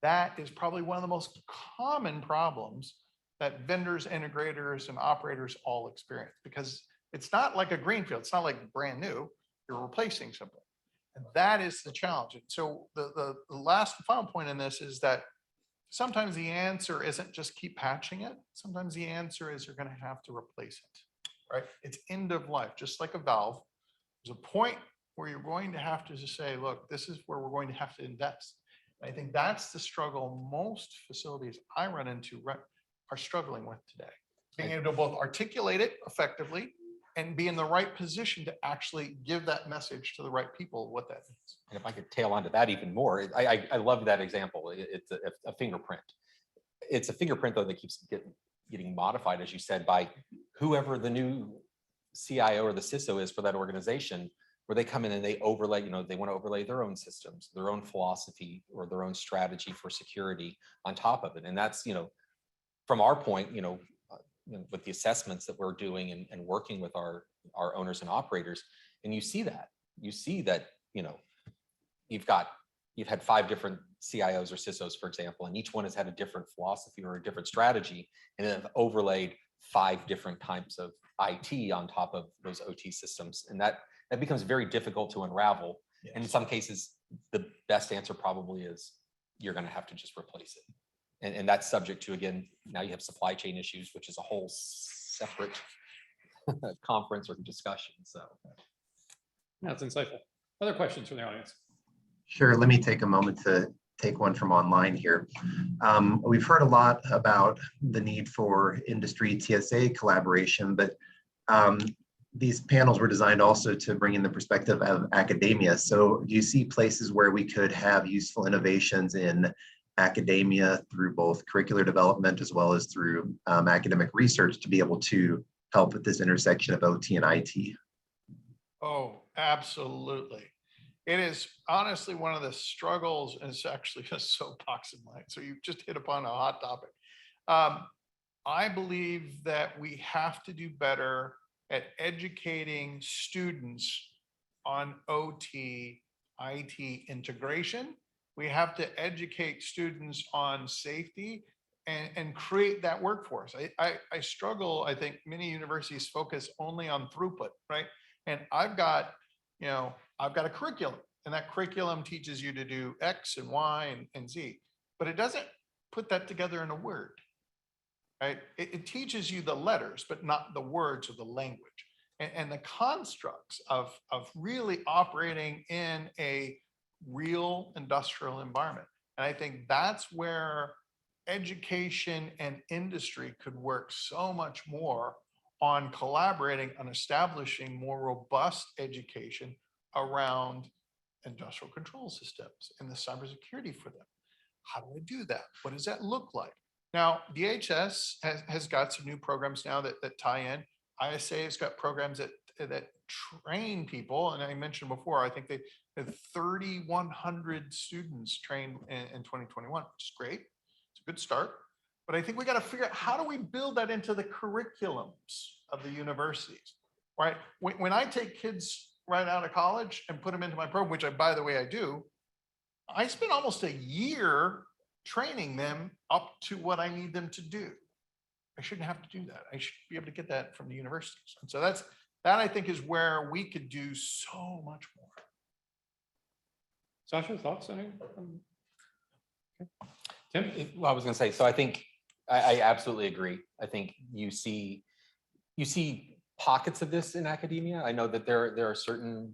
That is probably one of the most common problems that vendors, integrators, and operators all experience, because it's not like a greenfield. It's not like brand new. You're replacing something. And that is the challenge. And so the last final point in this is that sometimes the answer isn't just keep patching it. Sometimes the answer is you're going to have to replace it, right? It's end of life, just like a valve. There's a point where you're going to have to just say, look, this is where we're going to have to invest. And I think that's the struggle most facilities I run into are struggling with today. Being able to both articulate it effectively and be in the right position to actually give that message to the right people, what that means. And if I could tail onto that even more, I love that example. It's a fingerprint. It's a fingerprint, though, that keeps getting modified, as you said, by whoever the new CIO or the CISO is for that organization, where they come in and they overlay, they want to overlay their own systems, their own philosophy, or their own strategy for security on top of it. And that's, from our point, with the assessments that we're doing and working with our owners and operators, and you see that you've had 5 different CIOs or CISOs, for example, and each one has had a different philosophy or a different strategy, and then overlaid 5 different types of IT on top of those OT systems, and that becomes very difficult to unravel. Yes. And in some cases, the best answer probably is you're going to have to just replace it. And that's subject to, again, now you have supply chain issues, which is a whole separate conference or discussion. So that's insightful. Other questions from the audience? Sure. Let me take a moment to take one from online here. We've heard a lot about the need for industry TSA collaboration, but these panels were designed also to bring in the perspective of academia. So do you see places where we could have useful innovations in academia through both curricular development as well as through academic research to be able to help with this intersection of OT and IT? Oh, absolutely. It is honestly one of the struggles, and it's actually a soapbox of mine. So you just hit upon a hot topic. I believe that we have to do better at educating students on OT, IT integration. We have to educate students on safety and create that workforce. I struggle. I think many universities focus only on throughput, right? And I've got a curriculum, and that curriculum teaches you to do X and Y and Z, but it doesn't put that together in a word, right? It teaches you the letters, but not the words or the language and the constructs of really operating in a real industrial environment. And I think that's where education and industry could work so much more on collaborating on establishing more robust education around industrial control systems and the cybersecurity for them. How do I do that? What does that look like? Now, DHS has got some new programs now that tie in. ISA has got programs that train people. And I mentioned before, I think they had 3,100 students trained in 2021, which is great. It's a good start. But I think we got to figure out, how do we build that into the curriculums of the universities, right? When I take kids right out of college and put them into my program, which by the way, I do, I spend almost a year training them up to what I need them to do. I shouldn't have to do that. I should be able to get that from the universities. And so that I think is where we could do so much more. Sasha, thoughts on it? Tim? Well, I was going to say, so I think I absolutely agree. I think you see pockets of this in academia. I know that there are certain,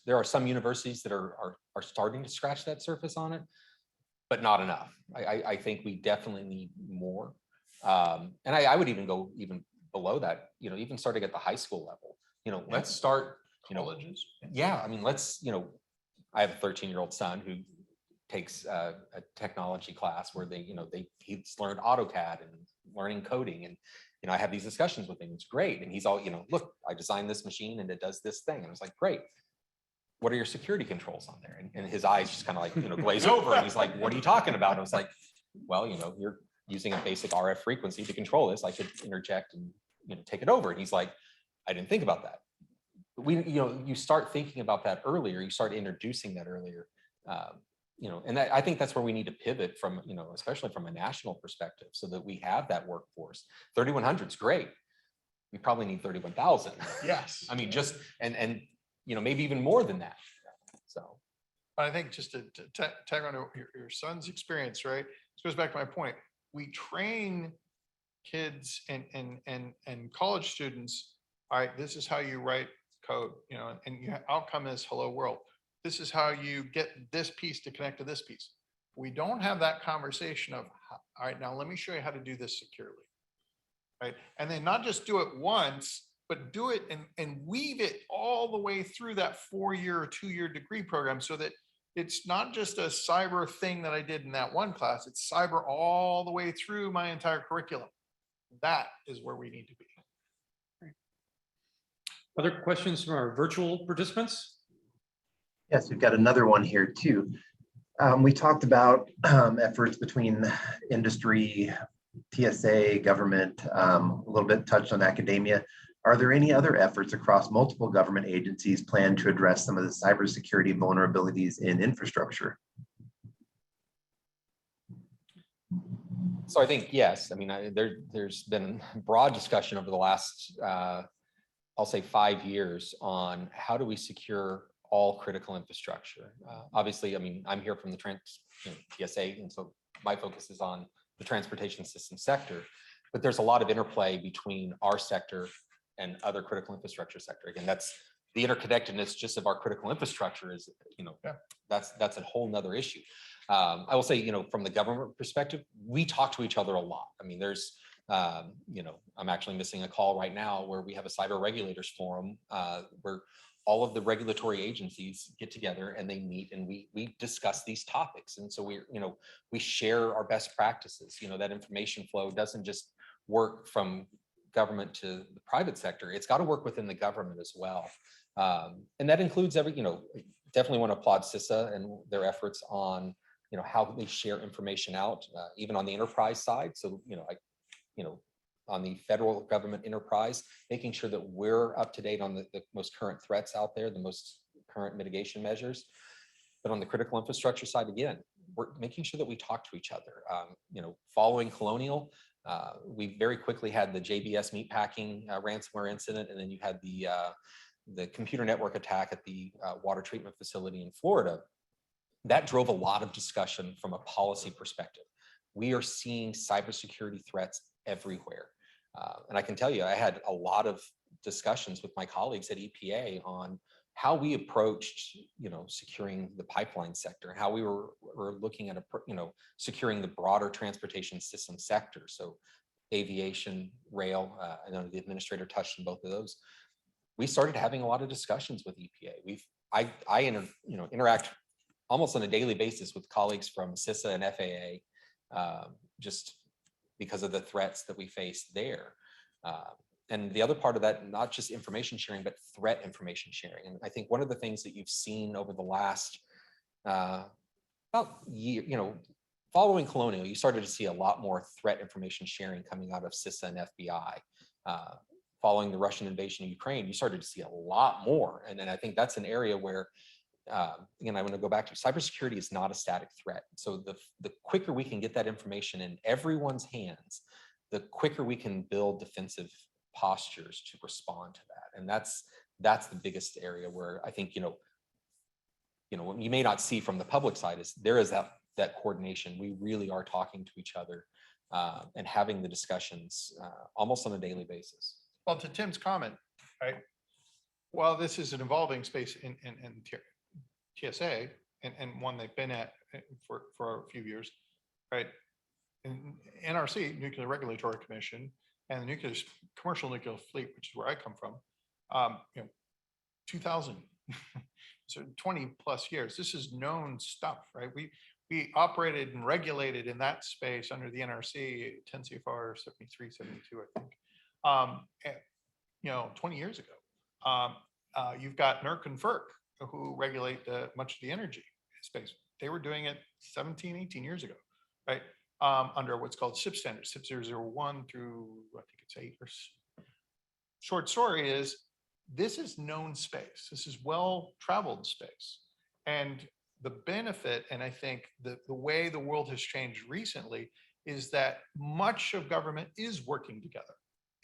there are some universities that are starting to scratch that surface on it, but not enough. I think we definitely need more. And I would even go even below that, even starting at the high school level, let's start, Colleges. yeah, I mean, let's, I have a 13-year-old son who takes a technology class where he's learned AutoCAD and learning coding. And, I have these discussions with him. It's great. And he's all, look, I designed this machine and it does this thing. And I was like, great. What are your security controls on there? And his eyes just kind of like, glaze over. And he's like, what are you talking about? And I was like, well, you're using a basic RF frequency to control this. I could interject and, take it over. And he's like, I didn't think about that. But you start thinking about that earlier. You start introducing that earlier. And I think that's where we need to pivot from, especially from a national perspective, so that we have that workforce. 3,100 is great. We probably need 31,000. Yes. I mean, just, and maybe even more than that. So. But I think just to tag on to your son's experience, right? This goes back to my point. We train kids and college students. All right, this is how you write code, and your outcome is hello world. This is how you get this piece to connect to this piece. We don't have that conversation of, all right, now let me show you how to do this securely, right? And then not just do it once, but do it and weave it all the way through that 4-year or 2-year degree program, so that it's not just a cyber thing that I did in that one class, it's cyber all the way through my entire curriculum. That is where we need to be. Other questions from our virtual participants? Yes, we've got another one here too. We talked about efforts between industry, TSA, government, a little bit touched on academia. Are there any other efforts across multiple government agencies planned to address some of the cybersecurity vulnerabilities in infrastructure? So I think, yes, I mean, there's been broad discussion over the last, I'll say 5 years on how do we secure all critical infrastructure. Obviously, I mean, I'm here from the TSA, and so my focus is on the transportation system sector, but there's a lot of interplay between our sector and other critical infrastructure sector. Again, that's the interconnectedness just of our critical infrastructure is, that's a whole nother issue. I will say, from the government perspective, we talk to each other a lot. I mean, there's, I'm actually missing a call right now where we have a cyber regulators forum where all of the regulatory agencies get together and they meet and we discuss these topics. And so we share our best practices. That information flow doesn't just work from government to the private sector. It's got to work within the government as well. And that includes definitely want to applaud CISA and their efforts on, how they share information out, even on the enterprise side. So, on the federal government enterprise, making sure that we're up to date on the most current threats out there, the most current mitigation measures. But on the critical infrastructure side, again, we're making sure that we talk to each other. Following Colonial, we very quickly had the JBS meatpacking ransomware incident, and then you had the computer network attack at the water treatment facility in Florida. That drove a lot of discussion from a policy perspective. We are seeing cybersecurity threats everywhere. And I can tell you, I had a lot of discussions with my colleagues at EPA on how we approached, securing the pipeline sector, how we were looking at, securing the broader transportation system sector. So aviation, rail, I know the administrator touched on both of those. We started having a lot of discussions with EPA. I interact almost on a daily basis with colleagues from CISA and FAA, just because of the threats that we face there. And the other part of that, not just information sharing, but threat information sharing. And I think one of the things that you've seen over the last about year, following Colonial, you started to see a lot more threat information sharing coming out of CISA and FBI. following the Russian invasion of Ukraine, you started to see a lot more. And I think that's an area where, again, I'm going to go back to cybersecurity is not a static threat. So the quicker we can get that information in everyone's hands, the quicker we can build defensive postures to respond to that. And that's the biggest area where I think, what you may not see from the public side is there is that coordination. We really are talking to each other and having the discussions almost on a daily basis. Well, to Tim's comment, right? While this is an evolving space in TSA and one they've been at for a few years, right? In NRC, Nuclear Regulatory Commission, and the commercial nuclear fleet, which is where I come from, 2000, so 20 plus years. This is known stuff, right? We operated and regulated in that space under the NRC 10 CFR 73, 72, I think, 20 years ago. You've got NERC and FERC who regulate much of the energy space. They were doing it 17, 18 years ago, right? Under what's called SIP standards, SIP 001 through, I think it's 8 or short story is this is known space. This is well-traveled space. And the benefit, and I think the way the world has changed recently is that much of government is working together,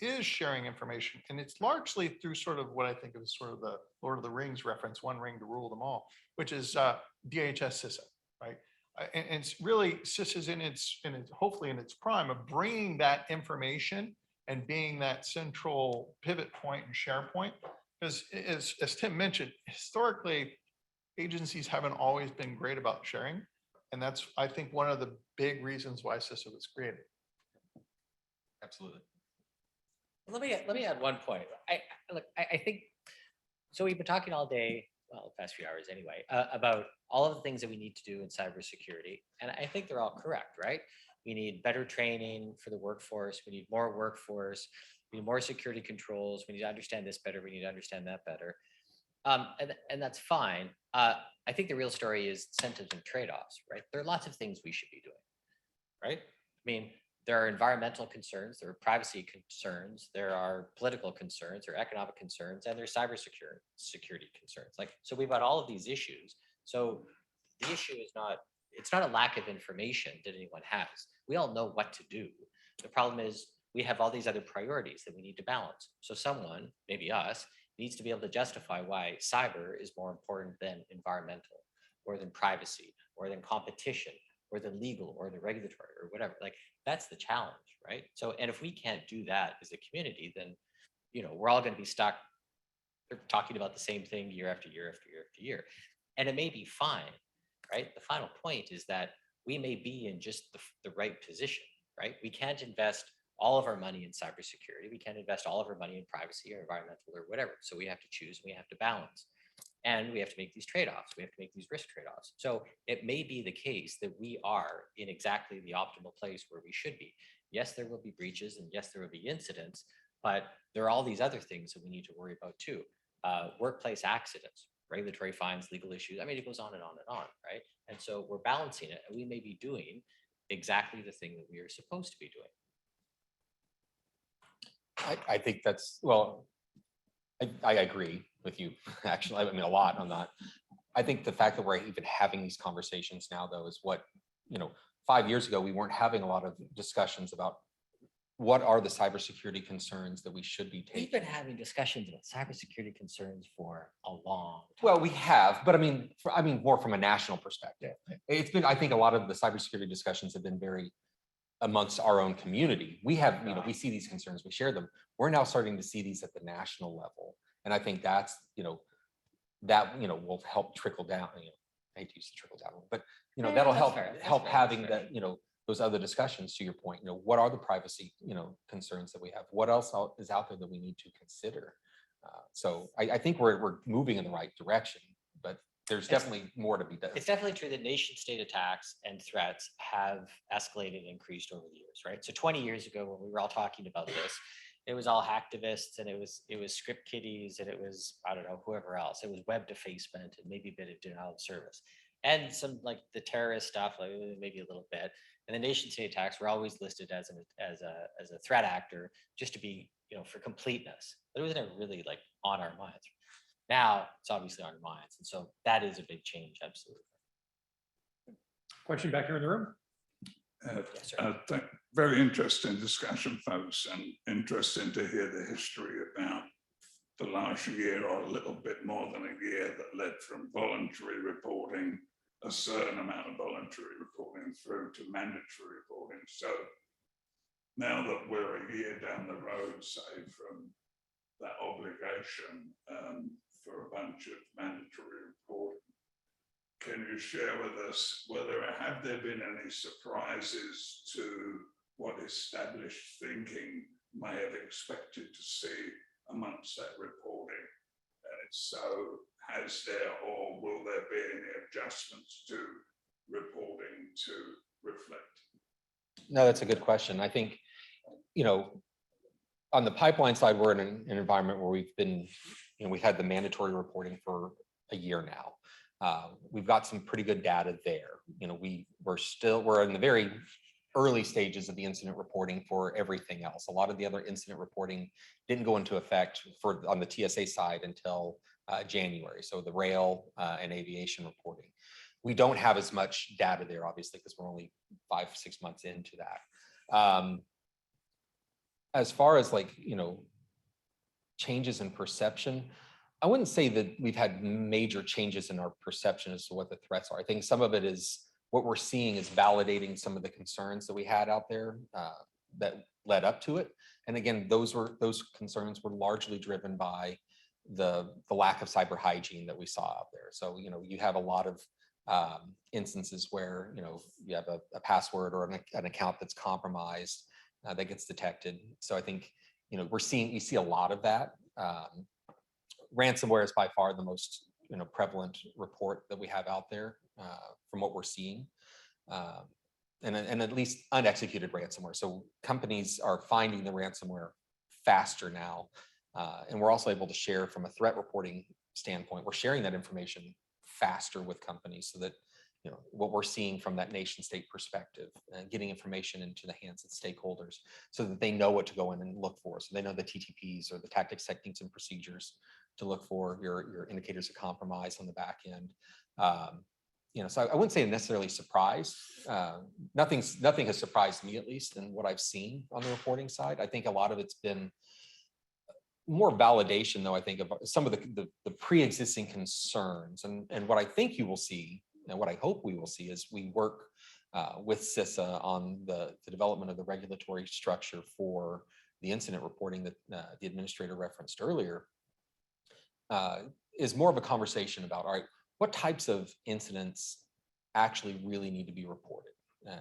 is sharing information. And it's largely through sort of what I think of as sort of the Lord of the Rings reference, one ring to rule them all, which is DHS CISA, right? And it's really CISA is in its hopefully in its prime of bringing that information and being that central pivot point and share point. Because as Tim mentioned, historically, agencies haven't always been great about sharing. And that's, I think, one of the big reasons why CISA was created. Absolutely. Let me add one point. I think, so we've been talking all day, well, the past few hours anyway, about all of the things that we need to do in cybersecurity. And I think they're all correct, right? We need better training for the workforce. We need more workforce. We need more security controls. We need to understand this better. We need to understand that better. And that's fine. I think the real story is incentives and trade-offs, right? There are lots of things we should be doing, right? I mean, there are environmental concerns, there are privacy concerns, there are political concerns, there are economic concerns, and there's cybersecurity concerns. So we've got all of these issues. So the issue is it's not a lack of information that anyone has. We all know what to do. The problem is we have all these other priorities that we need to balance. So someone, maybe us, needs to be able to justify why cyber is more important than environmental, or than privacy, or than competition, or than legal, or the regulatory, or whatever. That's the challenge, right? So, and if we can't do that as a community, then, we're all going to be stuck talking about the same thing year after year after year after year. And it may be fine, right? The final point is that we may be in just the right position, right? We can't invest all of our money in cybersecurity. We can't invest all of our money in privacy or environmental or whatever. So we have to choose, we have to balance. And we have to make these trade-offs. We have to make these risk trade-offs. So it may be the case that we are in exactly the optimal place where we should be. Yes, there will be breaches, and yes, there will be incidents, but there are all these other things that we need to worry about too. Workplace accidents, regulatory fines, legal issues. I mean, it goes on and on and on, right? And so we're balancing it, and we may be doing exactly the thing that we are supposed to be doing. I think that's, well, I agree with you, actually. I mean, a lot on that. I think the fact that we're even having these conversations now, though, is what, 5 years ago, we weren't having a lot of discussions about what are the cybersecurity concerns that we should be taking. We've been having discussions about cybersecurity concerns for a long time. Well, we have, but I mean more from a national perspective. It's been, I think a lot of the cybersecurity discussions have been very amongst our own community. We have, we see these concerns, we share them. We're now starting to see these at the national level. And I think that's, that, will help trickle down, I hate to use the trickle down, but, that'll help having that, those other discussions, to your point, what are the privacy, concerns that we have? What else is out there that we need to consider? So I think we're moving in the right direction, but there's definitely more to be done. It's definitely true that nation state attacks and threats have escalated and increased over the years, right? So 20 years ago, when we were all talking about this, it was all hacktivists, and it was script kiddies, and it was, I don't know, whoever else. It was web defacement and maybe a bit of denial of service. And some like the terrorist stuff, like maybe a little bit. And the nation state attacks were always listed as a threat actor, just to be, for completeness. But it was never really like on our minds. Now it's obviously on our minds. And so that is a big change, absolutely. Question back here in the room. Yes, sir. Very interesting discussion, folks, and interesting to hear the history about the last year or a little bit more than a year that led from voluntary reporting, a certain amount of voluntary reporting, through to mandatory reporting. So now that we're a year down the road, say, from that obligation for a bunch of mandatory reporting, can you share with us whether have there been any surprises to what established thinking may have expected to see amongst that reporting? And if so, has there or will there be any adjustments to reporting to reflect? No, that's a good question. I think, on the pipeline side, we're in an environment where we've been, we've had the mandatory reporting for a year now. We've got some pretty good data there. We're in the very early stages of the incident reporting for everything else. A lot of the other incident reporting didn't go into effect on the TSA side until January. So the rail and aviation reporting. We don't have as much data there, obviously, because we're only 5-6 months into that. As far as changes in perception, I wouldn't say that we've had major changes in our perception as to what the threats are. I think some of it is what we're seeing is validating some of the concerns that we had out there that led up to it. And again, those concerns were largely driven by the lack of cyber hygiene that we saw out there. So, you have a lot of instances where, you have a password or an account that's compromised that gets detected. So I think, we see a lot of that. Ransomware is by far the most prevalent report that we have out there from what we're seeing, and at least unexecuted ransomware. So companies are finding the ransomware faster now, and we're also able to share from a threat reporting standpoint. We're sharing that information faster with companies so that what we're seeing from that nation state perspective and getting information into the hands of stakeholders so that they know what to go in and look for. So they know the TTPs or the tactics, techniques, and procedures to look for your indicators of compromise on the back end. So I wouldn't say necessarily surprised. Nothing has surprised me, at least, in what I've seen on the reporting side. I think a lot of it's been more validation, though, I think, of some of the pre-existing concerns. And what I think you will see, and what I hope we will see, is we work with CISA on the development of the regulatory structure for the incident reporting that the administrator referenced earlier, is more of a conversation about, all right, what types of incidents actually really need to be reported?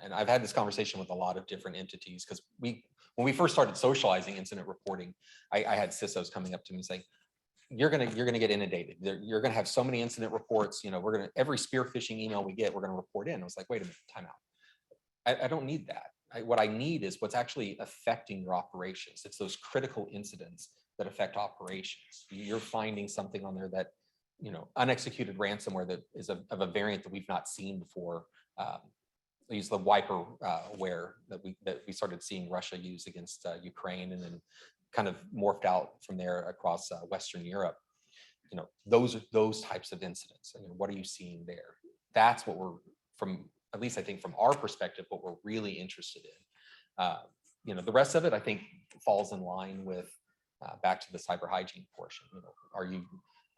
And I've had this conversation with a lot of different entities, because when we first started socializing incident reporting, I had CISOs coming up to me saying, you're gonna get inundated. You're gonna have so many incident reports. Every spear phishing email we get, we're gonna report in. I was like, wait a minute, time out. I don't need that. What I need is what's actually affecting your operations. It's those critical incidents that affect operations. You're finding something on there that, unexecuted ransomware that is of a variant that we've not seen before. Use the wiperware that we started seeing Russia use against Ukraine, and then kind of morphed out from there across Western Europe. Those types of incidents. What are you seeing there? That's what we're, at least I think from our perspective, what we're really interested in. The rest of it, I think, falls in line with back to the cyber hygiene portion.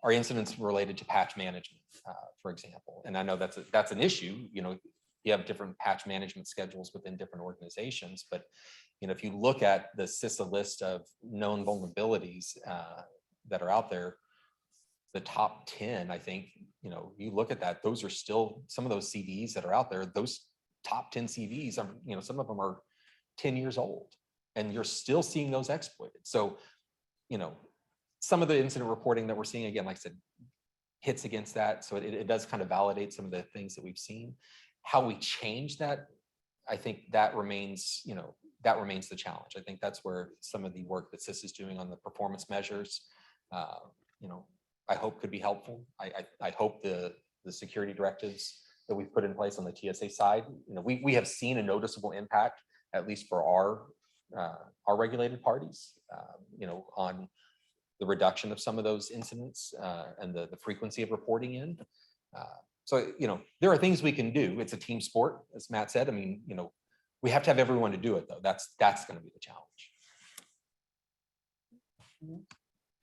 Are incidents related to patch management, for example? And I know that's an issue. You have different patch management schedules within different organizations, but if you look at the CISA list of known vulnerabilities that are out there, the top 10, I think, you look at that, those are still some of those CVs that are out there. Those top 10 CVs are, some of them are 10 years old, and you're still seeing those exploited. So, some of the incident reporting that we're seeing, again, like I said, hits against that. So it does kind of validate some of the things that we've seen. How we change that, I think that remains, that remains the challenge. I think that's where some of the work that CIS is doing on the performance measures, I hope could be helpful. I hope the security directives that we've put in place on the TSA side. We have seen a noticeable impact, at least for our regulated parties, on the reduction of some of those incidents and the frequency of reporting in. So, there are things we can do. It's a team sport, as Matt said. I mean, we have to have everyone to do it, though. That's going to be the challenge.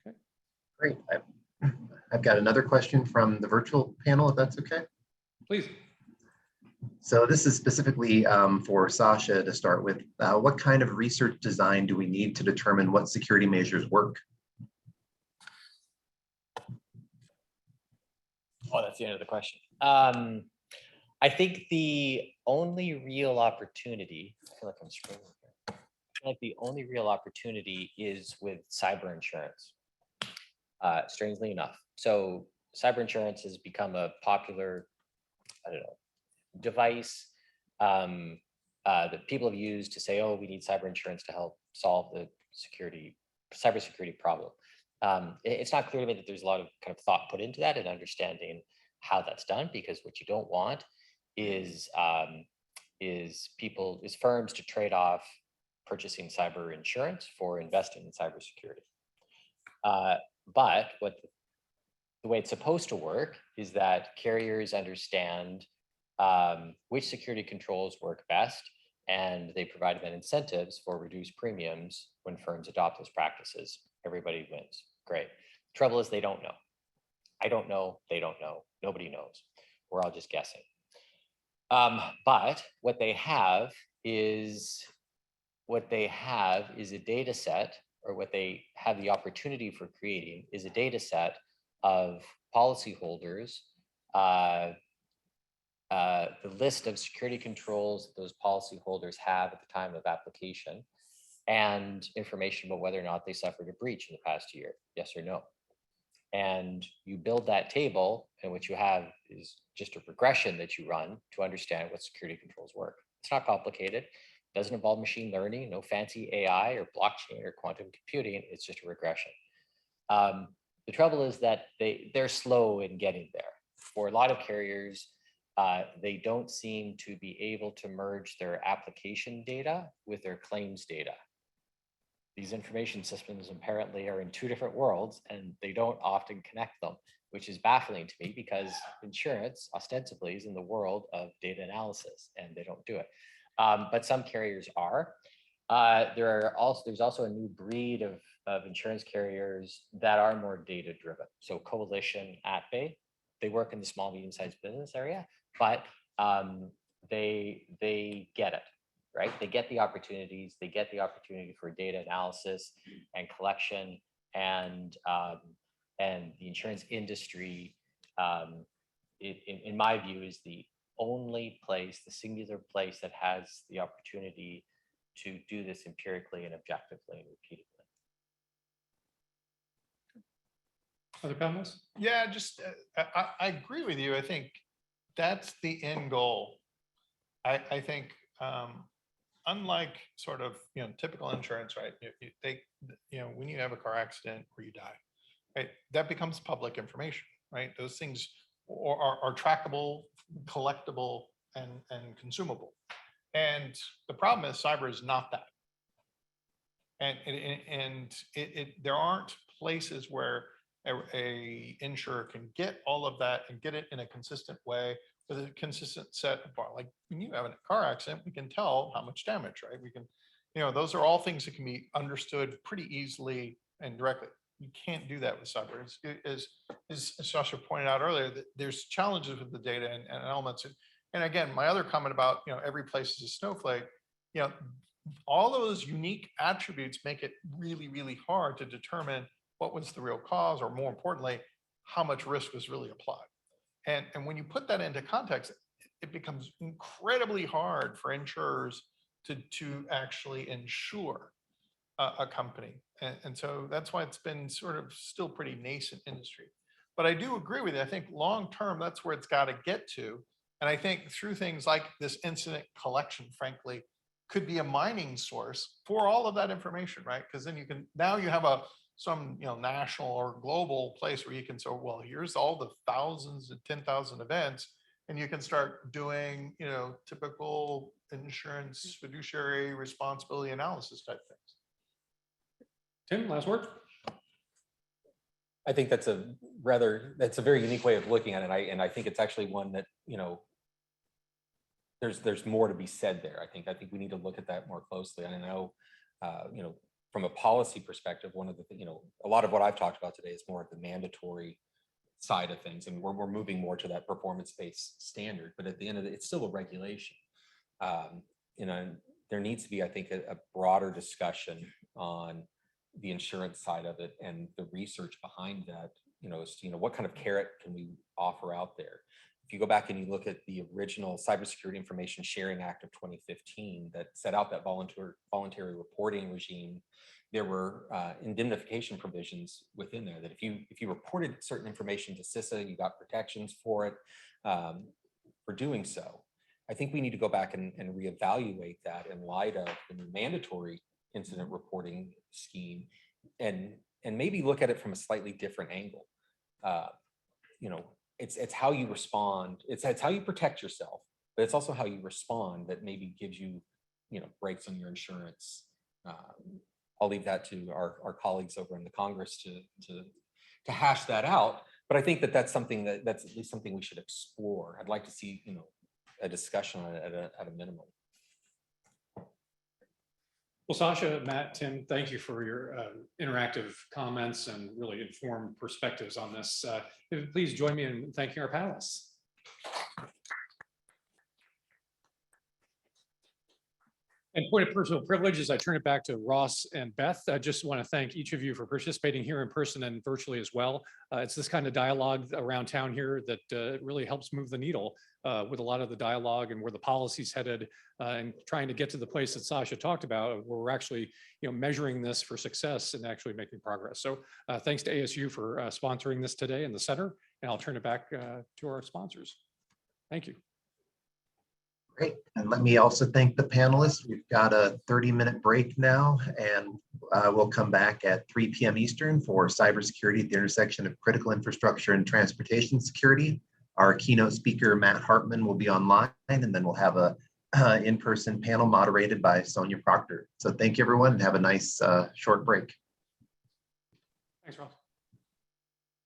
Okay. Great. I've got another question from the virtual panel, if that's okay. Please. So this is specifically for Sasha to start with. What kind of research design do we need to determine what security measures work? Oh, that's the end of the question. I think the only real opportunity, I feel like I'm scrolling here. I feel like the only real opportunity is with cyber insurance, strangely enough. So cyber insurance has become a popular, device that people have used to say, oh, we need cyber insurance to help solve the cybersecurity problem. It's not clear to me that there's a lot of kind of thought put into that and understanding how that's done, because what you don't want is firms to trade off purchasing cyber insurance for investing in cybersecurity. But the way it's supposed to work is that carriers understand which security controls work best, and they provide them incentives for reduced premiums when firms adopt those practices. Everybody wins. Great. Trouble is they don't know. I don't know. They don't know. Nobody knows. We're all just guessing. But what they have is a data set, or what they have the opportunity for creating is a data set of policyholders, the list of security controls that those policyholders have at the time of application, and information about whether or not they suffered a breach in the past year, yes or no. And you build that table, and what you have is just a regression that you run to understand what security controls work. It's not complicated. It doesn't involve machine learning, no fancy AI or blockchain or quantum computing. It's just a regression. The trouble is that they're slow in getting there. For a lot of carriers, they don't seem to be able to merge their application data with their claims data. These information systems apparently are in two different worlds, and they don't often connect them, which is baffling to me, because insurance ostensibly is in the world of data analysis, and they don't do it. But some carriers are. There's also a new breed of insurance carriers that are more data driven. So Coalition, AtBay, they work in the small, medium-sized business area, but they get it, right? They get the opportunities, they get the opportunity for data analysis and collection, and the insurance industry, in my view, is the only place, the singular place that has the opportunity to do this empirically and objectively and repeatedly. Other comments? Yeah, just I agree with you. I think that's the end goal. I think unlike sort of typical insurance, right? When you have a car accident or you die, right, that becomes public information, right? Those things are trackable, collectible, and consumable. And the problem is cyber is not that. And there aren't places where a insurer can get all of that and get it in a consistent way with a consistent set of bar. Like when you have a car accident, we can tell how much damage, right? We can, those are all things that can be understood pretty easily and directly. You can't do that with cyber. As Sasha pointed out earlier, that there's challenges with the data and elements. And again, my other comment about, every place is a snowflake, all of those unique attributes make it really, really hard to determine what was the real cause, or more importantly, how much risk was really applied. And when you put that into context, it becomes incredibly hard for insurers to actually insure a company. And so that's why it's been sort of still pretty nascent industry. But I do agree with you. I think long-term, that's where it's got to get to. And I think through things like this incident collection, frankly, could be a mining source for all of that information, right? Because then now you have some national or global place where you can say, well, here's all the thousands and 10,000 events, and you can start doing, typical insurance fiduciary responsibility analysis type things. Tim, last word? I think that's a very unique way of looking at it. And I think it's actually one that, there's more to be said there. I think we need to look at that more closely. And I know, from a policy perspective, one of the, a lot of what I've talked about today is more of the mandatory side of things. And we're moving more to that performance-based standard, but at the end of it, it's still a regulation. There needs to be, I think, a broader discussion on the insurance side of it and the research behind that, as to, what kind of carrot can we offer out there? If you go back and you look at the original Cybersecurity Information Sharing Act of 2015 that set out that voluntary reporting regime, there were indemnification provisions within there that if you reported certain information to CISA, you got protections for it for doing so. I think we need to go back and reevaluate that in light of the new mandatory incident reporting scheme and maybe look at it from a slightly different angle. It's how you respond. It's how you protect yourself, but it's also how you respond that maybe gives you, breaks on your insurance. I'll leave that to our colleagues over in the Congress to hash that out. But I think that's something that's at least something we should explore. I'd like to see, a discussion on it at a minimum. Well, Sasha, Matt, Tim, thank you for your interactive comments and really informed perspectives on this. Please join me in thanking our panelists. And point of personal privilege, as I turn it back to Ross and Beth, I just want to thank each of you for participating here in person and virtually as well. It's this kind of dialogue around town here that really helps move the needle with a lot of the dialogue and where the policy's headed and trying to get to the place that Sasha talked about where we're actually measuring this for success and actually making progress. So thanks to ASU for sponsoring this today in the center, and I'll turn it back to our sponsors. Thank you. Great. And let me also thank the panelists. We've got a 30-minute break now, and we'll come back at 3 p.m. Eastern for cybersecurity at the intersection of critical infrastructure and transportation security. Our keynote speaker, Matt Hartman, will be online, and then we'll have a in-person panel moderated by Sonia Proctor. So thank you, everyone, and have a nice short break. Thanks, Ross.